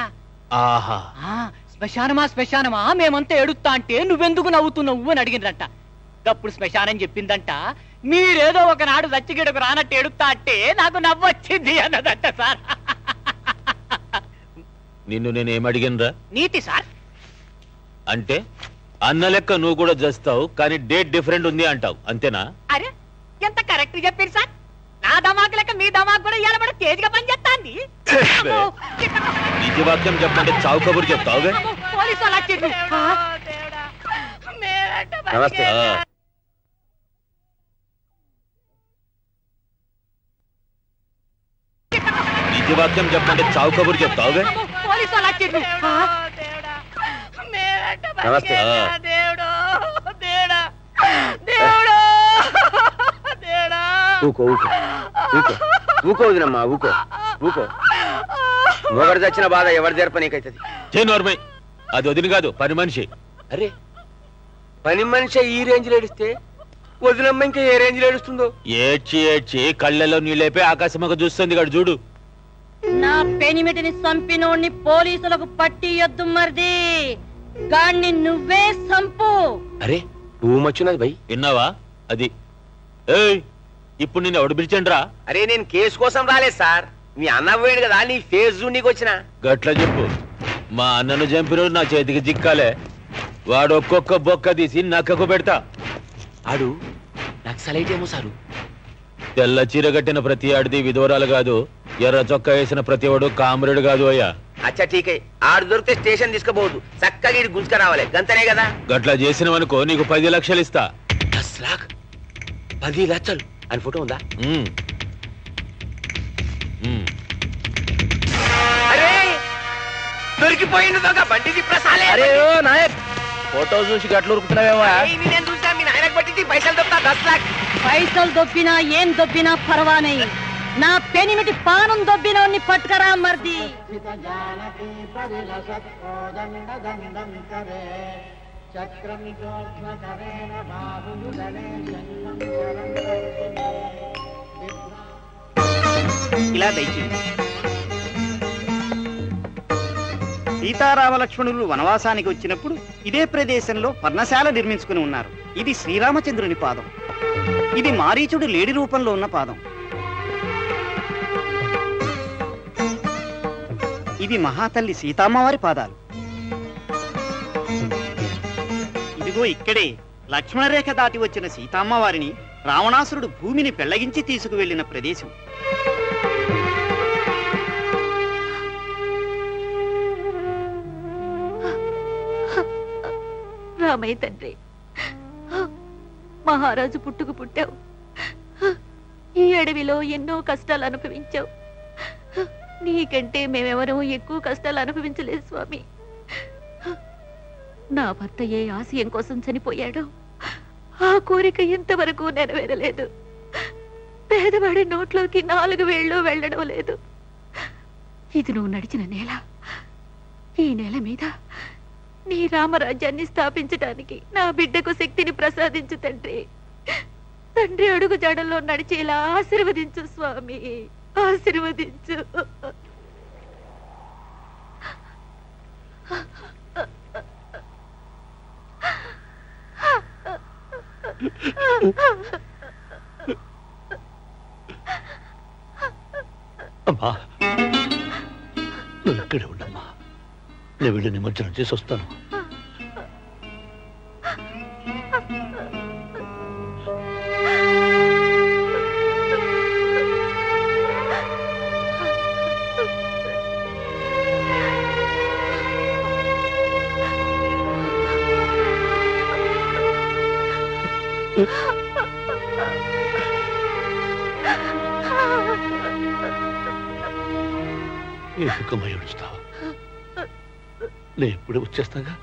ఆహా, శ్మశానమా మేమంతా ఏడుస్తా అంటే నువ్వెందుకు నవ్వుతున్నావు అని అడిగిందంట. అప్పుడు శ్మశానం చెప్పిందంట, మీరేదో ఒకనాడు చచ్చిగడకు రానట్టు ఏడుస్తా అంటే నాకు నవ్వొచ్చింది అన్నదంట సార్. నిన్ను నేనేమడిగినరా? నీతి సార్. అంటే అన్న లెక్క నువ్వు కూడా చేస్తావు, కానీ డేట్ డిఫరెంట్ ఉంది అంటావు, అంతేనా? అరే ఎంత కరెక్ట్ చెప్పారు సార్. నా దమాకు లెక్క మీ దమాకు కూడా ఇవాళ కూడా తేజ్గా పనిచేస్తాంది. నిజ వాక్యం చెప్పంటే చావు కబురు చెప్తావుగా. పోలీసు వాళ్ళు వచ్చిండ్రు. నమస్తే. నిజ వాక్యం చెప్పంటే చావు కబురు చెప్తావుగా. పోలీసు వాళ్ళు వచ్చిండ్రు. నమస్తే. దేవుడో దేవుడా దేవుడో దేవుడా. ఊకో ఊకో ఊకో ఊకో వదినమ్మా, ఊకో ఊకో. మొగడు చచ్చిన బాధ ఎవరి దేర్ప నీకైతుంది? చేనోర్మై, అది వదిన కాదు, పని మనిషి. అరే పని మనిషి ఈ రేంజ్ ఏడిస్తే వదినమ్మ ఇంకా ఏ రేంజ్ ఏడుస్తుందో. ఏడ్చి కళ్ళల్లో నీళ్ళైపోయి ఆకాశమొక చూస్తుంది కాడు చూడు. నా పెనిమిటిని చంపినోడిని పోలీసులకు పట్టి యొద్దు మరిది, గాన్ని నువ్వే సంపు. అరే భూమొచ్చినది భయ్, విన్నావా? అది ఏయ్, ఇప్పుడు నేను ఎవడు పిలిచండ్రా? అరే నేను కేసు కోసం రాలేదు సార్, మీ అన్న పోయాడు కదా, నీ ఫేస్ నీకు వచ్చిన. గట్ల చెప్పు. మా అన్నను చంపిన నా చేతికి చిక్కాలే, వాడు ఒక్కొక్క బొక్క తీసి నక్కకు పెడతా. ఆడు నక్సలైట్ ఏమో సారు. తెల్ల చీర కట్టిన ప్రతి ఆడిది విధవరాలు కాదు, ఎర్ర చొక్కా వేసిన ప్రతి వాడు కామ్రేడు కాదు అయ్యా. అచ్చా ఠీకే, ఆడు దొరికితే స్టేషన్ తీసుకుపోవద్దు, చక్కగా ఇటు గుంజుక రావాలి, గంతనే కదా. గట్లా చేసినవనుకో నీకు 10 లక్షలు ఇస్తా. 10 लाख 10 లక్షలు అని ఫోటో ఉందా? అరే దొరికిపోయింది దొంగ, బండి తిప్పసాలే. అరే ఓ నాయక్, ఫోటో చూసి గట్లు ఉరుకుతున్నావేమో. నేను చూసా, మీ నాయనకు పట్టి పైసలు దొబ్బా 10 लाख. పైసలు దొబ్బినా ఏం దొబ్బినా పర్వానే, నా పెనిమిటి పానం దొబ్బినోడిని పట్టుకరా మర్ది. ఇలా దయచేయండి. సీతారామ లక్ష్మణులు వనవాసానికి వచ్చినప్పుడు ఇదే ప్రదేశంలో పర్ణశాల నిర్మించుకుని ఉన్నారు. ఇది శ్రీరామచంద్రుని పాదం, ఇది మారీచుడు లేడి రూపంలో ఉన్న పాదం, ఇవి మహాతల్లి సీతామ్మవారి పాదాలు. ఇదిగో ఇక్కడే లక్ష్మణరేఖ దాటి వచ్చిన సీతామ్మవారిని రావణాసురుడు భూమిని పెళ్లగించి తీసుకువెళ్లిన ప్రదేశం. రామయ్య తండ్రి, మహారాజు పుట్టుకు పుట్టావు, ఈ అడవిలో ఎన్నో కష్టాలు అనుభవించావు. నీకంటే మేమెవరూ ఎక్కువ కష్టాలు అనుభవించలేదు స్వామి. నా భర్త ఏ ఆశయం కోసం చనిపోయాడో ఆ కోరిక ఇంతవరకు నెరవేరలేదు. పేదవాడి నోట్లోకి 4 వేళ్ళు వెళ్ళడం లేదు. ఇది నువ్వు నడిచిన నేల. ఈ నేల మీద నీ రామరాజ్యాన్ని స్థాపించడానికి నా బిడ్డకు శక్తిని ప్రసాదించు తండ్రి. తండ్రి అడుగు జాడల్లో నడిచేలా ఆశీర్వదించు స్వామి, ఆశీర్వదించు. అమ్మా, నువ్వు ఇక్కడే ఉండమ్మా. నేను వెళ్ళి నిమజ్జనం చేసి వస్తాను. ఎందుకమ్మా ఏడుస్తావు? నేను ఎప్పుడే వచ్చేస్తాగా.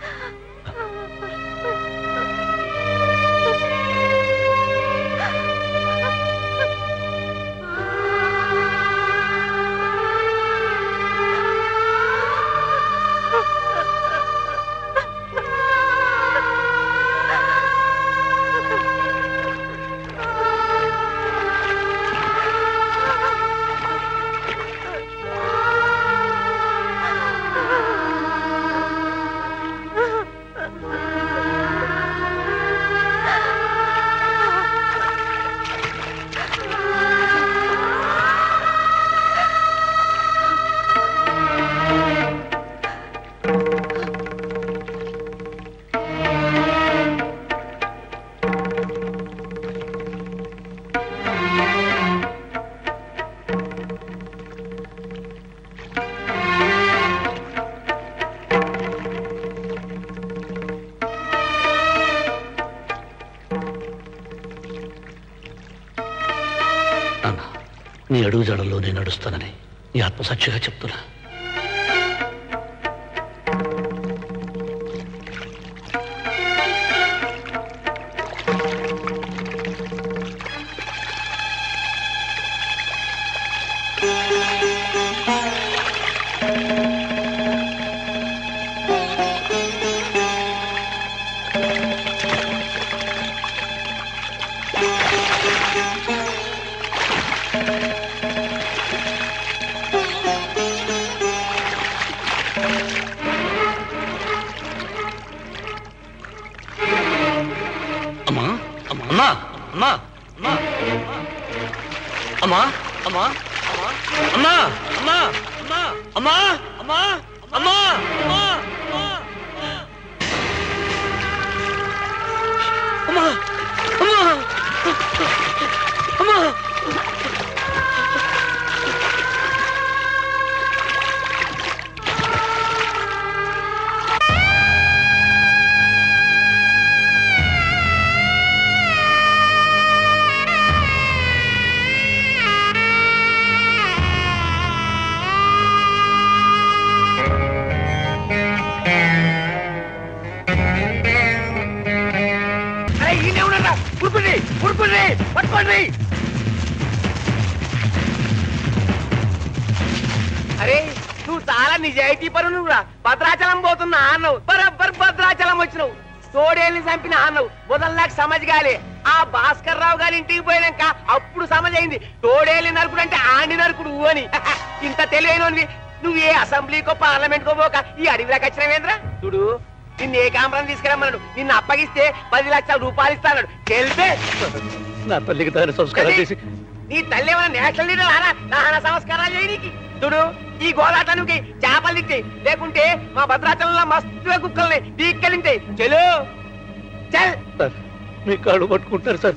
నీ అడుగు జాడల్లో నేను నడుస్తానని నీ ఆత్మసాక్షిగా చెప్తున్నా. అరే నువ్వు చాలా నిజాయితీ పరునురా. భద్రాచలం పోతున్నా అన్నావు, బరబ్బర్ భద్రాచలం వచ్చినావు. తోడేళ్ళని చంపిన అన్నావు, మొదల్లాగా సమజ్ కాలే. ఆ భాస్కర్ రావు గారి ఇంటికి పోయినాక అప్పుడు సమజ్ అయింది తోడేళ్ళని నరుకుడు అంటే ఆండి నరుకుడు అని. ఇంత తెలియనివి నువ్వు ఏ అసెంబ్లీకో పార్లమెంట్ కో పోక ఈ అడవిలోకి వచ్చినవేంద్ర. చూడు నిన్ను ఏ కాంబరం తీసుకురమ్మన్నాడు, నిన్ను అప్పగిస్తే 10 లక్షల రూపాయలు ఇస్తాడు. తెలిపే నా తల్లికి దాని సంస్కారం చేసి నీ తల్లి ఏమైనా నేషనల్ లీడర్ ఆనా నాన్న సంస్కారాలు చేయనీకి. చూడు ఈ గోలాటానికి చేపలు ఇచ్చాయి, లేకుంటే మా భద్రాచలంలో మస్తుగా కుక్కల్ని తీసుకెళ్ళింటాయి. చెలు చల్ సార్, మీ కాళ్ళు పట్టుకుంటారు సార్.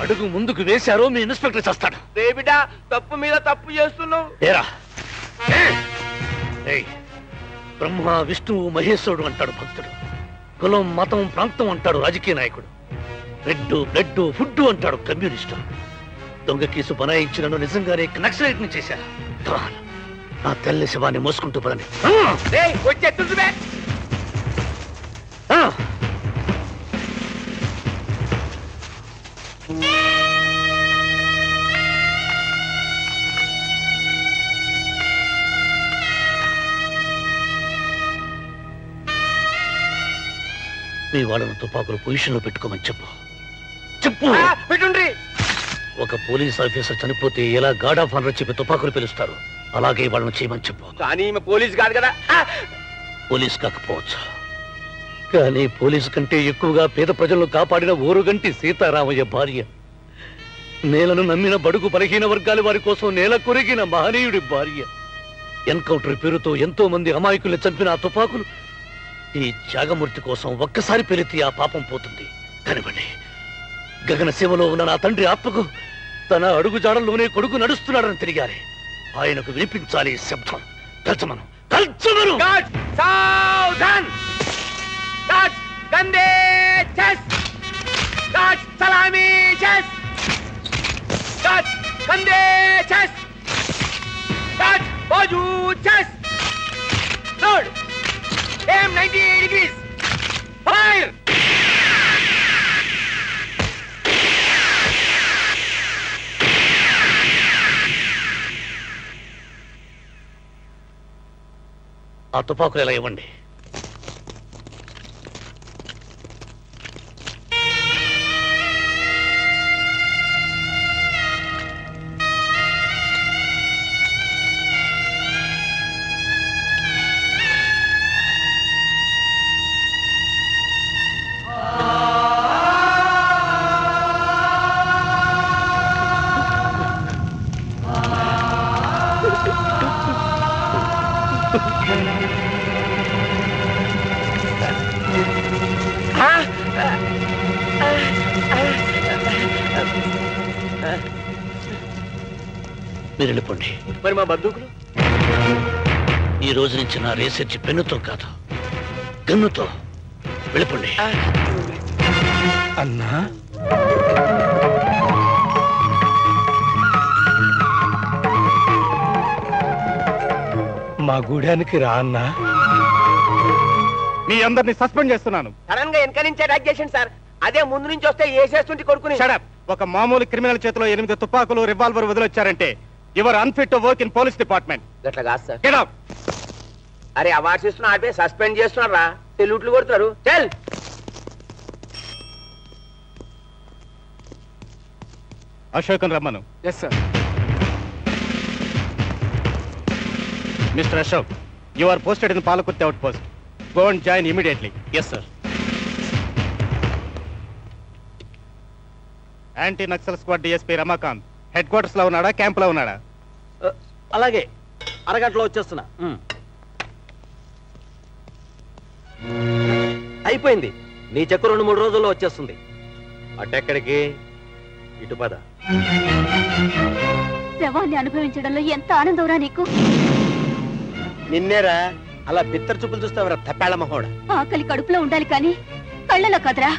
అడుగు ముందుకు వేశారో మీ ఇన్స్పెక్టర్ చేస్తాడు. రే బిడ్డ తప్పు మీద తప్పు చేస్తున్నావు. ఏరా బ్రహ్మ విష్ణువు మహేశ్వరుడు అంటాడు భక్తుడు, కులం మతం ప్రాంతం అంటాడు రాజకీయ నాయకుడు, రెడ్డు బ్లడ్ ఫుడ్ అంటాడు కమ్యూనిస్టు. దొంగ కేసు బనాయించిన నిజంగానే నక్సలైట్ ని చేశారు. నా తెల్ల శవాన్ని మోసుకుంటూ పదండి. వచ్చేస్తుంటే మీ వాళ్ళను తుపాకులు పొజిషన్ లో పెట్టుకోమని చెప్పు. చెప్పు. పెట్టుండ్రి. ఒక పోలీస్ ఆఫీసర్ చనిపోతే ఎలా గార్డ్ ఆఫ్ ఆనర్ చెప్పి తుపాకులు పిలుస్తారు, అలాగే వాళ్ళను చేయమని చెప్పు. కానీ పోలీస్ కాదు కదా. పోలీస్ కాకపోవచ్చు, కానీ పోలీసు కంటే ఎక్కువగా పేద ప్రజలను కాపాడిన ఓరుగంటి సీతారామయ్య భార్య, నేలను నమ్మిన బడుగు బలహీన వర్గాల వారి కోసం నేల కొరిగిన మహనీయుడి భార్య, ఎన్కౌంటర్ పేరుతో ఎంతో మంది అమాయకుల్ని చంపిన ఆ తుపాకులు ఈ త్యాగమూర్తి కోసం ఒక్కసారి పెరితే ఆ పాపం పోతుంది. కనివ్వండి. గగన సేవలో ఉన్న నా తండ్రి ఆత్మకు తన అడుగుజాడల్లోనే కొడుకు నడుస్తున్నాడని తెలియాలి. ఆయనకు వినిపించాలి శబ్దం. కల్చమను, కల్చమను. సావధాన్. కట్ కందే చెస్. కట్ సలామీ చెస్. కట్ కందే చెస్. కట్ బాజు చెస్. లోడ్. Aim 90 degrees. Fire. ఆ తుపాకులు ఎలా ఇవ్వండి. మీరు వెళ్ళిపోండి. మరి మా బంధువులు? ఈ రోజు నుంచి నా రీసెర్చ్ పెన్నుతో కాదు, గన్నుతో. వెళ్ళిపోండి. అన్నా, మా గూడానికి రా అన్నా. మీ అందరిని సస్పెండ్ చేస్తున్నాను. సడన్ గా వెనక నుంచి అటాక్ చేసింది సార్. అదే ముందు నుంచి వస్తే వేసేస్తుంటే కొడుకుని. షడప్. ఒక మామూలు క్రిమినల్ చేతిలో 8 తుపాకులు, రివాల్వర్ వదిలొచ్చారంటే your unfit to work in police department. గట్లా కాదు సార్. Get out. అరే అవార్డ్స్ ఇస్తున్నా ఆపే సస్పెండ్ చేస్తున్నారు రా. సెల్యూట్లు కొడుతున్నారు. చల్. అశోకన్ రమ్మను. Yes sir. Mister Ashok, you are posted in Palakurthi out post. Go and join immediately. Yes sir. Anti Naxal squad DSP Ramakant headquarters లో ఉన్నాడా, క్యాంప్ లో ఉన్నాడా? అలాగే, అరగంటలో వచ్చేస్తున్నా. అయిపోయింది. నీ చెక్కు 2-3 రోజుల్లో వచ్చేస్తుంది. అటెక్కడికి? ఇటు పద. శవాన్ని అనుభవించడంలో ఎంత ఆనందంరా నీకు. నిన్నేరా అలా బిత్తర చూపులు చూస్తావరా తప్పాళ్ళ మహోడ. ఆకలి కడుపులో ఉండాలి కానీ కళ్ళలో కదరా.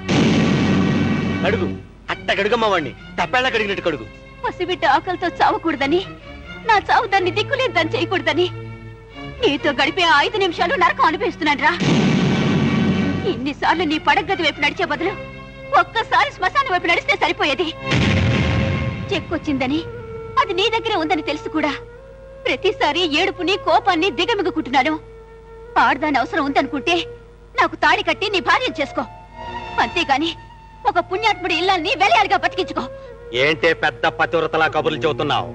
కడుగు, అట్ట కడుగమ్మ వాడిని. తప్పాళ్ళ కడిగినట్టు కడుగు. పసిబిడ్డ ఆకలితో చావకూడదని, నా చావు దాన్ని దిక్కులేదని చేయకూడదని నీతో గడిపే 5 నిమిషాలు నరకం అనిపిస్తున్నాను రా. ఇన్నిసార్లు నీ పడగది వైపు నడిచే బదులు ఒక్కసారి శ్మశానం వైపు నడిస్తే సరిపోయేది. చెక్కొచ్చిందని, అది నీ దగ్గరే ఉందని తెలుసు కూడా ప్రతిసారి ఏడుపుని కోపాన్ని దిగమిగుకుంటున్నాను. ఆడదాని అవసరం ఉందనుకుంటే నాకు తాడి కట్టి నీ భార్యను చేసుకో. అంతేగాని ఒక పుణ్యాత్ముడి ఇల్లాన్ని వెలయాలుగా బతికించుకో. ఏంటే పెద్ద పతివ్రతలా కబుర్లు చెబుతున్నావు?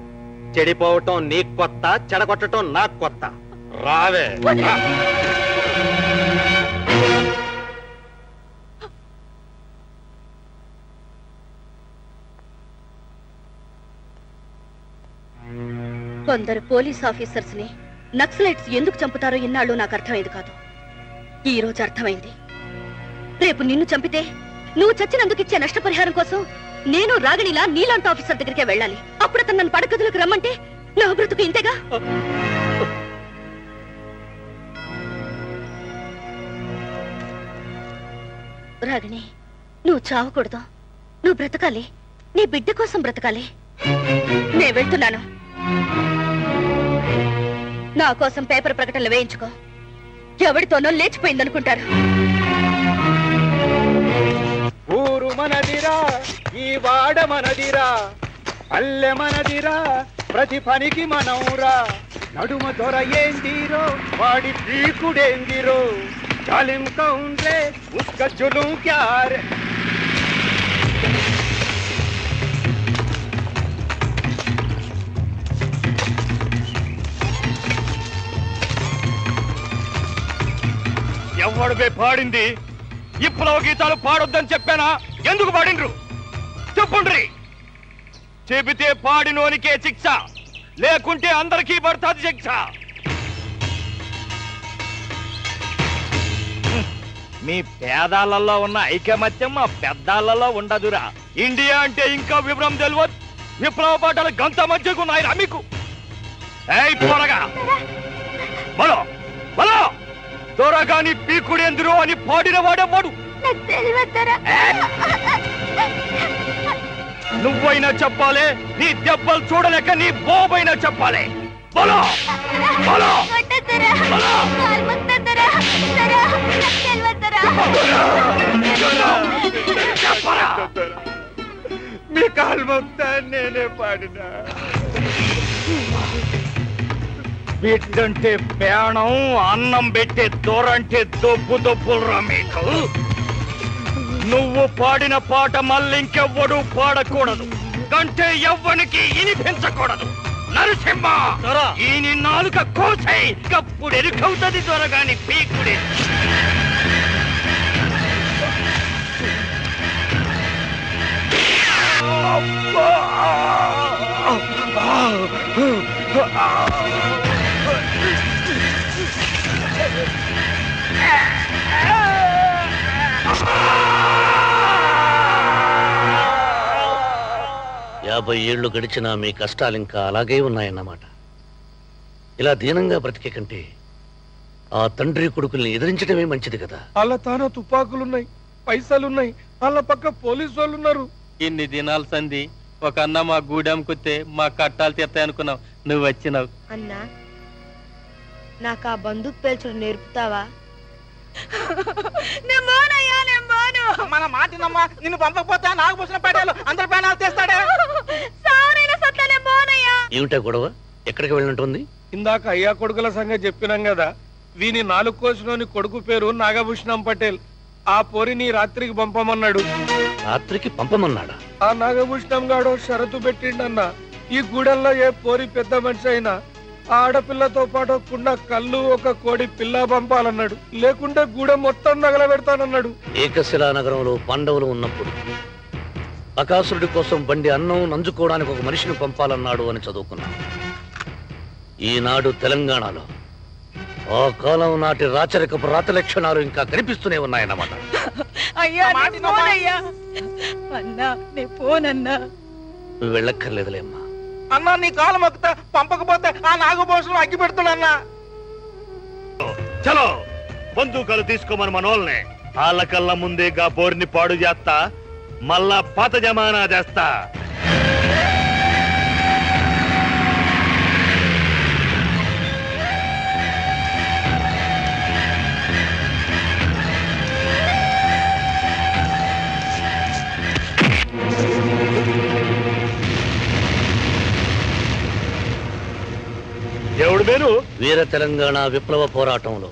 చెడిపోవటం నీకు కొత్త, చెడగొట్టడం నాకు కొత్త. రావే. కొందరు పోలీస్ ఆఫీసర్స్ ని నక్సలైట్స్ ఎందుకు చంపుతారో ఇన్నాళ్ళు నాకు అర్థమైంది కాదు. ఈ రోజు అర్థమైంది. రేపు నిన్ను చంపితే నువ్వు చచ్చినందుకు ఇచ్చే నష్టపరిహారం కోసం నేను రాగిణిలా నీలాంటి ఆఫీసర్ దగ్గరికే వెళ్ళాలి. అప్పుడు అతను నన్ను పడగదులకు రమ్మంటే నా బ్రతుకు ఇంతేగా. రాగిణి, నువ్వు చావకూడదు. నువ్వు బ్రతకాలి. నీ బిడ్డ కోసం బ్రతకాలి. నేను వెళ్తున్నాను. నా కోసం పేపర్ ప్రకటనలు వేయించుకో. ఎవరితోనో లేచిపోయిందనుకుంటారు. ఊరు మనదిరా, ఈ వాడ మనదిరా, పల్లె మనదిరా, ప్రతి పనికి మనవురా. నడుమ దొర ఏందిరో, వాడి పీకుడేందిరో, जालिम कौन रे उसका जुलूम क्या रे ఎవడు పాడింది విప్లవ గీతాలు పాడొద్దని చెప్పానా ఎందుకు పాడిండ్రు చెప్పుండ్రి చెబితే పాడినోనికే శిక్ష లేకుంటే అందరికీ పడుతుంది శిక్ష మీ పేదాలలో ఉన్న ఐకమత్యం మా పెద్దాలలో ఉండదురా ఇండియా అంటే ఇంకా వివరం తెలియదు విప్లవ పాటలు గంత మధ్యకు ఉన్నాయిరా మీకు ఏయ్ పోరగా బలో బలో దొరగాని పీకుడెందురు అని పాడిన వాడేవాడు నువ్వైనా చెప్పాలి నీ దెబ్బలు చూడలేక నీ బాబైనా చెప్పాలి బలో బలో మీ కాలు మొత్తా నేనే పాడినా బిడ్డంటే పేణం అన్నం పెట్టే దూరంటే దొబ్బు దొబ్బులరా మీకు నువ్వు పాడిన పాట మళ్ళీ ఇంకెవ్వడు పాడకూడదు కంటే ఎవ్వనికి వినిపించకూడదు నరసింహ ఈయన నాలుక కోసై కప్పుడు ఎరుకవుతుంది త్వరగాని పీకుడే యాభై ఏళ్లు గడిచినా మీ కష్టాలు ఇంకా అలాగే ఉన్నాయన్నమాట. ఇలా దీనంగా బ్రతికే కంటే ఆ తండ్రి కొడుకుల్ని ఎదిరించడమే మంచిది కదా. వాళ్ళ తాన తుపాకులున్నాయి, పైసలున్నాయి, వాళ్ళ పక్క పోలీసు వాళ్ళు ఉన్నారు. ఇన్ని దినాలు సంధి ఒక అన్న మా గూడెం కుత్తే మా కట్టాలు తీర్తాయి అనుకున్నావు, నువ్వు వచ్చినావు. అన్నా నాకు ఆ బందూక్ పేల్చడం నేర్పుతావా? మన మాటినమ్మా, నిన్ను పంపకపోతే నాకు పోసిన పేటలు అందరి ప్రాణాలు తీస్తాడే. ఏమిటా గొడవ? ఎక్కడికి వెళ్ళినట్టుంది? ఇందాక అయ్యా కొడుకుల సంగతి చెప్పినాం కదా, వీని 4 కోసులోని కొడుకు పేరు నాగభూషణం పటేల్. ఆ పోరిని రాత్రికి పంపమన్నాడు. రాత్రికి పంపమన్నాడా? ఆ నాగభూషణం గాడు షరతు పెట్టిండన్నా, ఈ గూడెల్లో ఏ పోరి పెద్ద మనిషి అయినా ఆ ఆడపిల్లతో పాటు కుండ కళ్ళు, ఒక కోడి పిల్ల పంపాలన్నాడు. లేకుంటే గూడెం మొత్తం నగలబెడతానన్నాడు. ఏకశిలా నగరంలో పాండవులు ఉన్నప్పుడు బకాసురుడి కోసం బండి అన్నం నంజుకోవడానికి ఒక మనిషిని పంపాలన్నాడు అని చదువుకున్నాను. ఈనాడు తెలంగాణలో ఆ కాలం నాటి రాచరికపు రాత లక్షణాలు ఇంకా కనిపిస్తూనే ఉన్నాయన్నమాట. నువ్వు వెళ్ళక్కర్లేదులేమ్మా. అన్నా నీ కాలు మొక్కుతా, పంపకపోతే ఆ నాగభూషణం అగ్గి పెడుతున్నా. చలో బందూకాలు తీసుకోమని మనోళ్ళని వాళ్ళ కళ్ళ ముందేగా బోర్ని పాడు చేస్తా, మళ్ళా పాత జమానా చేస్తా. వీర తెలంగాణ విప్లవ పోరాటంలో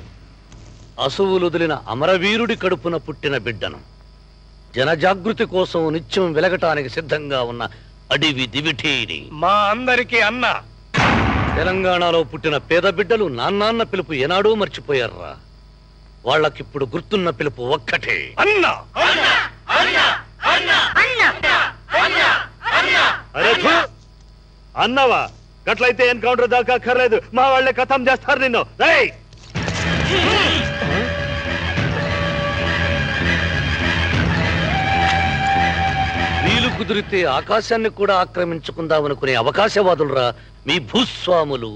అసువులుదిలిన అమరవీరుడి కడుపున పుట్టిన బిడ్డను, జనజాగృతి కోసం నిత్యం వెలగటానికి సిద్ధంగా ఉన్న అడివి దివిటీని మా అందరికీ అన్న. తెలంగాణలో పుట్టిన పేద బిడ్డలు నాన్నాన్న పిలుపు ఏనాడూ మర్చిపోయారా? వాళ్ళకిప్పుడు గుర్తున్న పిలుపు ఒక్కటే, అన్నా. అన్నవా? గట్లయితే ఎన్కౌంటర్ దాకా అక్కర్లేదు, మా వాళ్ళే కథం చేస్తారు నిన్ను. వీలు కుదిరితే ఆకాశాన్ని కూడా ఆక్రమించుకుందామనుకునే అవకాశవాదులరా మీ భూస్వాములు.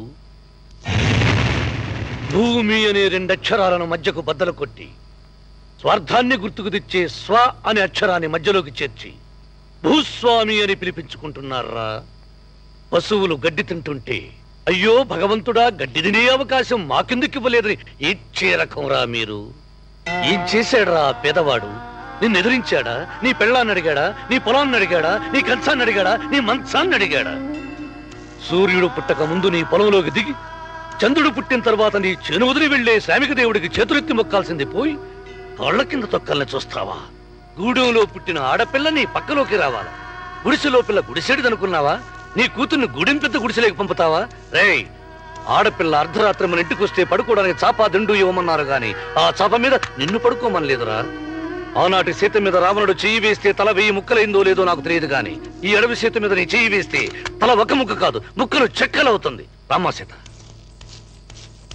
భూమి అనే 2 అక్షరాలను మధ్యకు బద్దలు కొట్టి స్వార్థాన్ని గుర్తుకు తెచ్చే స్వ అనే అక్షరాన్ని మధ్యలోకి చేర్చి భూస్వామి అని పిలిపించుకుంటున్నారా? పశువులు గడ్డి తింటుంటే అయ్యో భగవంతుడా, గడ్డి తినే అవకాశం మాకెందుకు ఇవ్వలేదని ఏడ్చే రకంరా మీరు. ఏం చేశాడురా పేదవాడు? నిన్ను ఎదిరించాడా? నీ పెళ్ళాన్ని అడిగాడా? నీ పొలాన్ని అడిగాడా? నీ కంచాన్ని అడిగాడా? నీ మంచాన్ని అడిగాడా? సూర్యుడు పుట్టక ముందు నీ పొలంలోకి దిగి చంద్రుడు పుట్టిన తర్వాత నీ చేను వదిలి వెళ్లే శ్రామిక దేవుడికి చేతులెత్తి మొక్కాల్సింది పోయి కాళ్ల కింద తొక్కల్ని చూస్తావా? గూడెంలో పుట్టిన ఆడపిల్ల నీ పక్కలోకి రావాలా? గుడిసెలో పిల్ల గుడిసెడిదనుకున్నావా? నీ కూతుర్ని గుడెం పెద్ద గుడిసెలేకి పంపుతావా? రేయ్, ఆడపిల్ల అర్ధరాత్రి మన ఇంటికి వస్తే పడుకోవడానికి చాపా దండు ఇవ్వమన్నారు గాని ఆ చాప మీద నిన్ను పడుకోమనలేదురా. ఆనాటి సీత మీద రావణుడు చెయ్యి వేస్తే తల 1000 ముక్కలైందో లేదో నాకు తెలియదు గాని ఈ అడవి సీత మీద నీ చెయ్యి వేస్తే తల ఒక ముక్క కాదు, ముక్కలు చెక్కలవుతుంది. రామా సీత,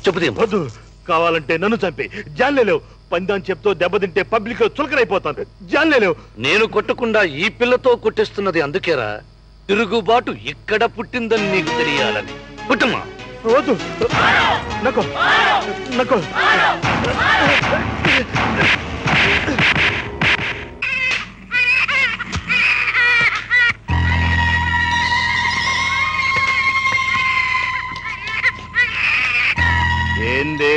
చెప్పుదే. వద్దు, కావాలంటే నన్ను చంపి జాన్లేలేవు. పందాన్ చెప్తూ దెబ్బతింటే పబ్లిక్ లో చులకనైపోతాను. జాన్లేలేవు. నేను కొట్టకుండా ఈ పిల్లతో కొట్టిస్తున్నది అందుకేరా, తిరుగుబాటు ఇక్కడ పుట్టిందని నీకు తెలియాలని. కుట్టమ్మా. వద్దు, నకో నకో. ఏంది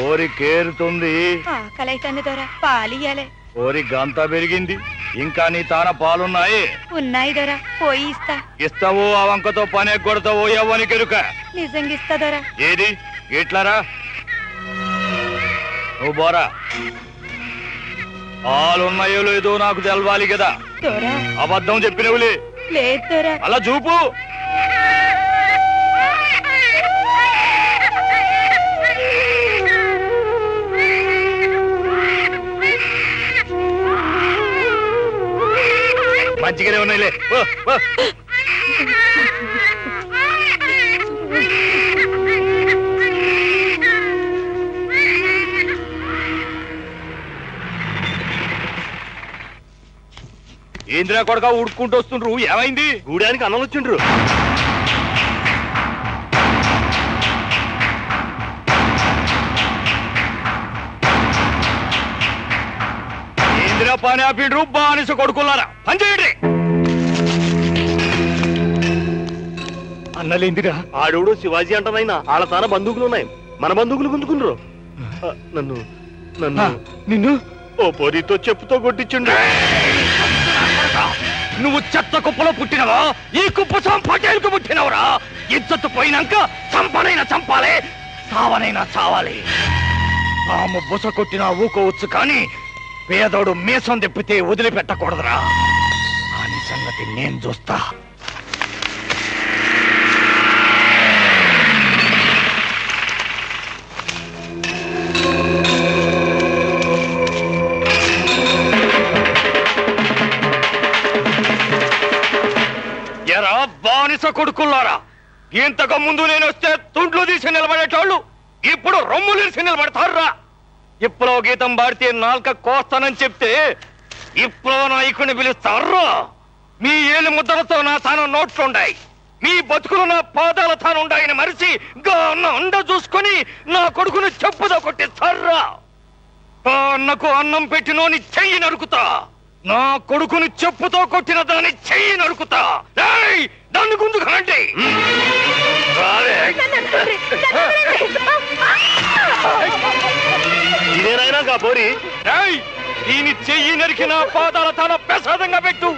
ఓరి కేరుతుంది? ఆకలైతుంది దొర, పాలియాలే. ఓరి గంత పెరిగింది, ఇంకా నీ తాన పాలున్నాయి? ఉన్నాయి దొర, పోయి ఇస్తా. ఇస్తావో ఆ వంకతో పనే కొడతావో ఎవని కెరుక? నిజంగా ఇస్తా దొర. ఏది ఇట్లారా, నువ్వు బోరా. పాలున్నాయో లేదో నాకు తెలవాలి కదా. దొర అబద్ధం చెప్పినవులే. లేదు దొర. అలా చూపు. మంచిగానే ఉన్నాయిలే. ఏంద్రా కొడక ఉడుక్కుంటూ వస్తుండ్రు, ఏమైంది? గూడానికి అన్నం వచ్చిండ్రు. ఏంద్రా పని ఆపిండ్రు, బానిస కొడుకున్నారా? పని చేయండి. అన్నలేందిరా? ఆడోడు శివాజీ అంటనైనా వాళ్ళ తాన బందూకులు ఉన్నాయి, మన బందూకులు గుంజుకుండ్రు. నన్ను నన్ను నిన్ను ఓ పొరితో చెప్పుతో కొట్టించుండ్రు. నువ్వు చెత్త కుప్పలో పుట్టినవా? ఈ కుప్ప పటేల్కు పుట్టినవరా? ఇజ్జత్తు పోయినాక చంపనైనా చంపాలి, చావనైనా చావాలి. పాము బుస కొట్టినా ఊకోవచ్చు కానీ పేదోడు మీసం తెప్పితే వదిలిపెట్టకూడదురా. అని సంగతి నేను చూస్తా. ఎరా బానిస కొడుకుల్లారా, ఇంతకు ముందు నేను వస్తే తుండ్లు తీసి నిలబడేటోళ్ళు ఇప్పుడు రొమ్ములు తీసి నిలబడతారా? ఇప్పుడు గీతం పాడితే నాల్క కోస్తానని చెప్తే ఇప్పుడు నాయకుని పిలుస్తారా? మీ ఏలు ముద్రలతో నా తాను నోట్లుండాయి, మీ బతుకులు నా పాదాల తాను ఉండాయని మరిచి అండ చూసుకొని నా కొడుకును చెప్పుదో కొట్టిస్తారా? అన్నకు అన్నం పెట్టినోని చెయ్యి నరుకుతా, నా కొడుకుని చెప్పుతో కొట్టిన దాన్ని చెయ్యి నరుకుతా. దాన్ని గుంజుకాండి. ఇదేనైనా కా పోరి? దీని చెయ్యి నరికి నా పాదాల తాన ప్రసాదంగా పెట్టు.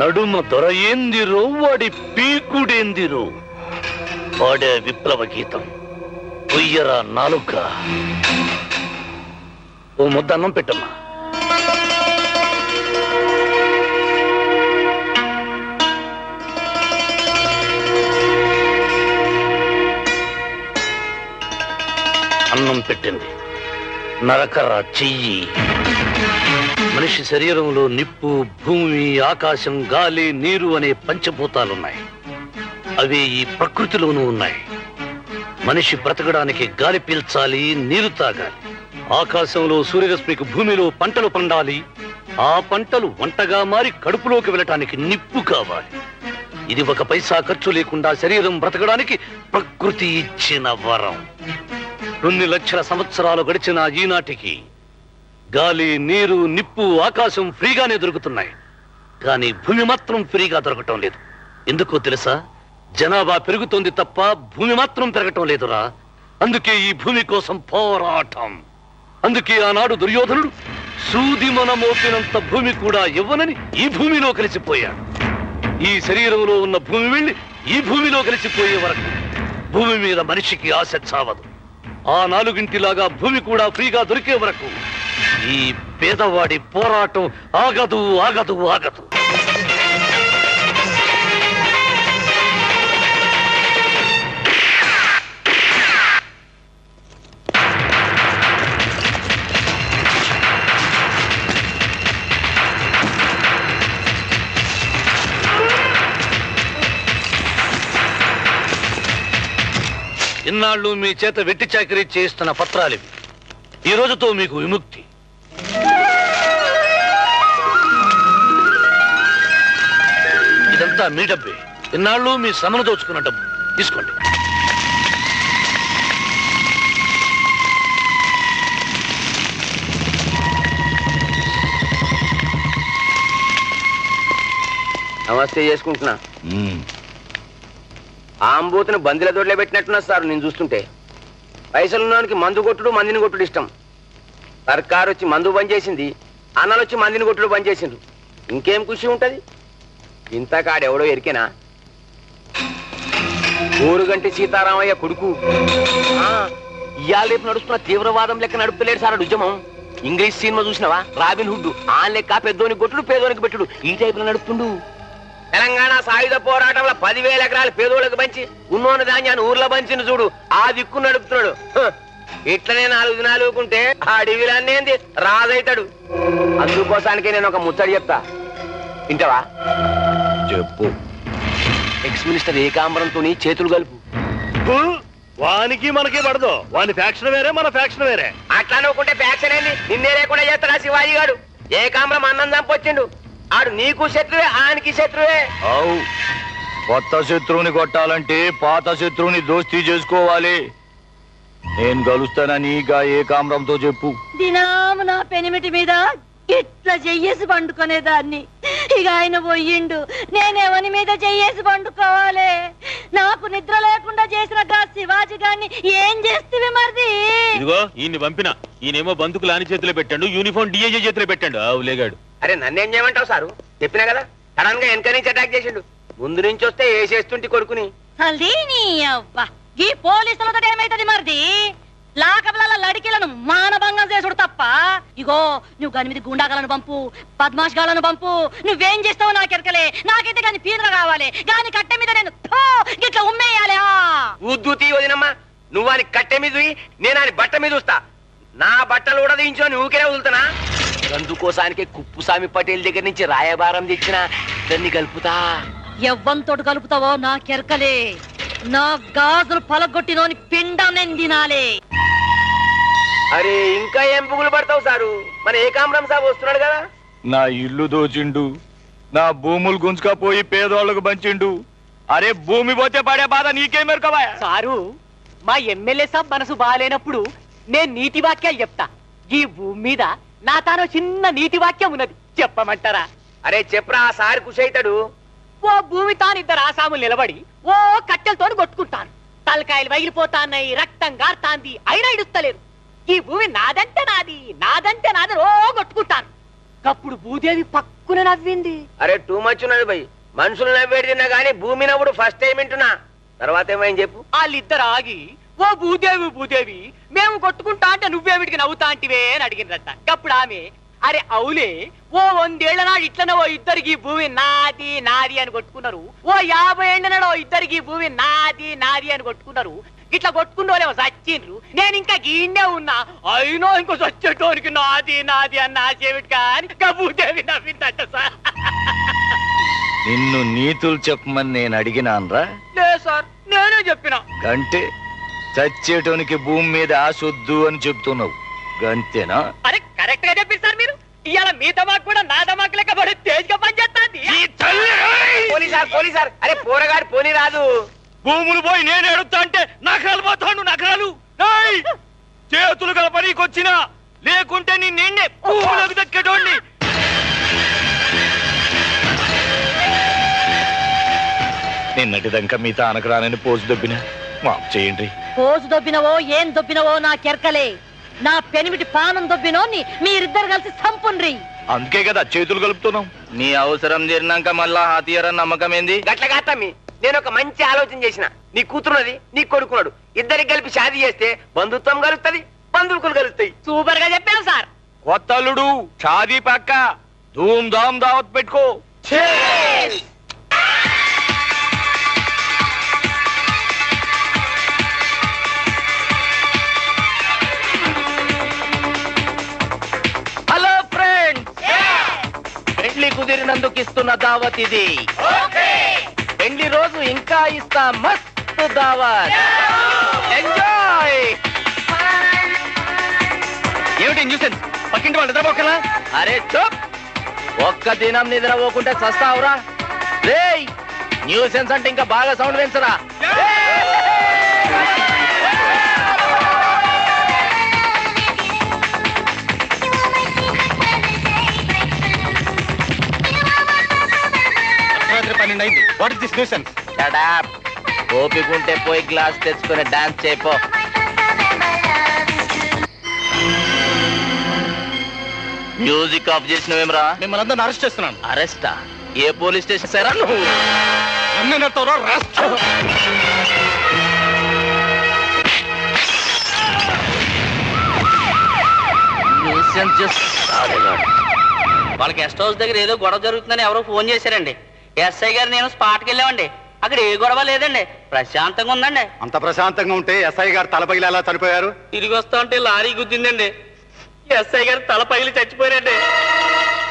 నడుమ దొర ఏందిరో, వాడి పీకుడేందిరో, వాడే విప్లవ గీతం. పొయ్యరా నాలుక. ఓ ముద్ద అన్నం పెట్టమ్మా. అన్నం పెట్టింది, నరకరా చెయ్యి. మనిషి శరీరంలో నిప్పు, భూమి, ఆకాశం, గాలి, నీరు అనే పంచభూతాలున్నాయి. అవి ఈ ప్రకృతిలోనూ ఉన్నాయి. మనిషి బ్రతకడానికి గాలి పీల్చాలి, నీరు తాగాలి. ఆకాశంలో సూర్యరశ్మికి భూమిలో పంటలు పండాలి. ఆ పంటలు వంటగా మారి కడుపులోకి వెళ్ళటానికి నిప్పు కావాలి. ఇది ఒక పైసా ఖర్చు లేకుండా శరీరం బ్రతకడానికి ప్రకృతి ఇచ్చిన వరం. 2 లక్షల సంవత్సరాలు గడిచిన ఈనాటికి గాలి, నీరు, నిప్పు, ఆకాశం ఫ్రీగానే దొరుకుతున్నాయి. కానీ భూమి మాత్రం ఫ్రీగా దొరకటం లేదు. ఎందుకో తెలుసా? జనాభా పెరుగుతోంది తప్ప భూమి మాత్రం పెరగటం లేదురా. అందుకే ఈ భూమి కోసం పోరాటం. అందుకే ఆనాడు దుర్యోధనుడు సూది మన మోపినంత భూమి కూడా ఇవ్వనని ఈ భూమిలో కలిసిపోయాడు. ఈ శరీరంలో ఉన్న భూమి వెళ్ళి ఈ భూమిలో కలిసిపోయే వరకు భూమి మీద మనిషికి ఆశ చావదు. ఆ 4 భూమి కూడా ఫ్రీగా దొరికే వరకు ఈ పేదవాడి పోరాటం ఆగదు ఆగదు ఆగదు. ఇన్నాళ్ళు మీ చేత వెట్టి చాకరీ చేస్తున్న పత్రాలివి. ఈ రోజుతో మీకు విముక్తి. ఇదంతా మీ డబ్బే. ఇన్నాళ్ళు మీ శ్రమను దోచుకున్న డబ్బు తీసుకోండి. నమస్తే చేసుకుంటున్నా. ఆంబూతుని బందిల దొడ్లే పెట్టినట్టున్నా సార్ నేను చూస్తుంటే. పైసలున్నానికి మందు కొట్టుడు మందిని కొట్టుడు ఇష్టం. సర్కారు వచ్చి మందు బంద్ చేసింది, అన్నలు వచ్చి మందిని కొట్టుడు బంద్ చేసిండ్రు. ఇంకేం ఖుషి ఉంటది? ఇంతకాడెవడో ఎరికేనా? ఊరుగంటి సీతారామయ్య కొడుకు ఇవాళ రేపు నడుస్తున్న తీవ్రవాదం లెక్క నడుపుతలేడు సార్ ఉద్యమం. ఇంగ్లీష్ సినిమా చూసినవా? Robin hood. ఆ లెక్క పెద్దోనికి కొట్టుడు పేదోనికి పెట్టుడు ఈ టైపులో నడుపుతుండు. తెలంగాణ సాయుధ పోరాటంలో 10,000 ఎకరాలు పేదోళ్ళకి పంచి ఉన్నోని ధాన్యాన్ని ఊర్లో పంచిన చూడు ఆ దిక్కు నడుపుతున్నాడు. ఇట్లనే 4 దినాలు ఊకుంటే ఆ అడవిలన్నీ రాజైతాడు. అందుకోసానికే నేను ఒక ముచ్చడి చెప్తా, వింటావా? చెప్పు. ఎక్స్ మినిస్టర్ ఏకాంబరంతో చేతులు కలుపు. వానికి మనకి పడదు. వాని ఫ్యాక్షన్ వేరే, మన ఫ్యాక్షన్ వేరే. అట్లా అనుకుంటే ఫ్యాక్షన్ ఏంది? నిన్నే లేకుండా చేస్తాడా శివాజీ గారు? ఏకాంబరం అన్నం చంపొచ్చిండు. ఆడు నీకు శత్రువే, ఆయనకి శత్రువే. అవు, కొత్త శత్రువుని కొట్టాలంటే పాత శత్రువుని దోస్తీ చేసుకోవాలి. నేను కలుస్తానని ఇక ఏకాంబరంతో చెప్పు. దినాము నా పెనిమిటి మీద ఇట్లా చెయ్యేసి పండుకునేదాన్ని. ఇక ఆయన పోయిండు, నేనెవని మీద చెయ్యేసి పండుకోవాలి? నాకు నిద్ర లేకుండా చేసిన శివాజీ గారిని ఏం చేస్తే మరిది? ఇదిగో ఈయన్ని పంపిన, ఈయనేమో బందుకు లాని చేతిలో పెట్టాడు, యూనిఫామ్ డిఐజీ చేతిలో పెట్టాడు. అవులేగాడు. అరే నన్నేం చేయమంటావు సారు? చెప్పినా కదా, సడన్ గా వెనక నుంచి అటాక్ చేసిండు. ముందు నుంచి వస్తే వేసేస్తుంటే కొడుకుని. ఈ పోలీసులతో ఏమైతుంది మరిది? లాకబల లడికిలను మానభంగం చేసుడు తప్ప. ఇగో నువ్వు గాని మీద గుండాగాలను పంపు, బద్మాష్ గాలను పంపు, నువ్వేం చేస్తావో నాకెరకలే. నాకైతే గాని పీదర కావాలి, గాని కట్టె మీద నేను గిట్లా ఉమ్మేయాలి. ఉద్దు తీవదినమ్మా, నువ్వు అని కట్టె మీద నేను అని బట్ట మీద చూస్తా. నా బట్టలు కూడా దించో ఊరికే వదులుతానా? అందుకోసానికే కుప్పుస్వామి పటేల్ దగ్గర నుంచి రాయబారం తెచ్చిన దాన్ని కలుపుతా. ఎవ్వంతోటి కలుపుతావో నాకెరకలే. నా గాజులు పలగొట్టినోని పిండం నేను తినాలే. అరే ఇంకా ఏం పుగులు పడతావు సారు? మన ఏకాంబరం సాబ్ వస్తున్నాడు కదా. నా ఇల్లు దోచిండు, నా భూములు గుంజుకపోయి పేదోళ్లకు పంచిండు. అరే భూమి పోతే పడే బాధ నీకేం మెరకవా సారు? మా ఎమ్మెల్యే సాబ్ మనసు బాగాలేనప్పుడు నేను నీతి వాక్యాలు చెప్తా. ఈ భూమి మీద నా తాను చిన్న నీతి వాక్యం ఉన్నది, చెప్పమంటారా? అరే చెప్పరా, సార్ ఖుషి అవుతాడు. ఓ భూమి తాను 2 ఆసాములు నిలబడి ఓ కట్టెలతో కొట్టుకుంటాను. తలకాయలు వగిలిపోతాన్నాయి, రక్తం గారుతాంది, అయినా ఇడుస్తలేరు. ఈ భూమి నాదంటే నాది, నాదంటే నాది ఓ కొట్టుకుంటాను. అప్పుడు భూదేవి పక్కున నవ్వింది. అరే టూ మచ్ ఉన్నది భయ్. మనుషులు నవ్వేది తిన్నా గానీ భూమి నవ్వుడు ఫస్ట్ టైం వింటున్నా. తర్వాత ఏమైంది చెప్పు. వాళ్ళిద్దరు ఆగి ఓ భూదేవి భూదేవి మేము కొట్టుకుంటా అంటే నువ్వేమిటికి నవ్వుతా అంటివే అని అడిగినట్ట. అప్పుడు ఆమె అరే అవులే, ఓ 100 ఏళ్ల నాడు ఇట్లనే ఓ ఇద్దరికి భూమి నాది నాది అని కొట్టుకున్నారు. ఓ 50 ఏళ్ల నాడు ఓ ఇద్దరికి భూమి నాది నాది అని కొట్టుకున్నారు. ఇట్లా కొట్టుకున్నోలేమో చచ్చిండ్రు, నేను ఇంకా గీండే ఉన్నా. అయినో ఇంకో చచ్చేటోనికి నాది నాది అన్న ఆశేమిటి కానీ భూదేవి నవ్విందట సార్. నిన్ను నీతులు చెప్పమని నేను అడిగినాన్రా? లే సార్, నేనే చెప్పినా. అంటే చచ్చేటోనికి భూమి మీద ఆశొద్దు అని చెప్తున్నావు, గంతేనా? అరే కరెక్ట్ గా చెప్పిస్తారు మీరు. ఇవాళ మీ దమాక్ కూడా నా దమాక్ లెక్క పడి తేజ్గా పనిచేస్తాంది. పోలీసార్ అరే పోరగాడు పోనీ రాదు. భూములు పోయి నేను ఎడుతా అంటే నగరాలు పోతాడు. నగరాలు చేతులు గల పనికొచ్చినా, లేకుంటే నీ నిండే భూములకు దక్కేటోండి. నిన్నటిదంకా మీతో అనకరానని పోజు దొబ్బిన మాఫ్ చేయండి. పోజు దొబ్బినవో ఏం దొబ్బినవో నాకెరకలే. నా పెనిమిటి పానం దొబ్బినోని మీరిద్దరు కలిసి సంపుండ్రి. అందుకే కదా చేతులు కలుపుతున్నాం. నీ అవసరం చేరినాక మళ్ళా హాతీయరని నమ్మకం ఏంది? గట్ల కాతమ్మి, నేను ఒక మంచి ఆలోచన చేసిన. నీ కూతురున్నది, నీ కొడుకున్నాడు, ఇద్దరికి కలిపి షాదీ చేస్తే బంధుత్వం కలుగుతుంది, బంధువుకులు కలుగుతాయి. సూపర్ గా చెప్పాను సార్. కొత్త అల్లుడు షాదీ పక్క ధూమ్ ధామ్ దావత్ పెట్టుకో. హలో ఫ్రెండ్స్, పెళ్లి కుదిరినందుకు ఇస్తున్న దావత్ ఇది. పెళ్లి రోజు ఇంకా ఇస్తా మస్తు దావత్. ఎంజాయ్. ఏమిటి న్యూసెన్స్? పక్కింటి వాళ్ళు నిద్రపోకలా? అరే చూప్, ఒక్క దినం నిద్రపోకుంటే సస్తావురా. రేయ్, న్యూసెన్స్ అంటే ఇంకా బాగా సౌండ్ పెంచరా. రాత్రి 12 అయింది. What is this nuisance? Shut up. ఓపికంటే పోయి గ్లాస్ తెచ్చుకొని డాన్స్ చేయపో. మ్యూజిక్ ఆఫ్ చేసినవేమరా? మిమ్మల్ని అందరిని అరెస్ట్ చేస్తున్నాను. అరెస్టా? ఏ పోలీస్ స్టేషన్ సరా నువ్వు? వాళ్ళ గెస్ట్ హౌస్ దగ్గర ఏదో గొడవ జరుగుతుందని ఎవరో ఫోన్ చేశారండి. ఎస్ఐ గారు నేను స్పాట్కి వెళ్ళామండి. అక్కడ ఏ గొడవ లేదండి, ప్రశాంతంగా ఉందండి. అంత ప్రశాంతంగా ఉంటే ఎస్ఐ గారు తల పగిలి ఎలా చనిపోయారు? తిరిగి వస్తా ఉంటే లారీ గుద్దిందండి. ఎస్ఐ గారు తల పగిలి చచ్చిపోయారండి.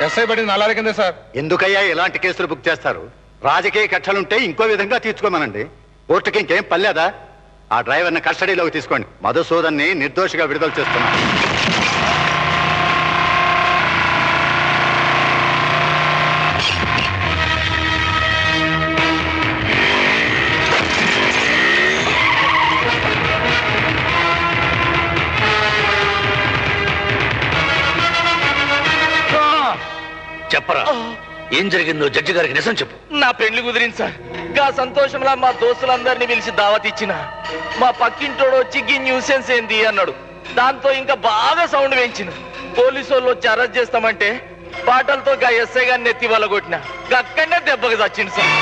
ఎస్ఐ బడి నల్లారి కింద సార్. ఎందుకయ్యా ఇలాంటి కేసులు బుక్ చేస్తారు? రాజకీయ కక్షలుంటే ఇంకో విధంగా తీర్చుకోమనండి. కోర్టుకి ఇంకేం పర్లేదా? ఆ డ్రైవర్ని కస్టడీలోకి తీసుకోండి. మధుసూదన్ని నిర్దోషిగా విడుదల చేస్తున్నాం. చెప్పరా, ఏం జరిగిందో జడ్జి గారికి నిజం చెప్పు. నా పెళ్లి కుదిరింది సార్. గా సంతోషంలో మా దోస్తులందరినీ పిలిచి దావత్ ఇచ్చిన. మా పక్కింటోడు వచ్చి గీ న్యూసెన్స్ ఏంది అన్నాడు. దాంతో ఇంకా బాగా సౌండ్ పెంచిన. పోలీసు వాళ్ళు వచ్చి అరెస్ట్ చేస్తామంటే పాటలతో గా ఎస్ఐ గారిని ఎత్తి వాళ్ళ కొట్టిన. అక్కడనే దెబ్బగా చచ్చింది సార్.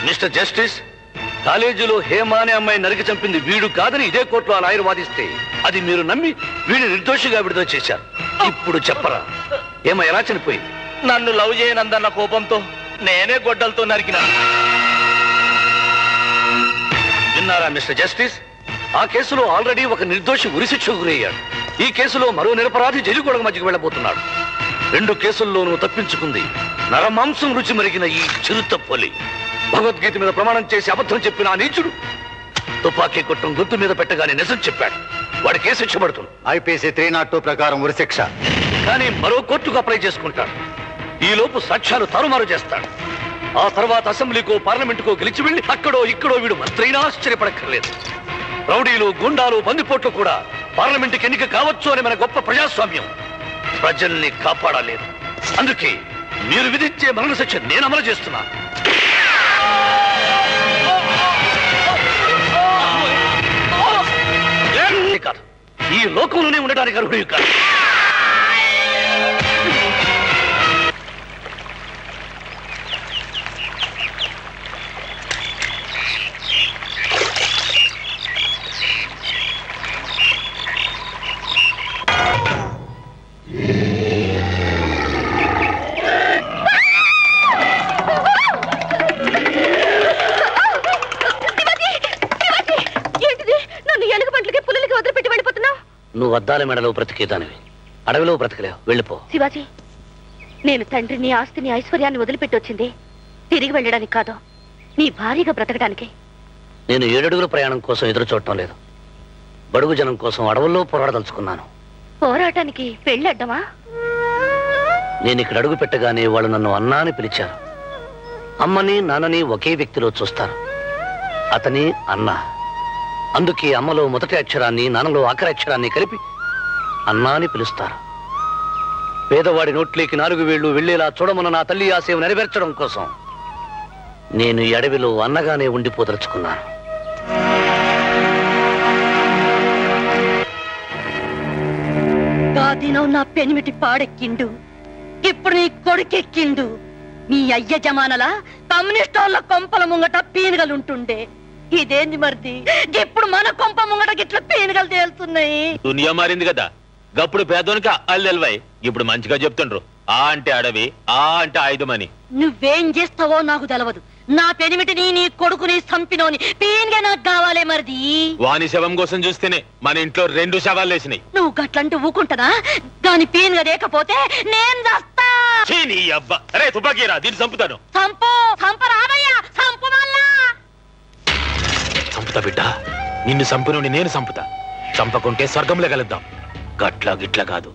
మిస్టర్ జస్టిస్, కాలేజీలో హేమ అనే అమ్మాయి నరికి చంపింది వీడు కాదని ఇదే కోర్టులో ఆ లాయర్ వాదిస్తే అది మీరు నమ్మి వీడిని నిర్దోషిగా విడుదల చేశారు. ఇప్పుడు చెప్పరా, హేమ ఎలా చనిపోయింది? నన్ను లవ్ చేయనందన్న కోపంతో నేనే గొడ్డలతో నరికిన. విన్నారా మిస్టర్ జస్టిస్? ఆ కేసులో ఆల్రెడీ ఒక నిర్దోషి ఉరిశిక్షకు గురయ్యాడు. ఈ కేసులో మరో నిరపరాధి జైలు గొడవ మధ్యకు వెళ్ళబోతున్నాడు. 2 కేసుల్లోనూ తప్పించుకుంది నరమాంసం రుచి మరిగిన ఈ చిరుతపులి. భగవద్గీత మీద ప్రమాణం చేసి అబద్ధం చెప్పిన ఆ నీచుడు తుపాకీ కొట్టం గొంతు మీద పెట్టగానే నిజం చెప్పాడు. వాడికి ఏ శిక్ష పడుతుంది? ఐపీసీ 302 ప్రకారం ఉరిశిక్ష. కానీ మరో కోర్టుకు అప్లై చేసుకుంటాడు. ఈ లోపు సాక్ష్యాలు తారుమారు చేస్తాడు. ఆ తర్వాత అసెంబ్లీకో పార్లమెంటుకో గెలిచి వెళ్ళి అక్కడో ఇక్కడో వీడు మంత్రైనా ఆశ్చర్యపడక్కర్లేదు. రౌడీలు, గుండాలు, బందిపోట్లు కూడా పార్లమెంటుకి ఎన్నిక కావచ్చు అని మన గొప్ప ప్రజాస్వామ్యం ప్రజల్ని కాపాడలేదు. అందుకే మీరు విధించే మరణ శిక్ష నేను అమలు చేస్తున్నా. కాదు, ఈ లోకంలోనే ఉండడానికి అర్హుడు కాదు. నువ్వు అద్దాల మెడలో బ్రతికేదానివి, అడవిలో బ్రతకలేవు. వెళ్ళిపో. శివాజీ, నేను తండ్రిని, ఆస్తిని, ఐశ్వర్యాన్ని వదిలిపెట్టి వచ్చింది తిరిగి వెళ్ళడానికి కాదు, నీ భార్యగా బ్రతకడానికి. నేను 7 అడుగుల ప్రయాణం కోసం ఎదురు చూడటం లేదు. బడుగు జనం కోసం అడవుల్లో పోరాడదలుచుకున్నాను. పోరాటానికి పెళ్ళడ్డమా? నేను ఇక్కడ అడుగు పెట్టగానే వాళ్ళు నన్ను అన్నా అని పిలిచారు. అమ్మని నాన్నని ఒకే వ్యక్తిలో చూస్తారు. అతని అన్న. అందుకే అమ్మలో మొదటి అక్షరాన్ని, నాన్నలో ఆఖరి అక్షరాన్ని కలిపి అన్నా అని పిలుస్తారు. పేదవాడి నోట్లోకి 4 వేళ్లు వెళ్లేలా చూడమన్న నా తల్లి ఆశయం నెరవేర్చడం కోసం నేను అడవిలో అన్నగానే ఉండిపోదలుచుకున్నాను. దినం నా పెనిమిటి పాడెక్కిండు, ఇప్పుడు నీ కొడుకెక్కిండు. మీ అయ్య జమానల కమ్యూనిస్టోళ్ళ కొంపల ముంగట పీనుగలుంటుండే. ఇదేంది మరిది, ఇప్పుడు మన కొంప ముంగట గిట్ల పీనుగలు తేలుతున్నాయి. దునియా మారింది కదా, గప్పుడు పేదోనికి అల్లెల్వై, ఇప్పుడు మంచిగా చెప్తుండ్రు. ఆ అంటే అడవి, ఆ అంటే ఆయుధమని. నువ్వేం చేస్తావో నాకు తెలవదు. నా పెనిమిటిని నీ కొడుకుని చంపినోని పీన్గా నాకు కావాలే మరిది. వాని శవం కోసం చూస్తేనే మన ఇంట్లో 2 శవాలు లేచినాయి. నువ్వు గట్లంటూ ఊకుంటనా? దాని పీన్గా లేకపోతే నేను చస్తా. నీ అబ్బా, అరే తుపాకీరా, దీన్ని చంపుతాను. చంపరాదయ్యా, చంపు మళ్ళా. చంపుతా బిడ్డ, నిన్ను చంపునోని నేను చంపుతా. చంపకుంటే స్వర్గంలో కలుద్దాం. గట్లా గిట్లా కాదు,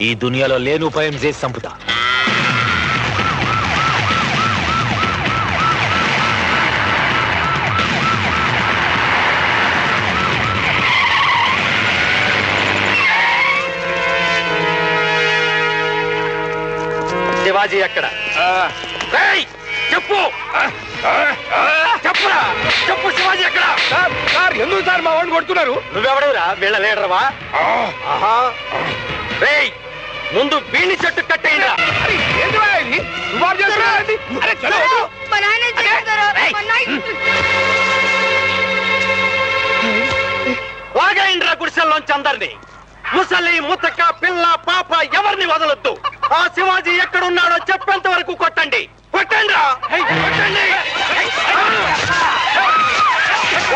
ఈ దునియాలో లేని ఉపాయం చేసి చంపుతా. శివాజీ ఎక్కడ? చెప్పు, చెప్పురా, చెప్పు శివాజీ ఎక్కడ? సార్ ఎందుకు సార్ మా వాడిని కొడుతున్నారు? నువ్వెవడవురా, వీళ్ళ లీడర్వా? రేయ్, ముందు వీణి చెట్టు కట్టేయండిరా. వాగేయండిరా గుడిసెల్లోంచి అందరినీ. ముసలి ముతక పిల్ల పాప ఎవరిని వదలొద్దు. ఆ శివాజీ ఎక్కడున్నాడో చెప్పేంత వరకు కొట్టండి. కొట్టండిరా, కొట్టండి.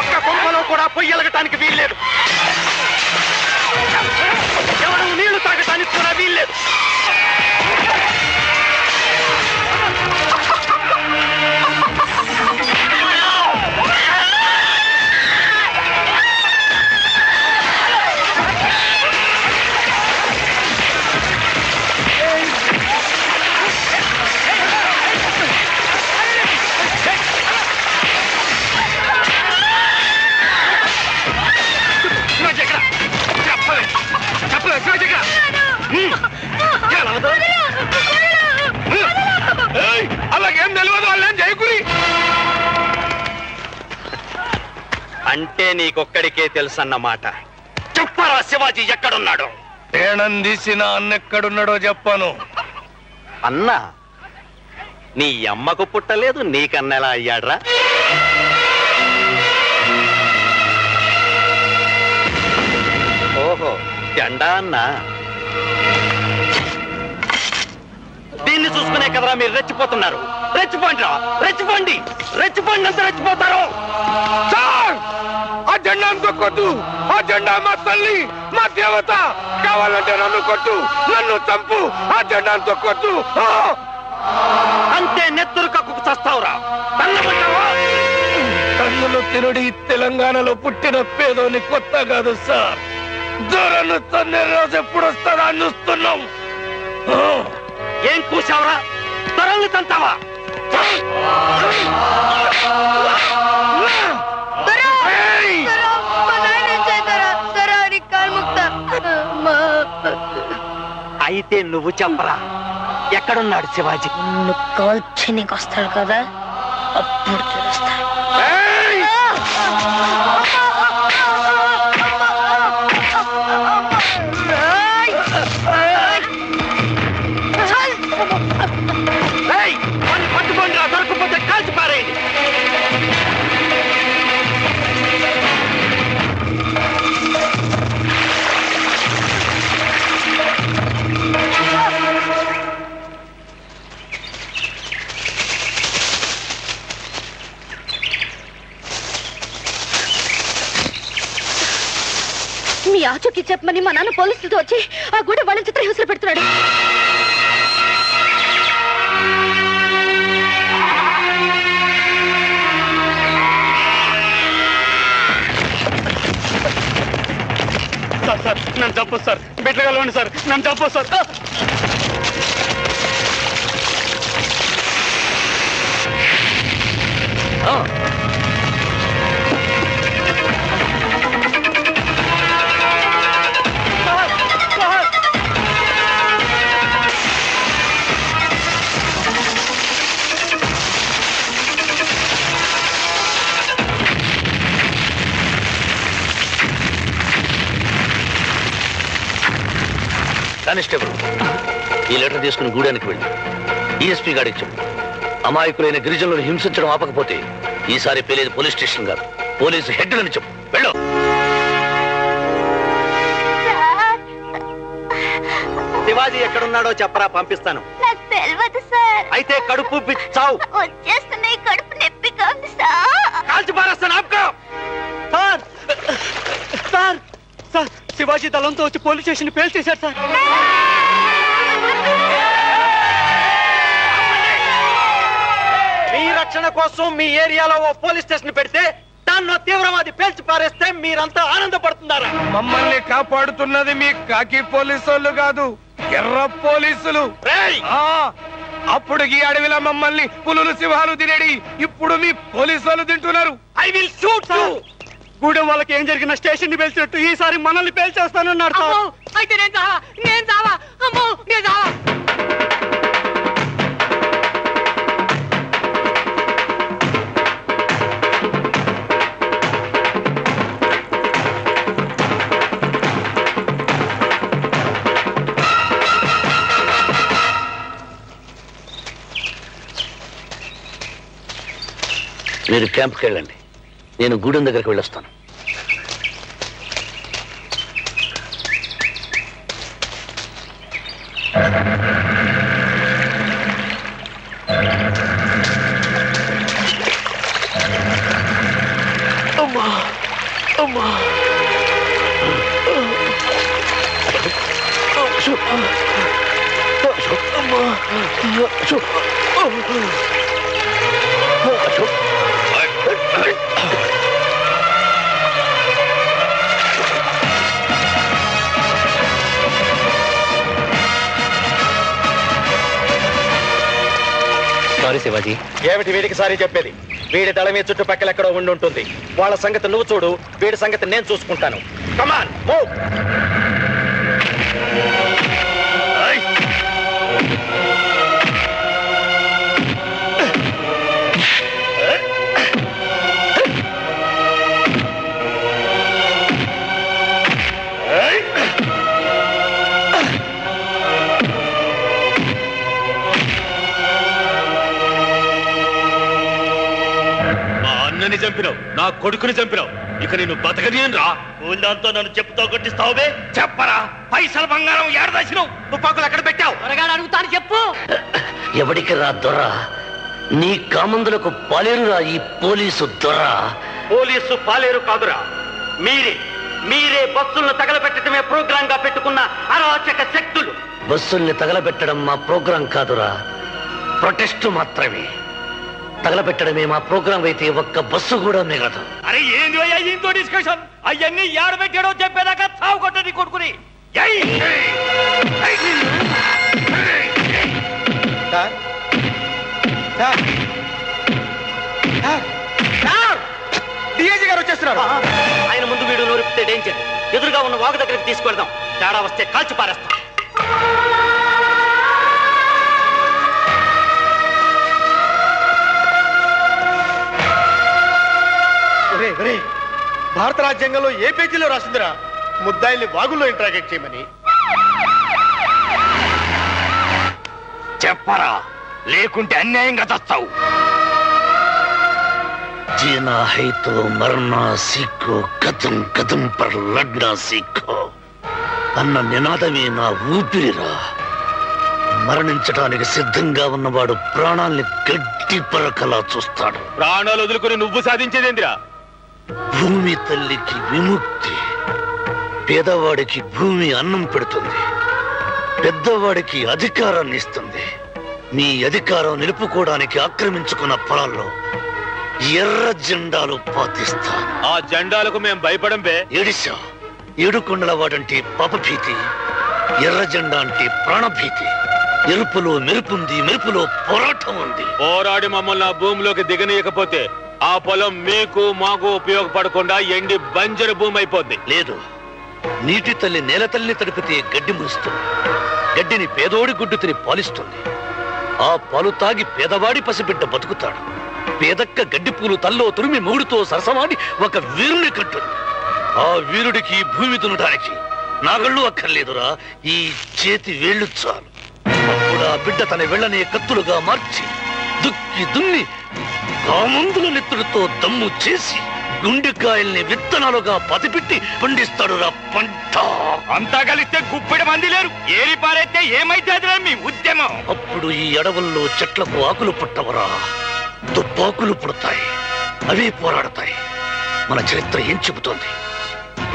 ఒక్క కొంపలో కూడా పొయ్యలగటానికి వీల్లేదు. ఎవరు నీళ్లు తాగటానికి కూడా వీల్లేదు. అలాగేం తెలియదు, వాళ్ళేం చేయకుని. అంటే నీకొక్కడికే తెలుసన్నమాట. చెప్పరా శివాజీ ఎక్కడున్నాడో? తేణం తీసిన అన్నెక్కడున్నాడో చెప్పాను. అన్నా, నీ అమ్మకు పుట్టలేదు, నీకన్నెలా అయ్యాడ్రా? ఓహో, జెండా అన్నా. దీన్ని చూసుకునే కదరా మీరు రెచ్చిపోతున్నారు. రెచ్చిపోండి రా, రెచ్చిపోండి, రెచ్చిపోండి, అంత రెచ్చిపోతారు. సార్, ఆ జెండా కొట్టు. ఆ జెండా మా తల్లి, మా దేవత. కావాలంటే నన్ను కొట్టు, నన్ను చంపు. ఆ జెండా కొట్టు. అంతే, నెత్తురు కక్కుకు చస్తావురా. కన్నులు తిరుడి తెలంగాణలో పుట్టిన పేదోని కొత్త కాదు సార్. దూరను తన్నే రోజు ఎప్పుడు వస్తాడా అని చూస్తున్నాం. ఏం కూసావురా? త్వరలు తంతావా? అయితే నువ్వు చెప్పరా, ఎక్కడున్నాడు శివాజీ? కాల్చి నీకు వస్తాడు కదా, అప్పుడు తెలుస్తా. పట్టుకోండి రా, దొరకపోతే కాల్చి పారేయండి. మీ ఆచూకీ చెప్పమని మా నాన్న పోలీసులతో వచ్చి ఆ గుడి వాళ్ళని చిత్రహింసలు పెడుతున్నాడు. సార్, నన్ను చంపొచ్చు సార్, బిడ్డగలవండి సార్, నన్ను చంపొచ్చు సార్. కానిస్టేబుల్, ఈ లెటర్ తీసుకుని గూడానికి వెళ్ళి డిఎస్పీ గారికి చెప్పు, అమాయకులైన గిరిజనులను హింసించడం ఆపకపోతే ఈసారి పేలేది పోలీస్ స్టేషన్ కాదు, పోలీసు హెడ్ అని చెప్పు. వెళ్ళు. శివాజీ ఎక్కడున్నాడో చెప్పరా, పంపిస్తాను. నాకు తెలియదు సార్. అయితే కడుపు చావు. వచ్చేస్తున్నాయి, కడుపు నొప్పిగా ఉంది సార్. కాల్చి పారేస్తాను. ఆపుకో. సార్ సార్ సార్, శివాజీ దళంతో వచ్చి పోలీస్ స్టేషన్ పేల్చేశారు సార్. మీ రక్షణ కోసం మీ ఏరియాలో ఓ పోలీస్ స్టేషన్ పెడితే దాన్ని తీవ్రవాది పేల్చి పారేస్తే మీరంతా ఆనందపడుతున్నారా? మమ్మల్ని కాపాడుతున్నది మీ కాకి పోలీసు కాదు, ఎర్ర పోలీసులు. అప్పుడు ఈ అడవిలో మమ్మల్ని పులులు సింహాలు తినేడి, ఇప్పుడు మీ పోలీసు వాళ్ళు తింటున్నారు. I will shoot you. Gudem వాళ్ళకి ఏం జరిగిన స్టేషన్ ని పేల్చినట్టు ఈసారి మనల్ని పేల్చేస్తానన్నాడు సార్. అయితే నేను చావా అమ్మో, నేను చావా. మీరు క్యాంప్కి వెళ్ళండి, నేను గూడెం దగ్గరికి వెళ్ళొస్తాను. అమ్మా అమ్మా సారీ శివాజీ. ఏమిటి వీడికి సారీ చెప్పేది? వీడి దళ మీద చుట్టుపక్కల ఎక్కడో ఉండి ఉంటుంది. వాళ్ళ సంగతి నువ్వు చూడు, వీడి సంగతి నేను చూసుకుంటాను. Come on move. అన్నని చంపినావు, నా కొడుకుని చంపినావు, ఇక నేను బతకనియను రా. దాంతో నన్ను చెప్పుతో కొట్టిస్తావుబే? చెప్పరా, పైసల బంగారం ఏడదాసినావు, తుపాకులు ఎక్కడ పెట్టావు? త్వరగా అడుగుతాను, చెప్పు. ఎవడికి రా దొర? నీ కామందులకు పాలేరురా ఈ పోలీసు దొర. పోలీసు పాలేరు కాదురా, మీరే బస్సులను తగలబెట్టడమే ప్రోగ్రామ్ గా పెట్టుకున్న అరాచక శక్తులు. బస్సుల్ని తగలబెట్టడం మా ప్రోగ్రాం కాదురా, ప్రొటెస్ట్ మాత్రమే. తగలబెట్టడమే మా ప్రోగ్రాం అయితే ఒక్క బస్సు కూడా మిగలదు. అరే ఏంది అయ్యా ఇంతో డిస్కషన్? అవన్నీ ఏడబెట్టాడో చెప్పేదాకా చావు కొట్టని కొడుకుని. డిఐజీ గారు వచ్చేస్తున్నారు. ఆయన ముందు వీడు నోరిపితే డేంజర్. ఎదురుగా ఉన్న వాగు దగ్గరికి తీసుకెళ్దాం. తేడా వస్తే కాల్చి పారేస్తాం. భారత రాజ్యాంగంలో ఏ పేజీలో రాసిందిరా ముద్దాయిల్ని వాగుల్లో ఇంట్రాగేట్ చేయమని? చెప్పరా, లేకుంటే అన్యాయంగా చస్తావు. జీనా హై తో మరనా సీఖో, కదం కదం పర్ లడ్నా సీఖో అన్న నినాదమే నా ఊపిరిరా. మరణించడానికి సిద్ధంగా ఉన్నవాడు ప్రాణాల్ని గడ్డి పరకలా చూస్తాడు. ప్రాణాలు వదులుకుని నువ్వు సాధించేదేందిరా? భూమి తల్లికి విముక్తి. పేదవాడికి భూమి అన్నం పెడుతుంది, పెద్దవాడికి అధికారాన్ని ఇస్తుంది. మీ అధికారం నిలుపుకోవడానికి ఆక్రమించుకున్న పొలాల్లో ఎర్ర జెండాలు పాతిస్తాను. ఆ జెండాలకు మేం భయపడం బే. ఏడిశా, ఏడుకొండల వాడంటే పాపభీతి, ఎర్ర జెండా అంటే ప్రాణభీతి. ఎరుపులో మెరుపుంది, మెరుపులో పోరాటం ఉంది. పోరాడి మమ్మల్ని ఆ భూమిలోకి దిగనీయకపోతే ఆ పొలం మీకు మాకు ఉపయోగపడకుండా ఎండి బంజరు భూమి అయిపోద్ది. లేదు, నీటి తల్లి నేల తల్లిని తడిపితే గడ్డి ములుస్తుంది, గడ్డిని పేదోడి గుడ్డు తిని పాలిస్తుంది. ఆ పాలు తాగి పేదవాడి పసిబిడ్డ బతుకుతాడు. పేదక్క గడ్డి పూలు తల్లో తురిమి మూడుతో సరసమాడి ఒక వీరుని కట్టుంది. ఆ వీరుడికి భూమి దున్నడానికి నాగళ్ళు అక్కర్లేదురా, ఈ చేతి వేళ్ళు చాలు. అప్పుడు ఆ బిడ్డ తన వెళ్ళనే కత్తులుగా మార్చి దుక్కి దున్ని కామందుల నెత్తులతో దమ్ము చేసి గుండెకాయల్ని విత్తనాలుగా పతిపెట్టి పండిస్తాడురా పంట. అంతా కలిస్తే గుప్పెడు మంది లేరు, ఏరి పారైతే ఏమైతే మీ ఉద్యమం. అప్పుడు ఈ అడవుల్లో చెట్లకు ఆకులు పుట్టవరా, తుప్పాకులు పుడతాయి, అవే పోరాడతాయి. మన చరిత్ర ఏం చెబుతోంది?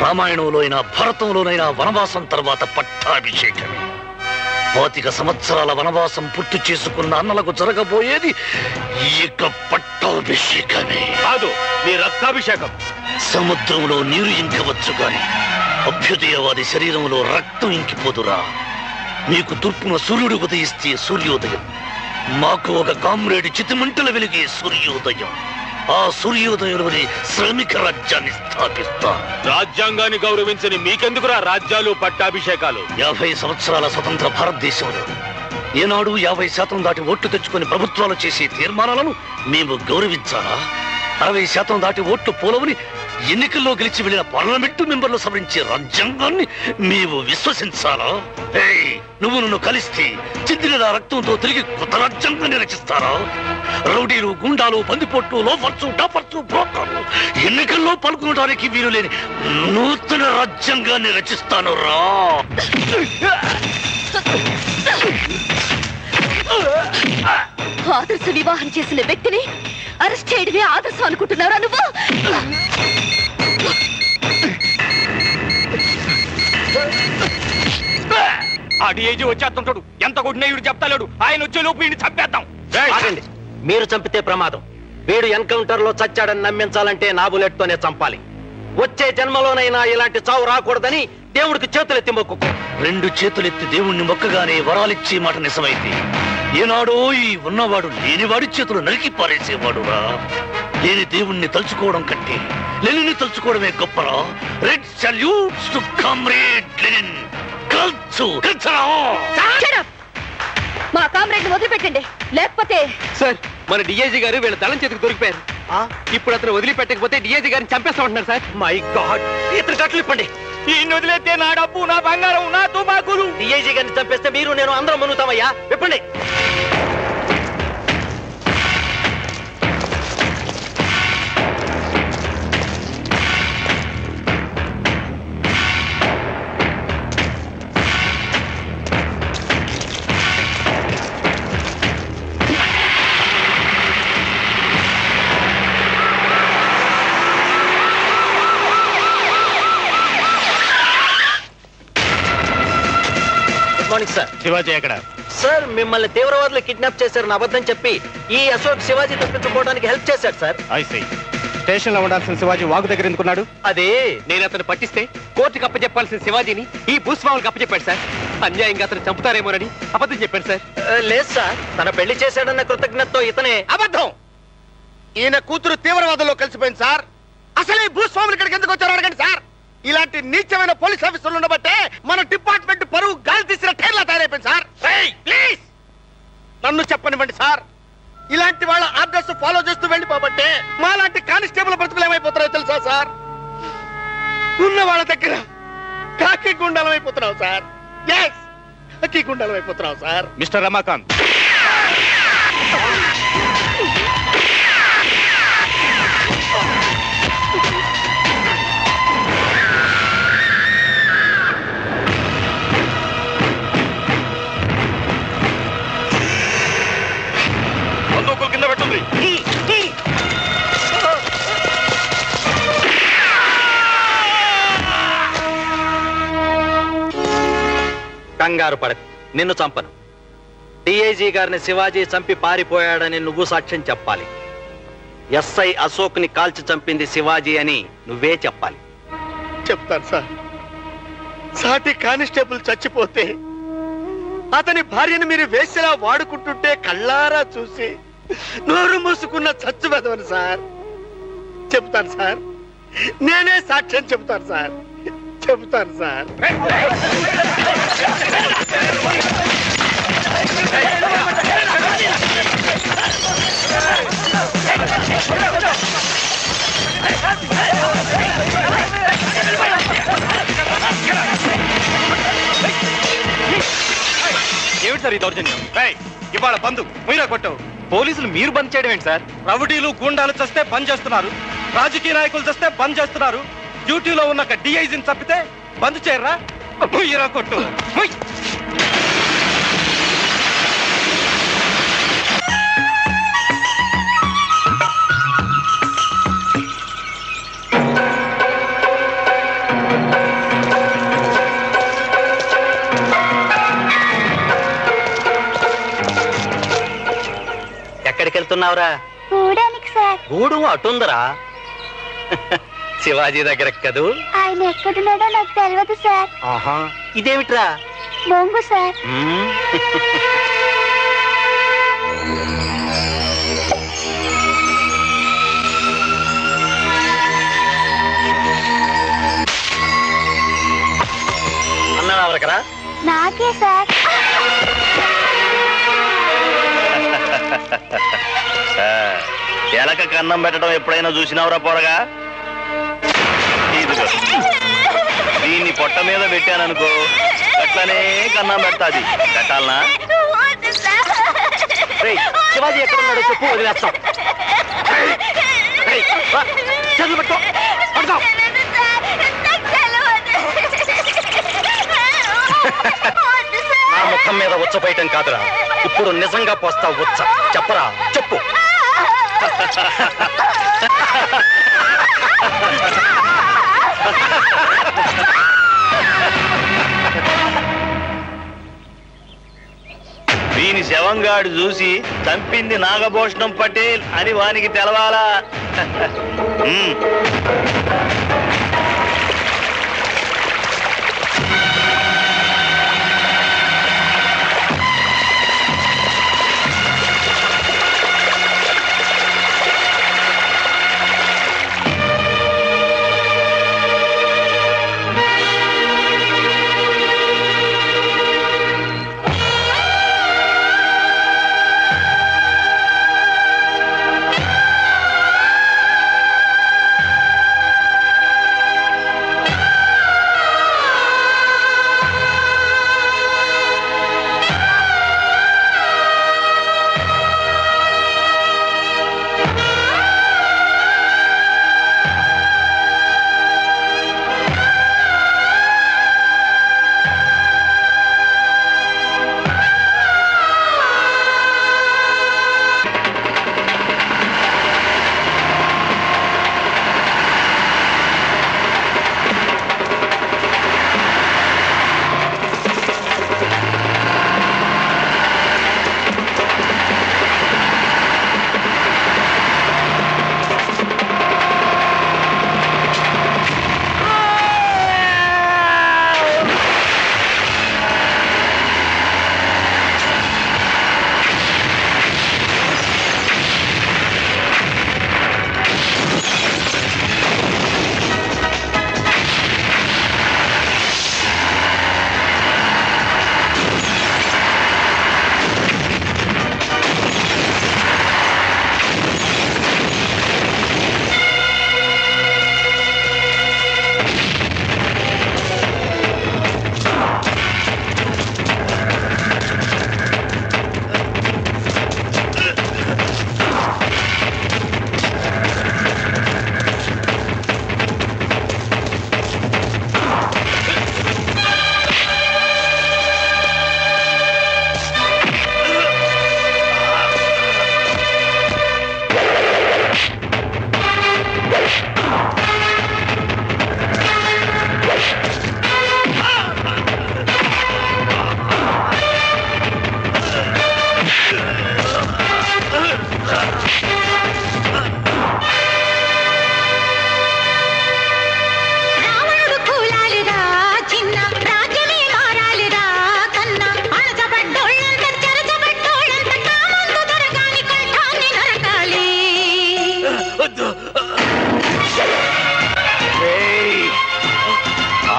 రామాయణంలో అయినా భారతంలోనైనా వనవాసం తర్వాత పట్టాభిషేకమే. 25 సంవత్సరాల వనవాసం పూర్తి చేసుకున్న అన్నలకు జరగబోయేది ఇక పట్టాభిషేకమే కాదు, నీ రక్తాభిషేకం. సముద్రంలో నీరు ఇంకవచ్చు గాని అభ్యుదయవాది శరీరంలో రక్తం ఇంకిపోదురా. మీకు తూర్పున సూర్యుడు ఉదయిస్తే సూర్యోదయం, మాకు ఒక కామ్రేడ్ చితిమంటలు వెలిగే సూర్యోదయం. ఆ సూర్యోదయంలోని శ్రమిక రాజ్యాన్ని స్థాపిస్తా. రాజ్యాంగాన్ని గౌరవించని మీకెందుకురా రాజ్యాలు పట్టాభిషేకాలు? 50 సంవత్సరాల స్వతంత్ర భారతదేశంలో ఏనాడు 50% దాటి ఓట్లు తెచ్చుకొని ప్రభుత్వాలు చేసే తీర్మానాలను మేము గౌరవించాలా? 60% దాటి ఓట్లు పోలవని ఎన్నికల్లో గెలిచి వెళ్లిన పార్లమెంటు మెంబర్లు సవరించే రాజ్యాంగాన్ని మేము విశ్వసించాలా? నువ్వు నన్ను కలిస్తే చిందిన రక్తంతో తిరిగి కొత్త రాజ్యాంగాన్ని రచిస్తారా? రౌడీలు, గుండాలు, బందిపోట్లు, లోఫర్సు, డాపర్సు, బ్రోకర్లు ఎన్నికల్లో పాల్గొనడానికి వీలు లేని నూతన రాజ్యాంగాన్ని రచిస్తాను రా. ఆదర్శ వివాహం చేసిన వ్యక్తిని అరెస్ట్ చేయడమే ఆదర్శం అనుకుంటున్నారా నువ్వు? ఆ డిఐజీ వచ్చేస్తుంటాడు, ఎంత కొట్టినా వీడు చెప్తాడు. ఆయన వచ్చే లోపు వీడిని చంపేద్దాం. ఆగండి, మీరు చంపితే ప్రమాదం. వీడు ఎన్కౌంటర్ లో చచ్చాడని నమ్మించాలంటే నా బుల్లెట్ తోనే చంపాలి. వచ్చే జన్మలోనైనా ఇలాంటి చావు రాకూడదని దేవుడికి చేతులెత్తి మొక్కుకో. 2 చేతులెత్తి దేవుణ్ణి మొక్కగానే వరాలిచ్చే మాట నిజమైతే ఏనాడో ఈ ఉన్నవాడు లేనివాడి చేతులు నరికి పారేసేవాడురా. లేని దేవుణ్ణి తలుచుకోవడం కంటే లెనిన్ని తలుచుకోవడమే గొప్పరా. Red salutes to comrade Lenin. మా కామ్రేడ్ ని వదిలిపెట్టండి, లేకపోతే. సార్, మన డిఐజీ గారు వీళ్ళ దళం చేతికి దొరికిపోయారు. ఇప్పుడు అతను వదిలిపెట్టకపోతే డిఐజీ గారిని చంపేస్తామంటున్నారు సార్. మై గాడ్, ఇతను కట్లు ఇప్పండి. ఈ వదిలేస్తే నా డబ్బు, నా బంగారం, నా తుపాకులు. డిఐజీ గారిని చంపేస్తే మీరు నేను అందరం మునుగుతామయ్యా. ఇప్పండి. Morning sir. శివాజీ ఎక్కడ? సార్, మిమ్మల్ని తీవ్రవాదులు కిడ్నాప్ చేశారని అబద్ధం చెప్పి ఈ అశోక్ శివాజీ తప్పించుకోవడానికి హెల్ప్ చేశాడు సార్. స్టేషన్ లో ఉండాల్సిన శివాజీ వాగు దగ్గర ఎందుకున్నాడు? అదే నేను అతను పట్టిస్తే కోర్టుకు అప్పచెప్పాల్సిన శివాజీని ఈ భూస్వాములకు అప్పచెప్పాడు సార్. అన్యాయంగా అతను చంపుతారేమోనని అబద్ధం చెప్పాడు సార్. లేదు సార్, తన పెళ్లి చేశాడన్న కృతజ్ఞతతో ఇతనే. అబద్ధం! ఈయన కూతురు తీవ్రవాదంలో కలిసిపోయింది సార్. అసలు ఈ భూస్వాములు ఇక్కడికి ఎందుకు వచ్చారో అడగండి సార్. ఇలాంటి నీచమైన పోలీస్ ఆఫీసర్లు ఉండబట్టే మన డిపార్ట్మెంట్ పరువు గాలి తీసిన టైర్లా తయారైపోయింది సార్. ప్లీజ్ నన్ను చెప్పనివ్వండి సార్. ఇలాంటి వాళ్ళ ఆర్డర్స్ ఫాలో చేస్తూ వెళ్ళిపోబట్టే మాలాంటి కానిస్టేబుల్ బ్రతుకులు ఏమైపోతున్నాయో తెలుసా సార్? ఉన్న వాళ్ళ దగ్గర కాకి గుండాలం అయిపోతున్నావు సార్. ఎస్, కాకి గుండాలం అయిపోతున్నావు సార్. మిస్టర్ రమాకాంత్, బందూకులు కింద పెట్టుంది. కంగారు పడకు, నిన్ను చంపను. డిఐజీ గారిని శివాజీ చంపి పారిపోయాడని నువ్వు సాక్ష్యం చెప్పాలి. ఎస్ఐ అశోక్ ని కాల్చి చంపింది శివాజీ అని నువ్వే చెప్పాలి. చెప్తాను సార్. సాటి కానిస్టేబుల్ చచ్చిపోతే అతని భార్యను మీరు వేసేలా వాడుకుంటుంటే కళ్ళారా చూసి నోరు మూసుకున్న చచ్చు వెదవను సార్. చెప్తాను సార్, నేనే సాక్ష్యం చెప్తాను సార్. చెప్తాను సార్. సార్ ఈ దౌర్జన్యం? ఇవాళ బంద్ మీరే కొట్టావు. పోలీసులు మీరు బంద్ చేయడం ఏంటి సార్? రౌడీలు గూండాలు చస్తే బంద్ చేస్తున్నారు, రాజకీయ నాయకులు చస్తే బంద్ చేస్తున్నారు. డ్యూటీలో ఉన్న డిఐజీని తప్పితే బంద్ చేయరా? మీరా కొట్టు. ఎక్కడికి వెళ్తున్నావురా? గూడు అటుందరా. శివాజీ దగ్గర కదూ? ఆయన ఎక్కడున్నాడో నాకు తెలియదు సార్. ఆహా, ఇదేమిట్రా? బొంగు సార్. అన్నాడు ఎవరికరా? నాకే సార్. ఎలక కన్నం పెట్టడం ఎప్పుడైనా చూసినావురా పోరగా? ఇదిగో దీన్ని పొట్ట మీద పెట్టాననుకో, అట్లనే కన్నం పెడతాది. పెట్టాలనా? శివాజీ ఎక్కడున్నాడో చెప్పు, వదిలేస్తాం. చదువు పెట్టు, పడతాం. నా ముఖం మీద ఉచ్చపోయటం కాదురా, ఇప్పుడు నిజంగా పోస్తావు ఉచ్చ. చెప్పరా, చెప్పు. వీని శవంగాడు చూసి చంపింది నాగభూషణం పటేల్ అని వానికి తెలవాలా?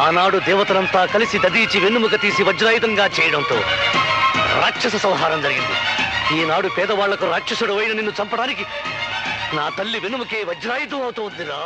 ఆనాడు దేవతలంతా కలిసి దదీచి వెన్నుముక తీసి వజ్రాయుధంగా చేయడంతో రాక్షస సంహారం జరిగింది. ఈనాడు పేదవాళ్లకు రాక్షసుడు అయిన నిన్ను చంపడానికి నా తల్లి వెన్నుముకే వజ్రాయుధం అవుతోందిరా.